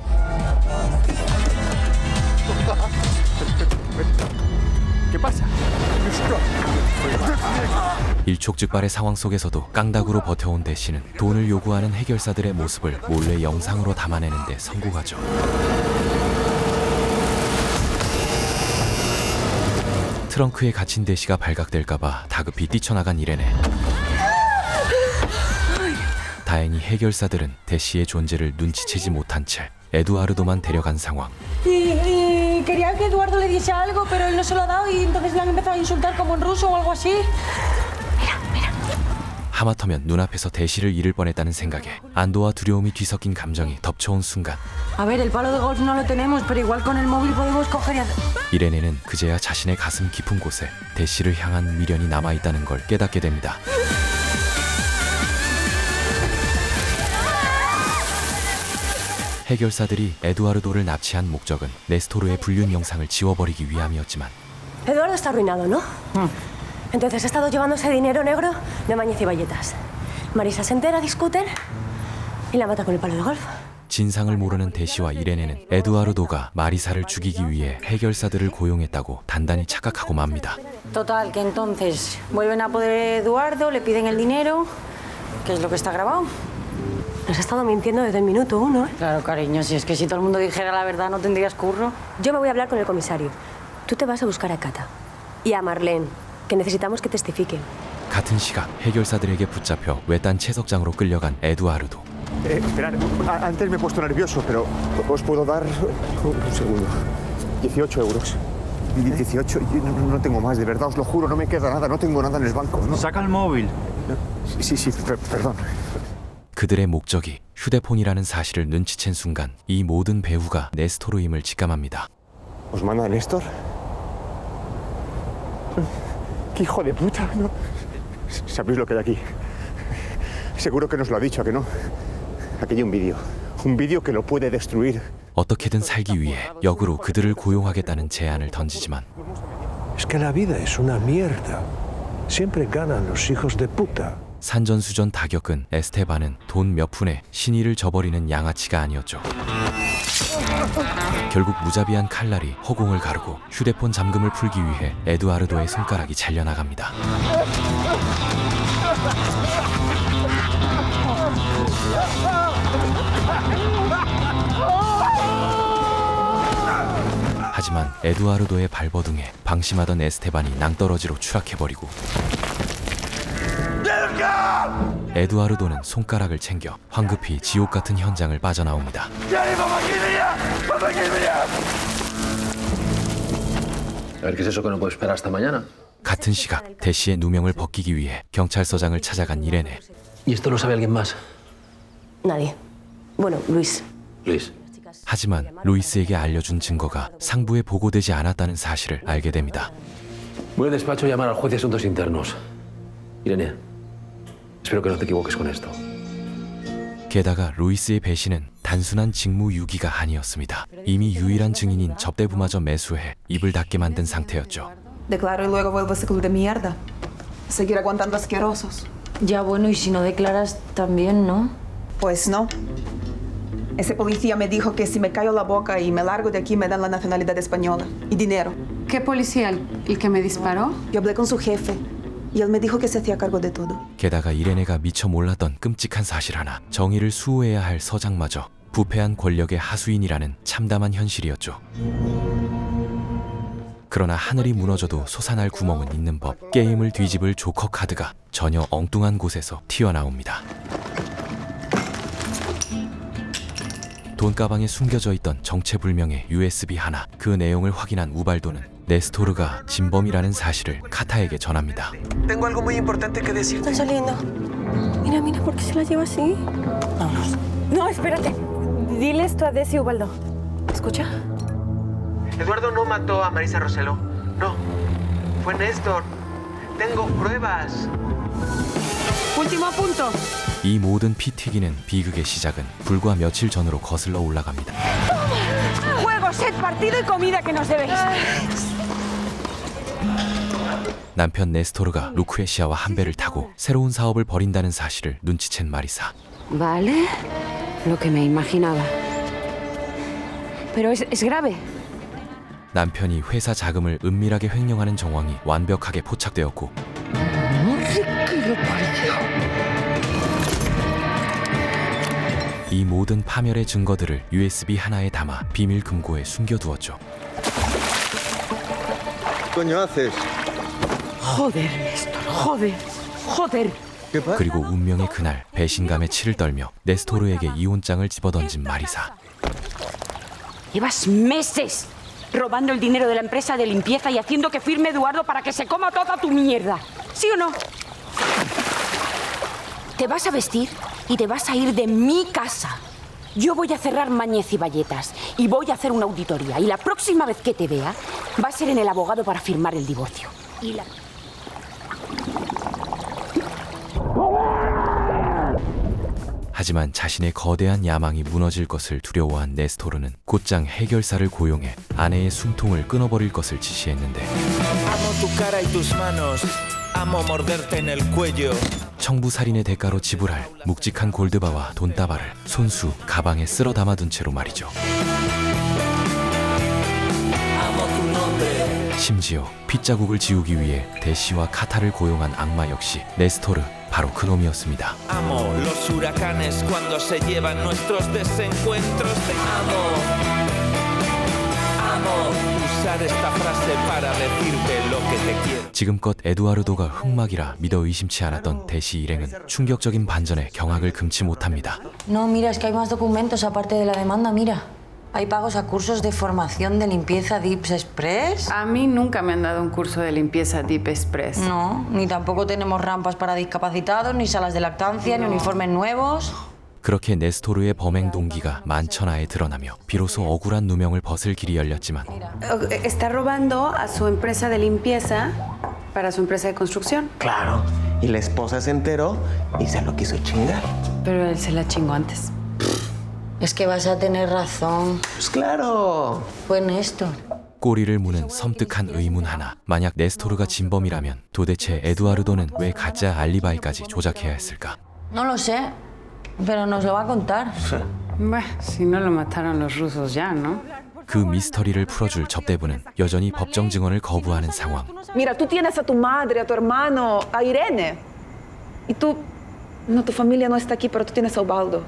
일촉즉발의 상황 속에서도 깡다구로 버텨온 대시는 돈을 요구하는 해결사들의 모습을 몰래 영상으로 담아내는 데 성공하죠. 트렁크에 갇힌 대시가 발각될까봐 다급히 뛰쳐나간 이레네. 다행히 해결사들은 대시의 존재를 눈치채지 못한 채 에두아르도만 데려간 상황. Y quería que Eduardo le dijese algo, pero él no se lo ha dado y entonces le han empezado a insultar como en ruso o algo así. 하마터면 눈앞에서 대시를 잃을 뻔했다는 생각에 안도와 두려움이 뒤섞인 감정이 덮쳐온 순간 A ver, el palo de golf no lo tenemos, pero igual con el móvil podemos coger y hacer... 이레네는 그제야 자신의 가슴 깊은 곳에 대시를 향한 미련이 남아있다는 걸 깨닫게 됩니다. 해결사들이 에두아르도를 납치한 목적은 네스토르의 불륜 영상을 지워버리기 위함이었지만 Eduardo está arruinado, ¿no? Entonces ha estado llevándose dinero negro de Mañez y Valletas. Marisa se entera, discuten y la mata con el palo de golf. 진상을 모르는 대시와 이레네는 에두아르도가 마리사를 죽이기 위해 해결사들을 고용했다고 단단히 착각하고 맙니다. Total, que entonces vuelven a poder Eduardo, le piden el dinero, que es lo que está grabado. Nos ha estado mintiendo desde el minuto 1, ¿eh? Claro, cariño, si es que si todo el mundo dijera la verdad no tendrías curro. Yo me voy a hablar con el comisario. Tú te vas a buscar a Cata y a Marlene, que necesitamos que testifiquen. 같은 시각 해결사들에게 붙잡혀 외딴 채석장으로 끌려간 에두아르도. Esperad, antes me he puesto nervioso, pero os puedo dar un segundo. 18 euros. 18, no tengo más, de verdad, os lo juro, no me queda nada, no tengo nada en el banco. ¿no? Saca el móvil. Sí, perdón. 그들의 목적이 휴대폰이라는 사실을 눈치챈 순간 이 모든 배후가 네스토르임을 직감합니다. ¿Os manda Néstor? ¡Qué hijo de puta! ¿no? ¿Sabéis lo que hay aquí? Seguro que nos lo ha dicho, ¿a que no? Aquí hay un vídeo que lo puede destruir. 어떻게든 살기 위해 역으로 그들을 고용하겠다는 제안을 던지지만 Es que la vida es una mierda. Siempre ganan los hijos de puta. 산전수전 다 겪은 에스테반은 돈 몇 푼에 신의를 저버리는 양아치가 아니었죠. 결국 무자비한 칼날이 허공을 가르고 휴대폰 잠금을 풀기 위해 에두아르도의 손가락이 잘려나갑니다. 하지만 에두아르도의 발버둥에 방심하던 에스테반이 낭떠러지로 추락해버리고 에두아르도는 손가락을 챙겨 황급히 지옥 같은 현장을 빠져나옵니다. A ver, ¿qué es eso que no puedo esperar hasta mañana? 같은 시각 대시의 누명을 벗기기 위해 경찰서장을 찾아간 이레네. ¿Y esto lo sabe alguien más? Nadie. Bueno, Luis. Luis. 하지만 루이스에게 알려준 증거가 상부에 보고되지 않았다는 사실을 알게 됩니다. Voy al despacho a llamar al juez de asuntos internos. Irene, espero que no te equivoques con esto. 게다가 루이스의 배신은 단순한 직무유기가 아니었습니다. 이미 유일한 증인인 접대부마저 매수해 입을 닫게 만든 상태였죠. Declaro y luego vuelvo a ese club de mierda. Seguir aguantando asquerosos. Ya bueno, y si no declaras también, ¿no? Pues no. Ese policía me dijo que si me callo la boca y me largo de aquí me dan la nacionalidad española y dinero. ¿Qué policía? ¿El que me disparó? Yo hablé con su jefe y él me dijo que se hacía cargo de todo. 게다가 이레네가 미처 몰랐던 끔찍한 사실 하나, 정의를 수호해야 할 서장마저 부패한 권력의 하수인이라는 참담한 현실이었죠. 그러나 하늘이 무너져도 솟아날 구멍은 있는 법. 게임을 뒤집을 조커 카드가 전혀 엉뚱한 곳에서 튀어나옵니다. 돈가방에 숨겨져 있던 정체불명의 USB 하나. 그 내용을 확인한 우발도는 네스토르가 진범이라는 사실을 카타에게 전합니다. Tengo algo muy importante que decir. Están saliendo. Mira, mira, ¿por qué se la lleva así? Vámonos. No, espérate. Dile esto a Desi Ubaldo. ¿Escucha? Eduardo no mató a Marisa Rossello. No. Fue Néstor. Tengo pruebas. Último punto. 이 모든 피 튀기는 비극의 시작은 불과 며칠 전으로 거슬러 올라갑니다. Juego, set, partido y comida que nos debéis. 남편 네스토르가 루크레시아와 한 배를 타고 새로운 사업을 벌인다는 사실을 눈치챈 마리사. Vale. Lo que me imaginaba. Pero es grave. 남편이 회사 자금을 은밀하게 횡령하는 정황이 완벽하게 포착되었고 이 모든 파멸의 증거들을 USB 하나에 담아 비밀 금고에 숨겨두었죠. Coño haces? Joder, Néstor. Joder. Joder. 그리고 운명의 그날 배신감에 치를 떨며 네스토르에게 이혼장을 집어던진 마리사. Llevas meses robando el dinero de la empresa de limpieza y haciendo que firme Eduardo para que se coma toda tu mierda. ¿Sí o no? Te vas a vestir y te vas a ir de mi casa. Yo voy a cerrar Mañez y Valletas y voy a hacer una auditoría. Y la próxima vez que te vea va a ser en el abogado para firmar el divorcio. Y la... 하지만 자신의 거대한 야망이 무너질 것을 두려워한 네스토르는 곧장 해결사를 고용해 아내의 숨통을 끊어버릴 것을 지시했는데 Amo tu cara y tus manos. Amo morderte en el cuello. 청부살인의 대가로 지불할 묵직한 골드바와 돈다발을 손수, 가방에 쓸어 담아둔 채로 말이죠. 심지어 핏자국을 지우기 위해 대시와 카타를 고용한 악마 역시 네스토르, 바로 그놈이었습니다. Amo los huracanes cuando se llevan nuestros desencuentros. Te amo. Amo usar esta frase para decirte lo que te quiero. 지금껏 에두아르도가 흑막이라 믿어 의심치 않았던 대시 일행은 충격적인 반전에 경악을 금치 못합니다. No, mira, es que hay más documentos aparte de la demanda, mira. Hay pagos a cursos de formación de limpieza Dips Express. A mí nunca me han dado un curso de limpieza Deep Express. No, ni tampoco tenemos rampas para discapacitados, ni salas de lactancia, ni uniformes nuevos. 그렇게 네스토르의 범행 동기가 만천하에 드러나며 비로소 억울한 누명을 벗을 길이 열렸지만 Está robando a su empresa de limpieza para su empresa de construcción. Claro. Y la esposa se enteró y se lo quiso chingar. Pero él se la chingó antes. Es que vas a tener razón. Pues claro. Fue Néstor. 꼬리를 무는 섬뜩한 의문 하나. 만약 네스토르가 진범이라면 도대체 에두아르도는 왜 가짜 알리바이까지 조작해야 했을까? No lo sé, pero nos lo va a contar. Bah, si no lo mataron los rusos ya, ¿no? 그 미스터리를 풀어줄 접대부는 여전히 법정 증언을 거부하는 상황. Mira, tú tienes a tu madre, a tu hermano, a Irene. Y tú... No, tu familia no está aquí, pero tú tienes a Ubaldo.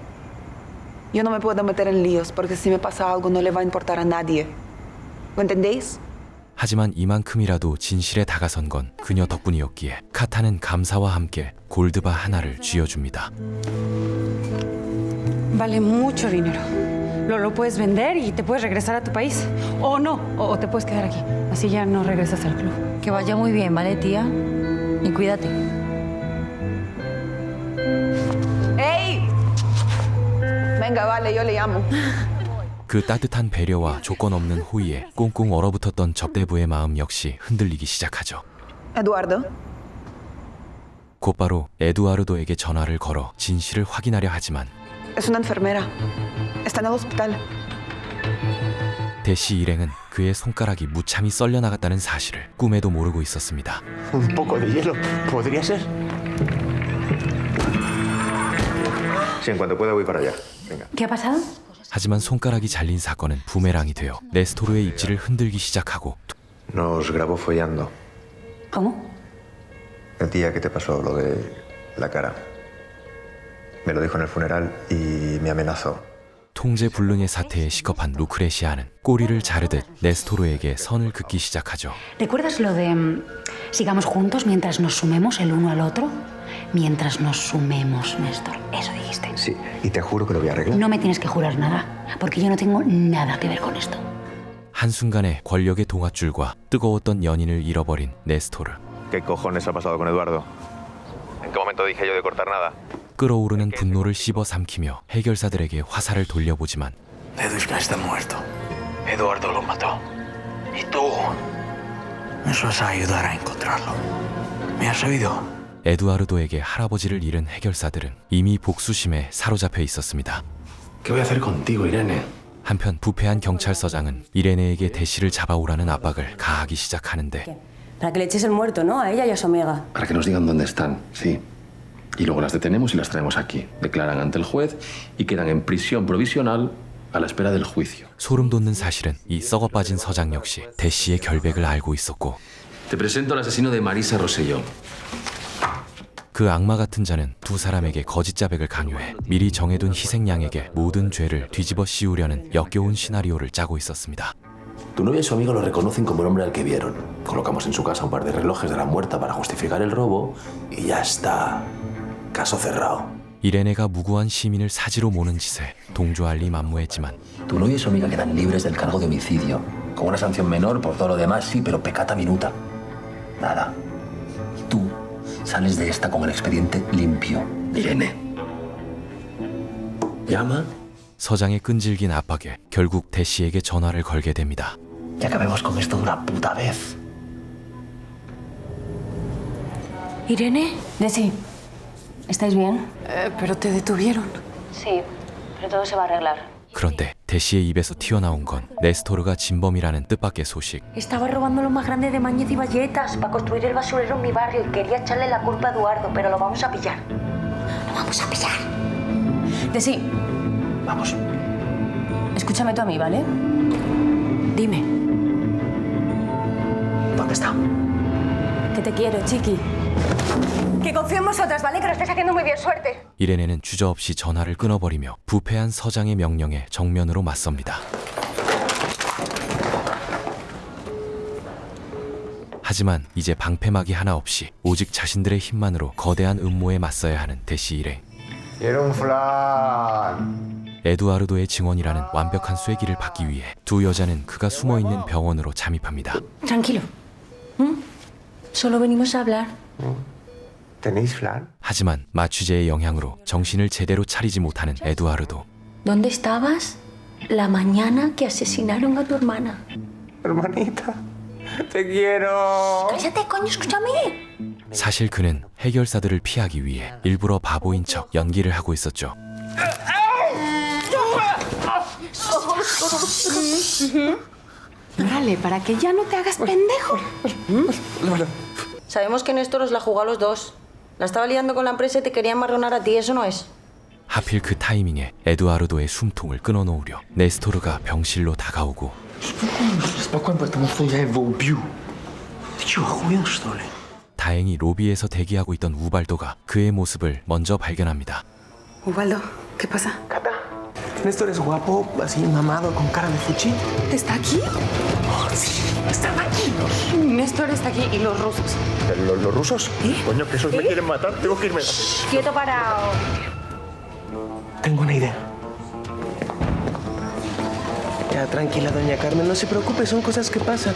Yo no me puedo meter en líos, porque si me pasa algo no le va a importar a nadie. ¿Lo entendéis? 하지만 이만큼이라도 진실에 다가선 건 그녀 덕분이었기에 카타는 감사와 함께 골드바 하나를 쥐어줍니다. Vale mucho dinero. Lo puedes vender y te puedes regresar a tu país. O no, o te puedes quedar aquí. Así ya no regresas al club. Que vaya muy bien, ¿vale, tía? Y cuídate. ¡Ey! Venga, vale, yo le llamo. 그 따뜻한 배려와 조건 없는 호의에 꽁꽁 얼어붙었던 접대부의 마음 역시 흔들리기 시작하죠. Eduardo. 곧바로 에두아르도에게 전화를 걸어 진실을 확인하려 하지만 Es una enfermera. Está en el hospital. 대시 일행은 그의 손가락이 무참히 썰려 나갔다는 사실을 꿈에도 모르고 있었습니다. Un poco de hielo. ¿Podría ser? Sí, en cuanto pueda voy para allá. Venga. ¿Qué ha pasado? 하지만 손가락이 잘린 사건은 부메랑이 되어 네스토르의 입지를 흔들기 시작하고 Nos grabó follando. ¿Cómo? El día que te pasó lo de la cara. Me lo dijo en el funeral y me amenazó. 통제불능의 사태에 시겁한 루크레시아는 꼬리를 자르듯 네스토르에게 선을 긋기 시작하죠. ¿Recuerdas lo de sigamos juntos mientras nos sumemos el uno al otro? Mientras nos sumemos, Néstor. Eso dijiste. Sí, y te juro que lo voy a arreglar. No me tienes que jurar nada, porque yo no tengo nada que ver con esto. 한순간에 권력의 동아줄과 뜨거웠던 연인을 잃어버린 네스토르. ¿Qué cojones ha pasado con Eduardo? ¿En qué momento dije yo de cortar nada? 끓어오르는 분노를 씹어 삼키며 해결사들에게 화살을 돌려보지만 Edusca está muerto. Eduardo lo mató. Y tú nos vas a ayudar a encontrarlo. ¿Me has oído? 에두아르도에게 할아버지를 잃은 해결사들은 이미 복수심에 사로잡혀 있었습니다. ¿Qué voy a hacer contigo, Irene? 한편 부패한 경찰서장은 이레네에게 대시를 잡아오라는 압박을 가하기 시작하는데 Para que le eches el muerto, ¿no? A ella y a su amiga. Para que nos digan dónde están, sí. Y luego las detenemos y las traemos aquí. Declaran ante el juez y quedan en prisión provisional a la espera del juicio. 소름 돋는 사실은 이 썩어 빠진 서장 역시 대시의 결백을 알고 있었고 Te presento al asesino de Marisa Rosselló. 그 악마 같은 자는 두 사람에게 거짓 자백을 강요해 미리 정해둔 희생양에게 모든 죄를 뒤집어 씌우려는 역겨운 시나리오를 짜고 있었습니다. Tu novia y su amigo lo reconocen como el hombre al que vieron. Colocamos en su casa un par de relojes de la muerta para justificar el robo y ya está. Caso cerrado. 이레네가 무고한 시민을 사지로 모는 짓에 동조할 리 만무했지만 Tu novia y su amiga quedan libres del cargo de homicidio. Con una sanción menor por todo lo demás, sí, pero peccata minuta. Nada. Y tú sales de esta con el expediente limpio. Irene. Llama. 서장의 끈질긴 압박에 결국 대시에게 전화를 걸게 됩니다. Y acabemos con esto de una puta vez. ¿Irene? Desi, ¿estáis bien? Pero te detuvieron. Sí, pero todo se va a arreglar. 그런데 대시의 입에서 튀어나온 건 네스토르가 진범이라는 뜻밖의 소식. Estaba robando lo más grande de Mañez y Valletas para construir el basurero en mi barrio y quería echarle la culpa a Eduardo, pero lo vamos a pillar. Lo vamos a pillar. Desi. Vamos. Escúchame tú a mí, ¿vale? Dime. ¿Dónde está? Que te quiero, chiqui. Que confío en vosotras, ¿vale? Que lo estáis haciendo muy bien, suerte. 이레네는 주저없이 전화를 끊어버리며 부패한 서장의 명령에 정면으로 맞섭니다. 하지만 이제 방패막이 하나 없이 오직 자신들의 힘만으로 거대한 음모에 맞서야 하는 대시 일행. 에두아르도의 증언이라는 완벽한 쐐기를 받기 위해 두 여자는 그가 숨어있는 병원으로 잠입합니다. Tranquilo. Solo venimos a hablar. ¿Tenéis flan? 하지만 마취제의 영향으로 정신을 제대로 차리지 못하는 에두아르도. ¿Dónde estabas la mañana que asesinaron a tu hermana? Hermanita, te quiero. Cállate, coño, escúchame. 사실 그는 해결사들을 피하기 위해 일부러 바보인 척 연기를 하고 있었죠. Dale, para que ya no te hagas pendejo. Sabemos que Néstor os la jugó a los dos. La estaba liando con la empresa y te quería amarronar a ti, ¿eso no es? 하필 그 타이밍에 에두아르도의 숨통을 끊어놓으려 네스토르가 병실로 다가오고 다행히 로비에서 대기하고 있던 우발도가 그의 모습을 먼저 발견합니다. Ubaldo, ¿qué pasa? Néstor es guapo, así mamado, con cara de fuchi. ¿Está aquí? Oh, sí, están aquí. Néstor está aquí y los rusos. ¿Los rusos? Coño, que esos me quieren matar. Tengo que irme. Quieto, parado. Tengo una idea. Ya, tranquila, doña Carmen, no se preocupe, son cosas que pasan.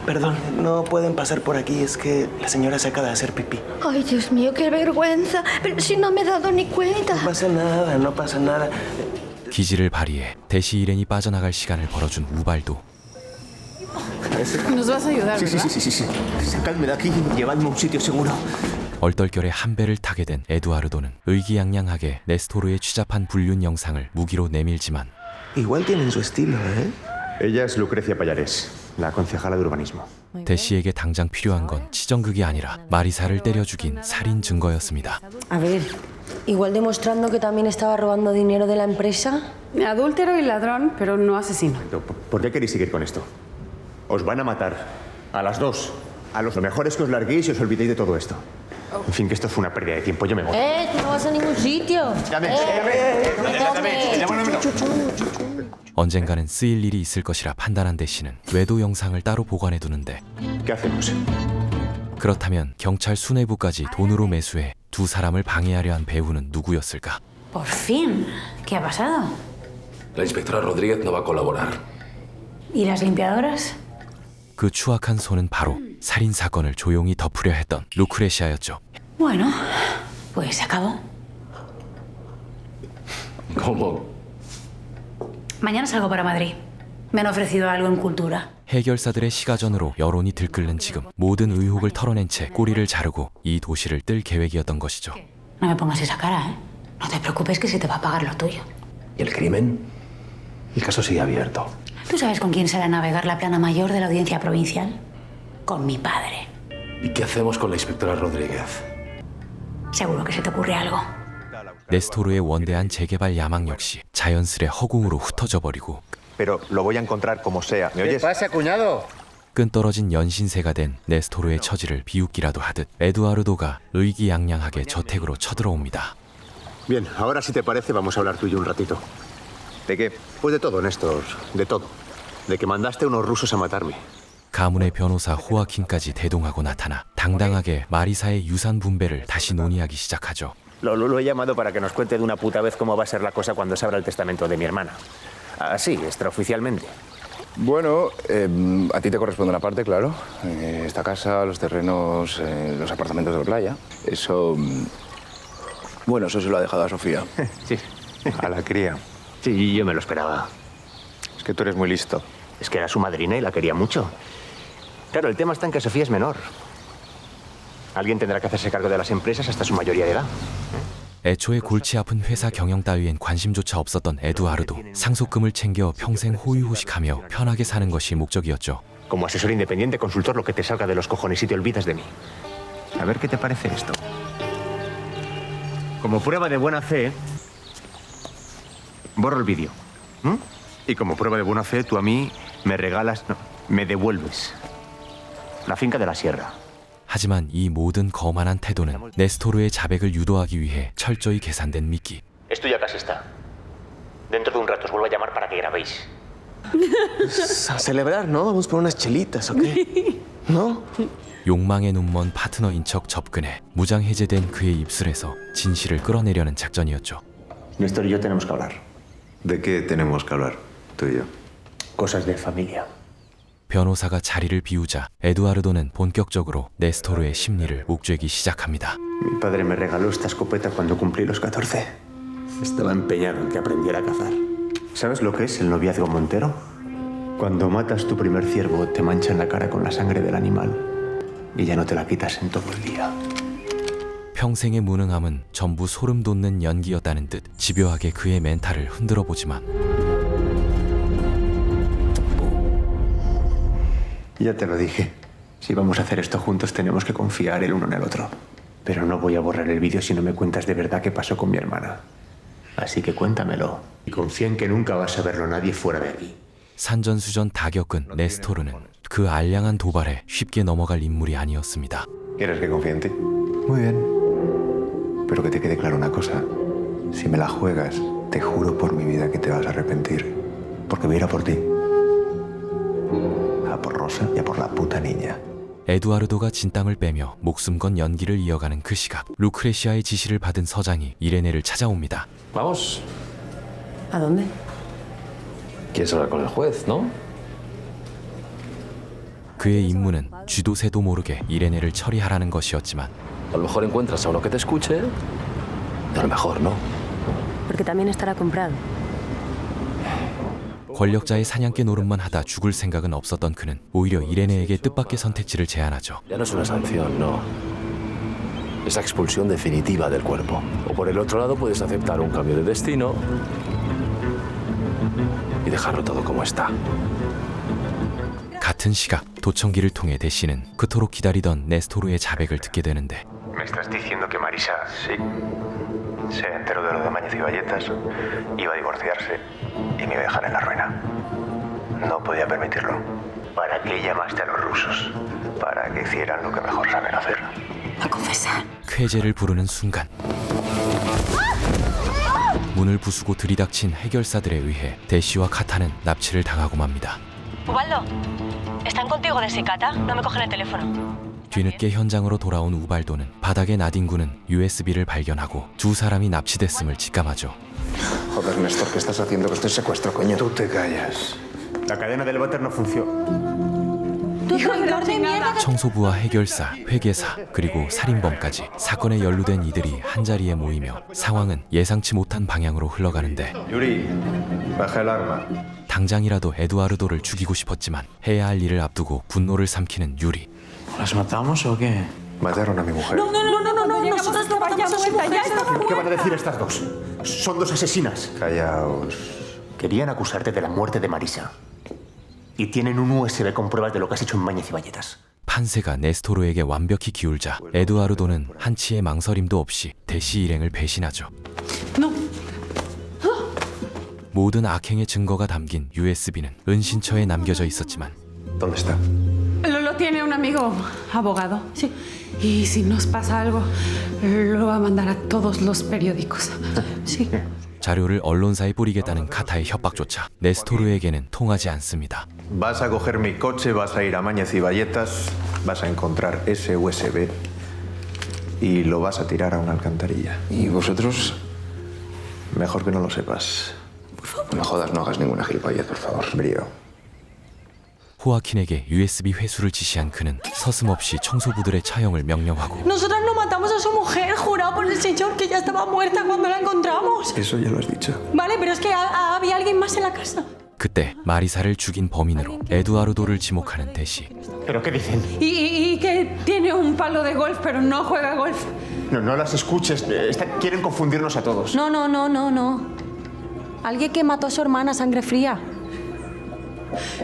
Perdón, no pueden pasar por aquí, es que la señora se acaba de hacer pipí. Ay, Dios mío, qué vergüenza. Pero si no me he dado ni cuenta. No pasa nada, no pasa nada. 기지를 발휘해 대시 일행이 빠져나갈 시간을 벌어준 우발도. Nos vas a ayudar, Sí, ¿verdad? sí. Sacadme de aquí y llevadme a un sitio seguro. 얼떨결에 한 배를 타게 된 에두아르도는 의기양양하게 네스토르의 취잡한 불륜 영상을 무기로 내밀지만 Igual tienen su estilo, ¿eh? Ella es Lucrecia Pallares, la concejala de urbanismo. 대시에게 당장 필요한 건 치정극이 아니라 마리사를 때려 죽인 살인 증거였습니다. A ver, igual demostrando que también estaba robando dinero de la empresa. Adúltero y ladrón, pero no asesino. ¿Por qué queréis seguir con esto? Os van a matar. A las dos. A lo mejor es que os larguéis y os olvidéis de todo esto. En fin, que esto fue una pérdida de tiempo. Yo me voy. Tú no vas a ningún sitio. 언젠가는 쓰일 일이 있을 것이라 판단한 대시는 외도 영상을 따로 보관해두는데 ¿Qué hacemos? 그렇다면 경찰 수뇌부까지 돈으로 매수해 두 사람을 방해하려 한 배후는 누구였을까? Por fin. ¿Qué ha pasado? La inspectora Rodríguez no va a colaborar. ¿Y las limpiadoras? 그 추악한 손은 바로 살인 사건을 조용히 덮으려 했던 루크레시아였죠. Bueno, pues se acabó. ¿Cómo? Mañana salgo para Madrid. Me han ofrecido algo en cultura. 해결사들의 시가전으로 여론이 들끓는 지금 모든 의혹을 털어낸 채 꼬리를 자르고 이 도시를 뜰 계획이었던 것이죠. No me pongas esa cara, ¿eh? No te preocupes que se te va a pagar lo tuyo. ¿Y el crimen? El caso sigue abierto. ¿Tú sabes con quién sale a navegar la plana mayor de la audiencia provincial? Con mi padre. ¿Y qué hacemos con la inspectora Rodríguez? Seguro que se te ocurre algo. 네스토르의 원대한 재개발 야망 역시 자연스레 허공으로 흩어져 버리고 Pero lo voy a encontrar como sea. ¿Me oyes? pasa, cuñado? 끈떨어진 연신새가 된 네스토르의 처지를 비웃기라도 하듯 에두아르도가 의기양양하게 저택으로 쳐들어옵니다. Bien, ahora si te parece vamos a hablar tú y yo un ratito. ¿De qué? Pues de todo, Néstor. De todo. De que mandaste a unos rusos a matarme. 가문의 변호사 호아킨까지 대동하고 나타나 당당하게 마리사의 유산 분배를 다시 논의하기 시작하죠. Lo he llamado para que nos cuente de una puta vez cómo va a ser la cosa cuando se abra el testamento de mi hermana. Así, extraoficialmente. Bueno, a ti te corresponde una parte, claro. Esta casa, los terrenos, los apartamentos de la playa. Eso... bueno, eso se lo ha dejado a Sofía. Sí, a la cría. Sí, yo me lo esperaba. Es que tú eres muy listo. Es que era su madrina y la quería mucho. Claro, el tema está en que Sofía es menor. Alguien tendrá que hacerse cargo de las empresas hasta su mayoría de edad. 애초에 골치 아픈 회사 경영 따위엔 관심조차 없었던 에두아르도 상속금을 챙겨 평생 호의호식하며 편하게 사는 것이 목적이었죠. Como asesor independiente, consultor, lo que te salga de los cojones y te olvidas de mí. A ver qué te parece esto. Como prueba de buena fe, borro el vídeo. Y como prueba de buena fe, tú a mí me regalas, no, me devuelves la finca de la sierra. 하지만 이 모든 거만한 태도는 네스토르의 자백을 유도하기 위해 철저히 계산된 미끼. Esto ya casi está. Dentro de un rato os vuelvo a llamar para que grabéis. A celebrar, ¿no? Vamos por unas chelitas, ¿o qué? ¿No? 욕망의 눈먼 파트너인 척 접근해 무장 해제된 그의 입술에서 진실을 끌어내려는 작전이었죠. Néstor y yo tenemos que hablar. ¿De qué tenemos que hablar, tú y yo? Cosas de familia. 변호사가 자리를 비우자 에두아르도는 본격적으로 네스토르의 심리를 옥죄기 시작합니다. Mi padre me regaló esta escopeta cuando cumplí los 14. Estaba empeñado en que aprendiera a cazar. ¿Sabes lo que es el noviazgo montero? Cuando matas tu primer ciervo, te manchan la cara con la sangre del animal y ya no te la quitas en todo el día. 평생의 무능함은 전부 소름 돋는 연기였다는 듯 집요하게 그의 멘탈을 흔들어 보지만 Ya te lo dije. Si vamos a hacer esto juntos, tenemos que confiar el uno en el otro. Pero no voy a borrar el vídeo si no me cuentas de verdad qué pasó con mi hermana. Así que cuéntamelo. Y confía en que nunca vas a verlo nadie fuera de aquí. 산전수전 다 겪은 네스토르는 그 알량한 도발에 쉽게 넘어갈 인물이 아니었습니다. ¿Quieres que confíe en ti? Muy bien. Pero que te quede claro una cosa. Si me la juegas, te juro por mi vida que te vas a arrepentir. Porque voy a ir a por ti. A por Rosa y a por la puta niña. 에두아르도가 진땀을 빼며 목숨 건 연기를 이어가는 그 시각, 루크레시아의 지시를 받은 서장이 이레네를 찾아옵니다. Vamos. ¿A dónde? ¿Quieres hablar con el juez, no? 그의 임무는 쥐도 새도 모르게 이레네를 처리하라는 것이었지만 A lo mejor encuentras a uno que te escuche, a lo mejor no. Porque también estará comprado. 권력자의 사냥개 노릇만 하다 죽을 생각은 없었던 그는 오히려 이레네에게 뜻밖의 선택지를 제안하죠. Ya no es una sanción, no. Es la expulsión definitiva del cuerpo. O por el otro lado puedes aceptar un cambio de destino y dejarlo todo como está. 같은 시각 도청기를 통해 대시는 그토록 기다리던 네스토르의 자백을 듣게 되는데 ¿Me estás diciendo que Marisa, sí, se enteró de lo de Mañez y Valletas, iba a divorciarse y me iba a dejar en la ruina? No podía permitirlo. ¿Para qué llamaste a los rusos? Para que hicieran lo que mejor saben hacer. A confesar. 쾌재를 부르는 순간 문을 부수고 들이닥친 해결사들에 의해 대시와 카타는 납치를 당하고 맙니다. Ubaldo, ¿están contigo de Secata? No me cogen el teléfono. 뒤늦게 현장으로 돌아온 우발도는 바닥에 나딘구는 USB를 발견하고 두 사람이 납치됐음을 직감하죠. Joder, Néstor, ¿qué estás haciendo con este secuestro, coño? Tú te callas. La cadena del váter no funcionó. 청소부와 해결사, 회계사, 그리고 살인범까지 사건에 연루된 이들이 한자리에 모이며 상황은 예상치 못한 방향으로 흘러가는데 Yuri, baja el arma. 당장이라도 에두아르도를 죽이고 싶었지만 해야 할 일을 앞두고 분노를 삼키는 유리. ¿Las matamos o qué? Mataron a mi mujer. No, nosotros no vayamos a su mujer. ¿Qué van a decir estas dos? Son dos asesinas. Callaos. Querían acusarte de la muerte de Marisa. Y tienen un USB con pruebas de lo que has hecho en Mañez y Valletas. 판세가 네스토르에게 완벽히 기울자 에두아르도는 한치의 망설임도 없이 대시 일행을 배신하죠. 모든 악행의 증거가 담긴 USB는 은신처에 남겨져 있었지만 ¿Dónde está? Lo tiene un amigo abogado. Sí. Y si nos pasa algo, lo va a mandar a todos los periódicos. Sí. 자료를 언론사에 뿌리겠다는 카타의 협박조차 네스토르에게는 통하지 않습니다. Vas a coger mi coche, vas a ir a Mañez y Valletas, vas a encontrar ese USB y lo vas a tirar a una alcantarilla. ¿Y vosotros? Mejor que no lo sepas. No jodas, no hagas ninguna gilipollez, por favor. Brío. 호아킨에게 USB 회수를 지시한 그는 서슴없이 청소부들의 차영을 명령하고 Nosotras no matamos a su mujer, jurado por el señor que ya estaba muerta cuando la encontramos. Eso ya lo has dicho. Vale, pero es que había alguien más en la casa. 그때 마리사를 죽인 범인으로 에두아르도를 지목하는 대시. ¿Pero qué dicen? Y que tiene un palo de golf, pero no juega golf. No las escuches. Quieren confundirnos a todos. No. Alguien que mató a su hermana a sangre fría.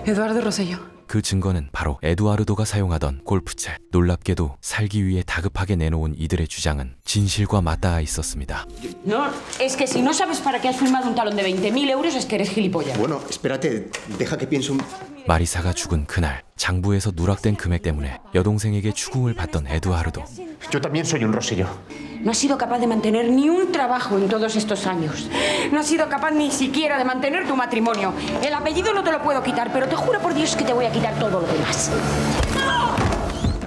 Eduardo Rosselló. 그 증거는 바로 에두아르도가 사용하던 골프채. 놀랍게도 살기 위해 다급하게 내놓은 이들의 주장은 진실과 맞닿아 있었습니다. No, es que si no sabes para qué has firmado un talón de 20.000 euros es que eres gilipollas. Bueno, espérate. Deja que piense un... 마리사가 죽은 그날 장부에서 누락된 금액 때문에 여동생에게 추궁을 받던 에두아르도. Yo también soy un Rosselló. No has sido capaz de mantener ni un trabajo en todos estos años. No has sido capaz ni siquiera de mantener tu matrimonio. El apellido no te lo puedo quitar, pero te juro por Dios que te voy a quitar todo lo demás.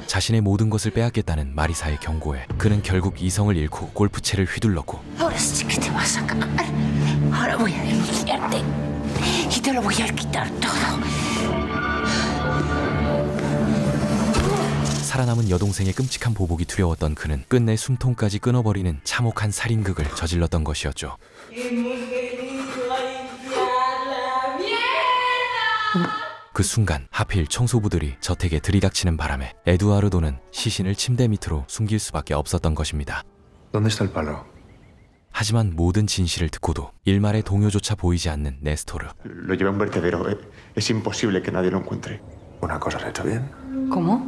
자신의 모든 것을 빼앗겠다는 마리사의 경고에 그는 결국 이성을 잃고 골프채를 휘둘렀고 Ahora sí que te vas a cagar. Ahora voy a denunciarte y te lo voy a quitar todo. 살아남은 여동생의 끔찍한 보복이 두려웠던 그는 끝내 숨통까지 끊어버리는 참혹한 살인극을 저질렀던 것이었죠. 그 순간 하필 청소부들이 저택에 들이닥치는 바람에 에두아르도는 시신을 침대 밑으로 숨길 수밖에 없었던 것입니다. ¿Dónde está el palo? 하지만 모든 진실을 듣고도 일말의 동요조차 보이지 않는 네스토르. Lo llevé a un vertedero. Es imposible que nadie lo encuentre. Una cosa has hecho bien. ¿Cómo?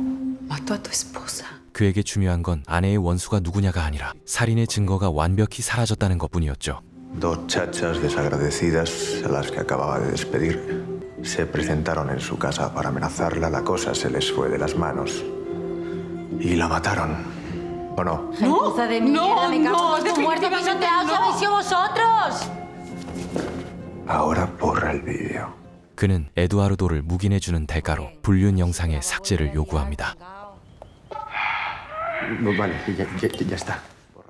Mató a tu esposa. 그에게 중요한 건 아내의 원수가 누구냐가 아니라 살인의 증거가 완벽히 사라졌다는 것뿐이었죠. Dos chachas desagradecidas a las que acababa de despedir se presentaron en su casa para amenazarla. La cosa se les fue de las manos y la mataron. ¿O no? ¡Gentuza de mierda! ¡Me cago en tu muerte! ¡Que no te habéis sido vosotros! Ahora borra el vídeo. 그는 에두아르도를 묵인해주는 대가로 불륜 영상의 삭제를 요구합니다. Vale, ya está.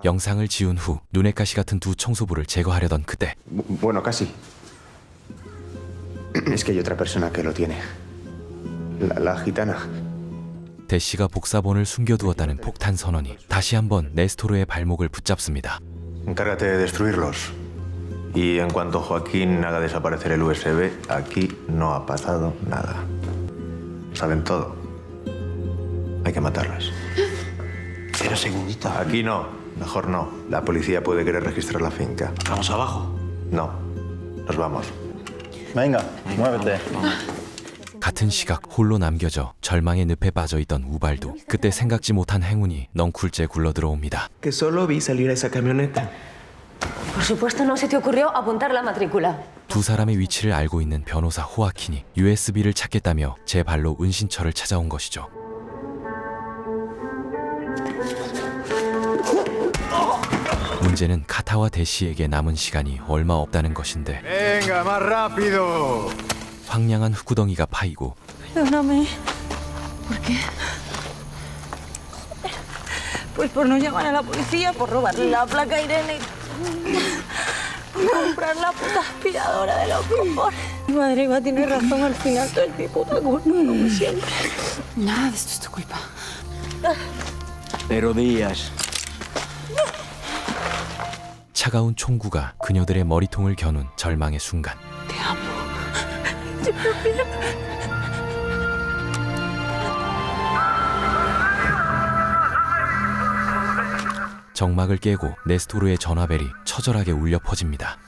영상을 지운 후 눈의 가시 같은 두 청소부를 제거하려던 그때 Bueno, casi. Es que hay otra persona que lo tiene. La gitana. 대시가 복사본을 숨겨두었다는 폭탄 선언이 다시 한번 네스토르의 발목을 붙잡습니다. Encárgate de destruirlos. Y en cuanto Joaquín haga desaparecer el USB, aquí no ha pasado nada. Saben todo. Hay que matarlas. Pero segundito. Aquí no. Mejor no. La policía puede querer registrar la finca. ¿Vamos abajo? No. Nos vamos. Venga, muévete. 같은 시각 홀로 남겨져 절망의 늪에 빠져있던 우발도 그때 생각지 못한 행운이 넝쿨째 굴러들어옵니다. Que solo vi salir a esa camioneta. Por supuesto no se te ocurrió apuntar la matrícula. 두 사람의 위치를 알고 있는 변호사 호아킨이 USB를 찾겠다며 제 발로 은신처를 찾아온 것이죠. 문제는 카타와 대시에게 남은 시간이 얼마 없다는 것인데 Venga, más rápido. 황량한 흙구덩이가 파이고 Perdóname. ¿Por qué? Pues por no llamar a la policía, por robarle la placa a Irene, por comprar la puta aspiradora de los cojones. Mi madre iba a tener razón al final, todo el tipo de cuerno, como siempre. Nada de esto es tu culpa. Pero Díaz. 차가운 총구가 그녀들의 머리통을 겨눈 절망의 순간 Te amo. Yo también. 정막을 깨고 네스토르의 전화벨이 처절하게 울려 퍼집니다.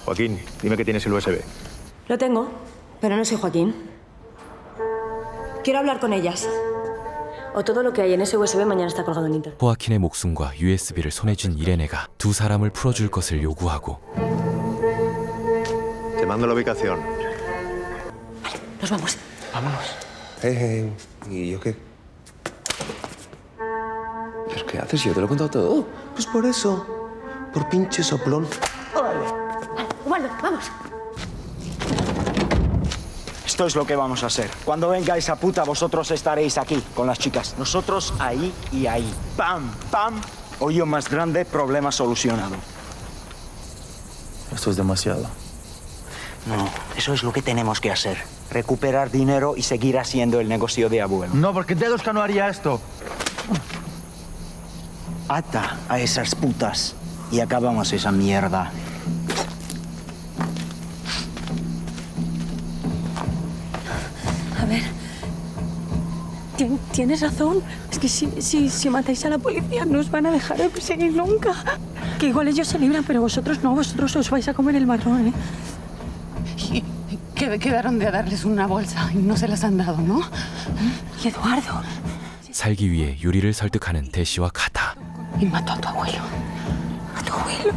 Joaquín, dime que tienes el USB. Lo tengo, pero no soy Joaquín. Quiero hablar con ellas. O todo lo que hay en ese USB mañana está colgado en internet. 호아킨의 목숨과 USB를 손에 쥔 이레네가 두 사람을 풀어줄 것을 요구하고 Te mando la ubicación. Nos vamos. Vámonos. ¿Y yo qué? ¿Pero qué haces? Yo te lo he contado todo. Pues por eso. Por pinche soplón. Ubaldo, vamos. Esto es lo que vamos a hacer. Cuando venga esa puta, vosotros estaréis aquí, con las chicas. Nosotros ahí y ahí. ¡Pam! ¡Pam! Hoyo más grande, problema solucionado. Esto es demasiado. No, eso es lo que tenemos que hacer. Recuperar dinero y seguir haciendo el negocio de abuelo. No, porque Dedushka no haría esto. Ata a esas putas y acabamos esa mierda. A ver. Tienes razón. Es que si matáis a la policía no os van a dejar de perseguir nunca. Que igual ellos se libran, pero vosotros no. Vosotros os vais a comer el marrón, ¿eh? Y quedaron de darles una bolsa y no se las han dado, ¿no? Y Eduardo. 살기 위해 유리를 설득하는 대시와 카타. Y mató a tu abuelo. A tu abuelo.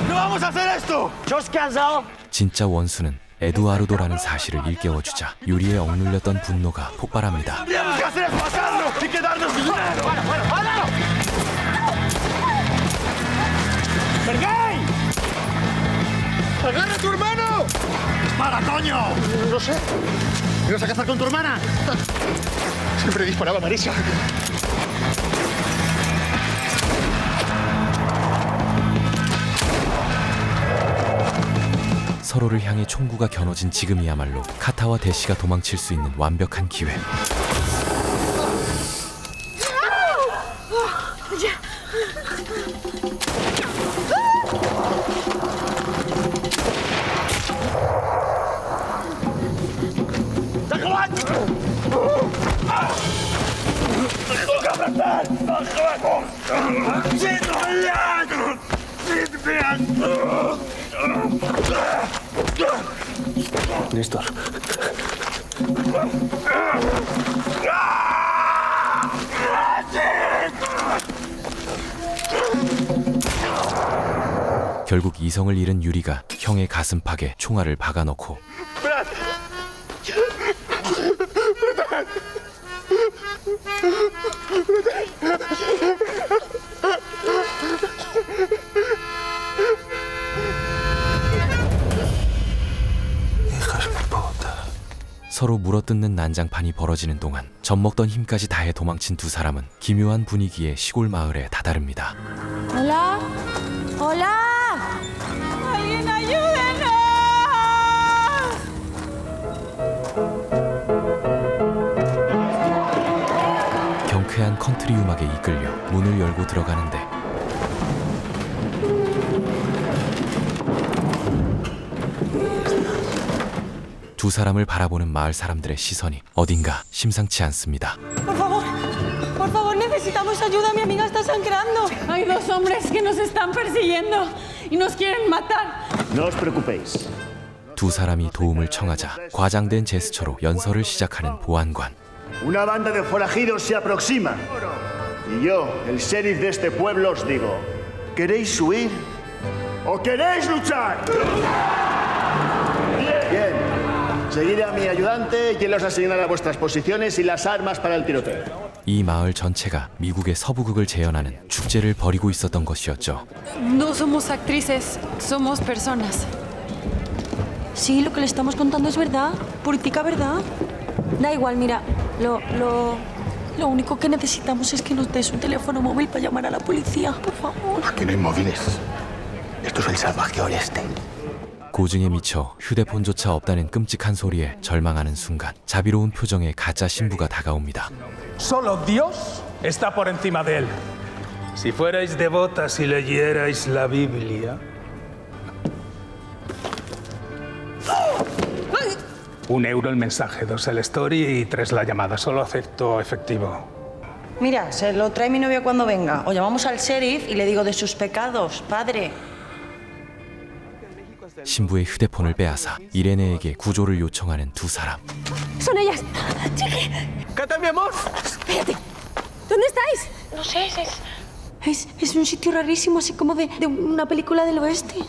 ¡No vamos a hacer esto! ¡Sos casado! 진짜 원수는 에두아르도라는 사실을 일깨워주자 유리의 억눌렸던 분노가 폭발합니다. ¡Tendríamos que hacer es matarlo y quedarnos sin dinero! ¡Bueno, ¡hágalo! ¡Sergei! ¡Agarra a tu hermano! ¡Dispara, coño! No sé. ¿Me vas a casar con tu hermana? Siempre disparaba Marisa. 서로를 향해 총구가 겨눠진 지금이야말로 카타와 대시가 도망칠 수 있는 완벽한 기회. Néstor. 결국 이성을 잃은 유리가 형의 가슴팍에 총알을 박아넣고 서로 물어뜯는 난장판이 벌어지는 동안 젖먹던 힘까지 다해 도망친 두 사람은 기묘한 분위기의 시골 마을에 다다릅니다. Hola. Hola. Alguien ayúdenos. 경쾌한 컨트리 음악에 이끌려 문을 열고 들어가는데 두 사람을 바라보는 마을 사람들의 시선이 어딘가 심상치 않습니다. Por favor, necesitamos ayuda. Mi amiga está sangrando. Hay dos hombres que nos están persiguiendo y nos quieren matar. No os preocupéis. 두 사람이 도움을 청하자 과장된 제스처로 연설을 시작하는 보안관. Una banda de forajidos se aproxima. Y yo, el sheriff de este pueblo, os digo: ¿queréis huir o queréis luchar? Bien. Seguid a mi ayudante y él os asignará vuestras posiciones y las armas para el tiroteo. 이 마을 전체가 미국의 서부극을 재현하는 축제를 벌이고 있었던 것이었죠. No somos actrices, somos personas. Sí, lo que le estamos contando es verdad. Puritica verdad. Da igual, mira. Lo único que necesitamos es que nos des un teléfono móvil para llamar a la policía, por favor. Aquí no hay móviles. Esto es el salvaje oeste. 고증에 미쳐 휴대폰조차 없다는 끔찍한 소리에 절망하는 순간 자비로운 표정의 가짜 신부가 다가옵니다. Solo Dios está por encima de él. Si fuerais devotas y leyerais la Biblia... €1 el mensaje, 2 el story y 3 la llamada. Solo acepto efectivo. Mira, se lo trae mi novia cuando venga. O llamamos al sheriff y le digo de sus pecados, padre. 신부의 휴대폰을 빼앗아 이레네에게 구조를 요청하는 두 사람. Son ellas. Chiqui. ¡Cata, mi amor! Espérate. ¿Dónde estáis? No sé, es un sitio rarísimo, así como de una película del oeste.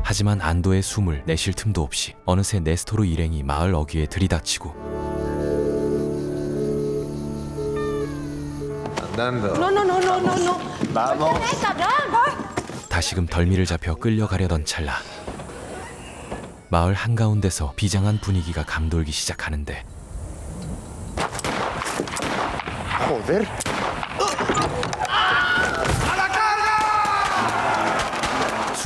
하지만 안도의 숨을 내쉴 틈도 없이 어느새 네스토르 일행이 마을 어귀에 들이닥치고 No. Vamos. 다시금 덜미를 잡혀 끌려가려던 찰나 마을 한가운데서 비장한 분위기가 감돌기 시작하는데 Joder.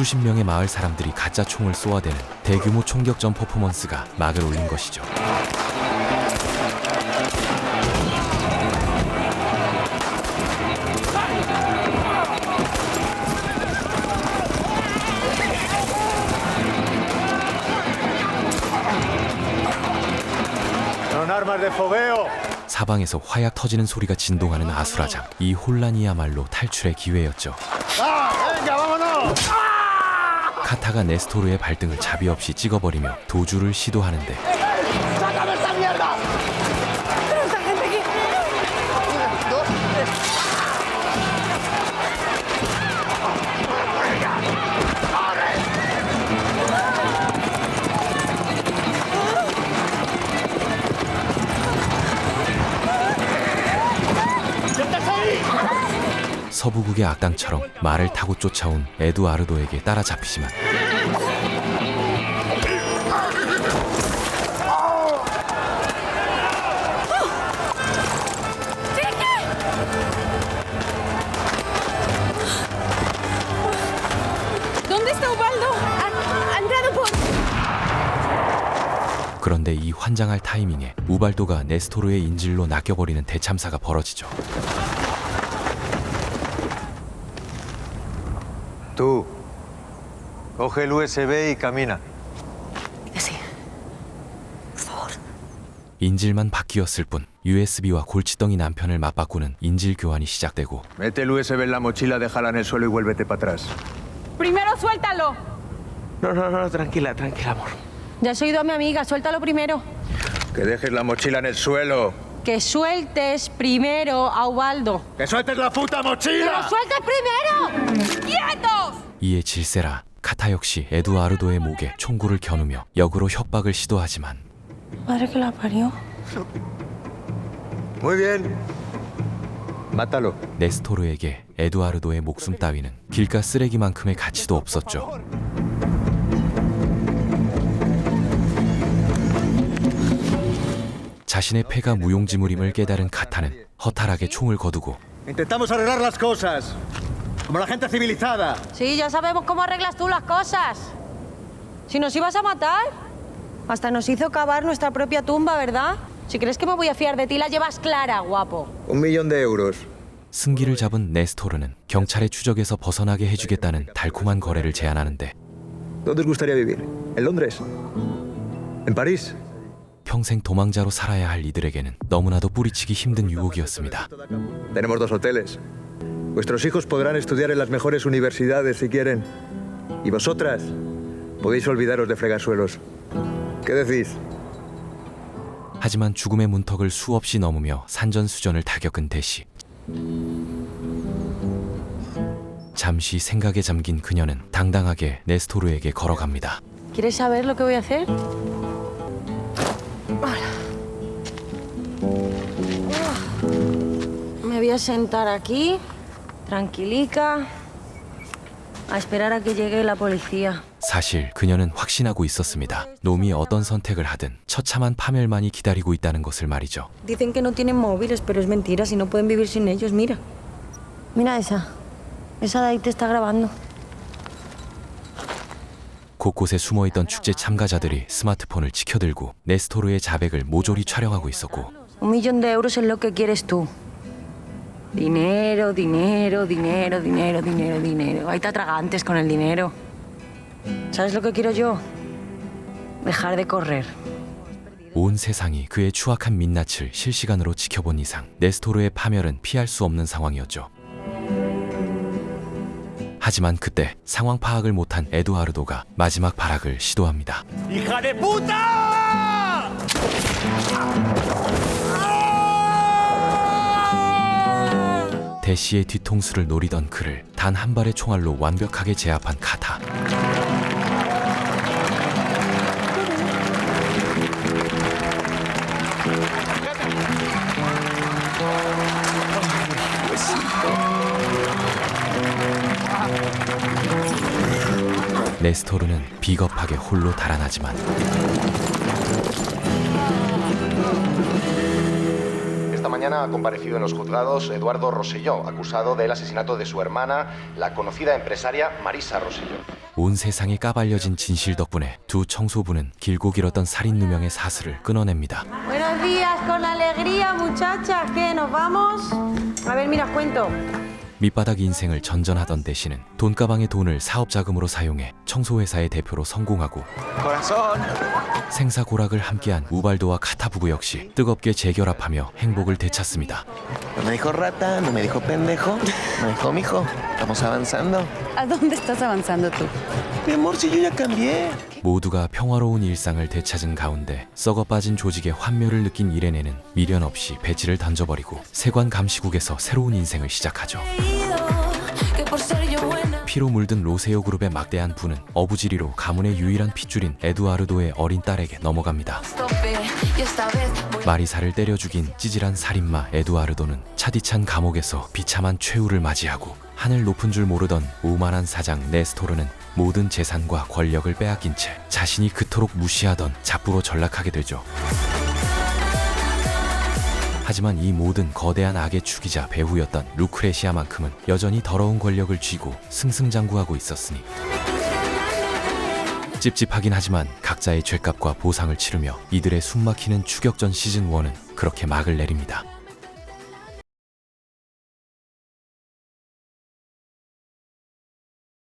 수십 명의 마을 사람들이 가짜 총을 쏘아대는 대규모 총격전 퍼포먼스가 막을 올린 것이죠. 사방에서 화약 터지는 소리가 진동하는 아수라장. 이 혼란이야말로 탈출의 기회였죠. 카타가 네스토르의 발등을 자비 없이 찍어버리며 도주를 시도하는데 서부국의 악당처럼 말을 타고 쫓아온 에두아르도에게 따라잡히지만 그런데 이 환장할 타이밍에 우발도가 네스토르의 인질로 낚여버리는 대참사가 벌어지죠. Tú, coge el USB y camina. 인질만 바뀌었을 뿐 USB와 골칫덩이 남편을 맞바꾸는 인질 교환이 시작되고 Mete el USB en la mochila, déjala en el suelo y vuélvete para atrás. Primero suéltalo. No, tranquila, amor. Ya has oído a mi amiga, suéltalo primero. Que dejes la mochila en el suelo. Que sueltes primero a Ubaldo. ¡Que sueltes la puta ¡Que mochila! lo sueltes primero! ¡Quietos! 이에 질세라 카타 역시 에두아르도의 목에 총구를 겨누며 역으로 협박을 시도하지만 Madre que la parió. Muy bien. Mátalo. 네스토르에게 에두아르도의 목숨 따위는 길가 쓰레기만큼의 가치도 없었죠. 자신의 패가 무용지물임을 깨달은 카타는 허탈하게 총을 거두고 Intentamos arreglar las cosas. Como la gente civilizada. Sí, ya sabemos cómo arreglas tú las cosas. Si nos ibas a matar, hasta nos hizo cavar nuestra propia tumba, ¿verdad? Si crees que me voy a fiar de ti, la llevas clara, guapo. 1.000.000 de euros. 승기를 잡은 네스토르는 경찰의 추적에서 벗어나게 해주겠다는 달콤한 거래를 제안하는데 ¿Dónde os gustaría vivir? ¿En Londres? ¿En París? 평생 도망자로 살아야 할 이들에게는 너무나도 뿌리치기 힘든 유혹이었습니다. Tenemos 2 hoteles. Vuestros hijos podrán estudiar en las mejores universidades si quieren. Y vosotras podéis olvidaros de fregar suelos. ¿Qué decís? 하지만 죽음의 문턱을 수없이 넘으며 산전수전을 타격은 대시. 잠시 생각에 잠긴 그녀는 당당하게 네스토르에게 걸어갑니다. ¿Quieres saber lo que voy a hacer? Me voy a sentar aquí, tranquilica, a esperar a que llegue la policía. 사실 그녀는 확신하고 있었습니다. 놈이 어떤 선택을 하든 처참한 파멸만이 기다리고 있다는 것을 말이죠. Dicen que no tienen móviles, pero es mentira, si no pueden vivir sin ellos, mira. Mira esa. Esa de ahí te está grabando. 곳곳에 숨어있던 축제 참가자들이 스마트폰을 치켜들고 네스토르의 자백을 모조리 촬영하고 있었고 1.000.000 de euros es lo que quieres tú. Dinero, dinero, dinero, dinero, dinero, dinero. Ahí te atragantes con el dinero. ¿Sabes lo que quiero yo? Dejar de correr. 온 세상이 그의 추악한 민낯을 실시간으로 지켜본 이상 네스토르의 파멸은 피할 수 없는 상황이었죠. 하지만 그때 상황 파악을 못한 에두아르도가 마지막 발악을 시도합니다. ¡Hija de puta! 대시의 뒤통수를 노리던 그를 단 한 발의 총알로 완벽하게 제압한 카타. 네스토르는 비겁하게 홀로 달아나지만 Esta mañana ha comparecido en los juzgados Eduardo Rosselló, acusado del asesinato de su hermana, la conocida empresaria Marisa Rosselló. 온 세상에 까발려진 진실 덕분에 두 청소부는 길고 길었던 살인 누명의 사슬을 끊어냅니다. Buenos días, con alegría, muchachas. ¿Qué? ¿Nos vamos? A ver, mira, os cuento. 밑바닥 인생을 전전하던 대신은 돈가방의 돈을 사업자금으로 사용해 청소회사의 대표로 성공하고 생사고락을 함께한 우발도와 카타부구 역시 뜨겁게 재결합하며 행복을 되찾습니다. No me dijo rata, no me dijo pendejo, me dijo mijo. Estamos avanzando. ¿A dónde estás avanzando tú? Mi amor, si yo ya cambié. 모두가 평화로운 일상을 되찾은 가운데 썩어 빠진 조직의 환멸을 느낀 이레네는 미련 없이 배지를 던져버리고 세관 감시국에서 새로운 인생을 시작하죠. 피로 물든 로세오 그룹의 막대한 부는 어부지리로 가문의 유일한 핏줄인 에두아르도의 어린 딸에게 넘어갑니다. 마리사를 때려 죽인 찌질한 살인마 에두아르도는 차디찬 감옥에서 비참한 최후를 맞이하고 하늘 높은 줄 모르던 오만한 사장 네스토르는 모든 재산과 권력을 빼앗긴 채 자신이 그토록 무시하던 잡부로 전락하게 되죠. 하지만 이 모든 거대한 악의 축이자 배후였던 루크레시아만큼은 여전히 더러운 권력을 쥐고 승승장구하고 있었으니 찝찝하긴 하지만 각자의 죗값과 보상을 치르며 이들의 숨막히는 추격전 시즌1은 그렇게 막을 내립니다.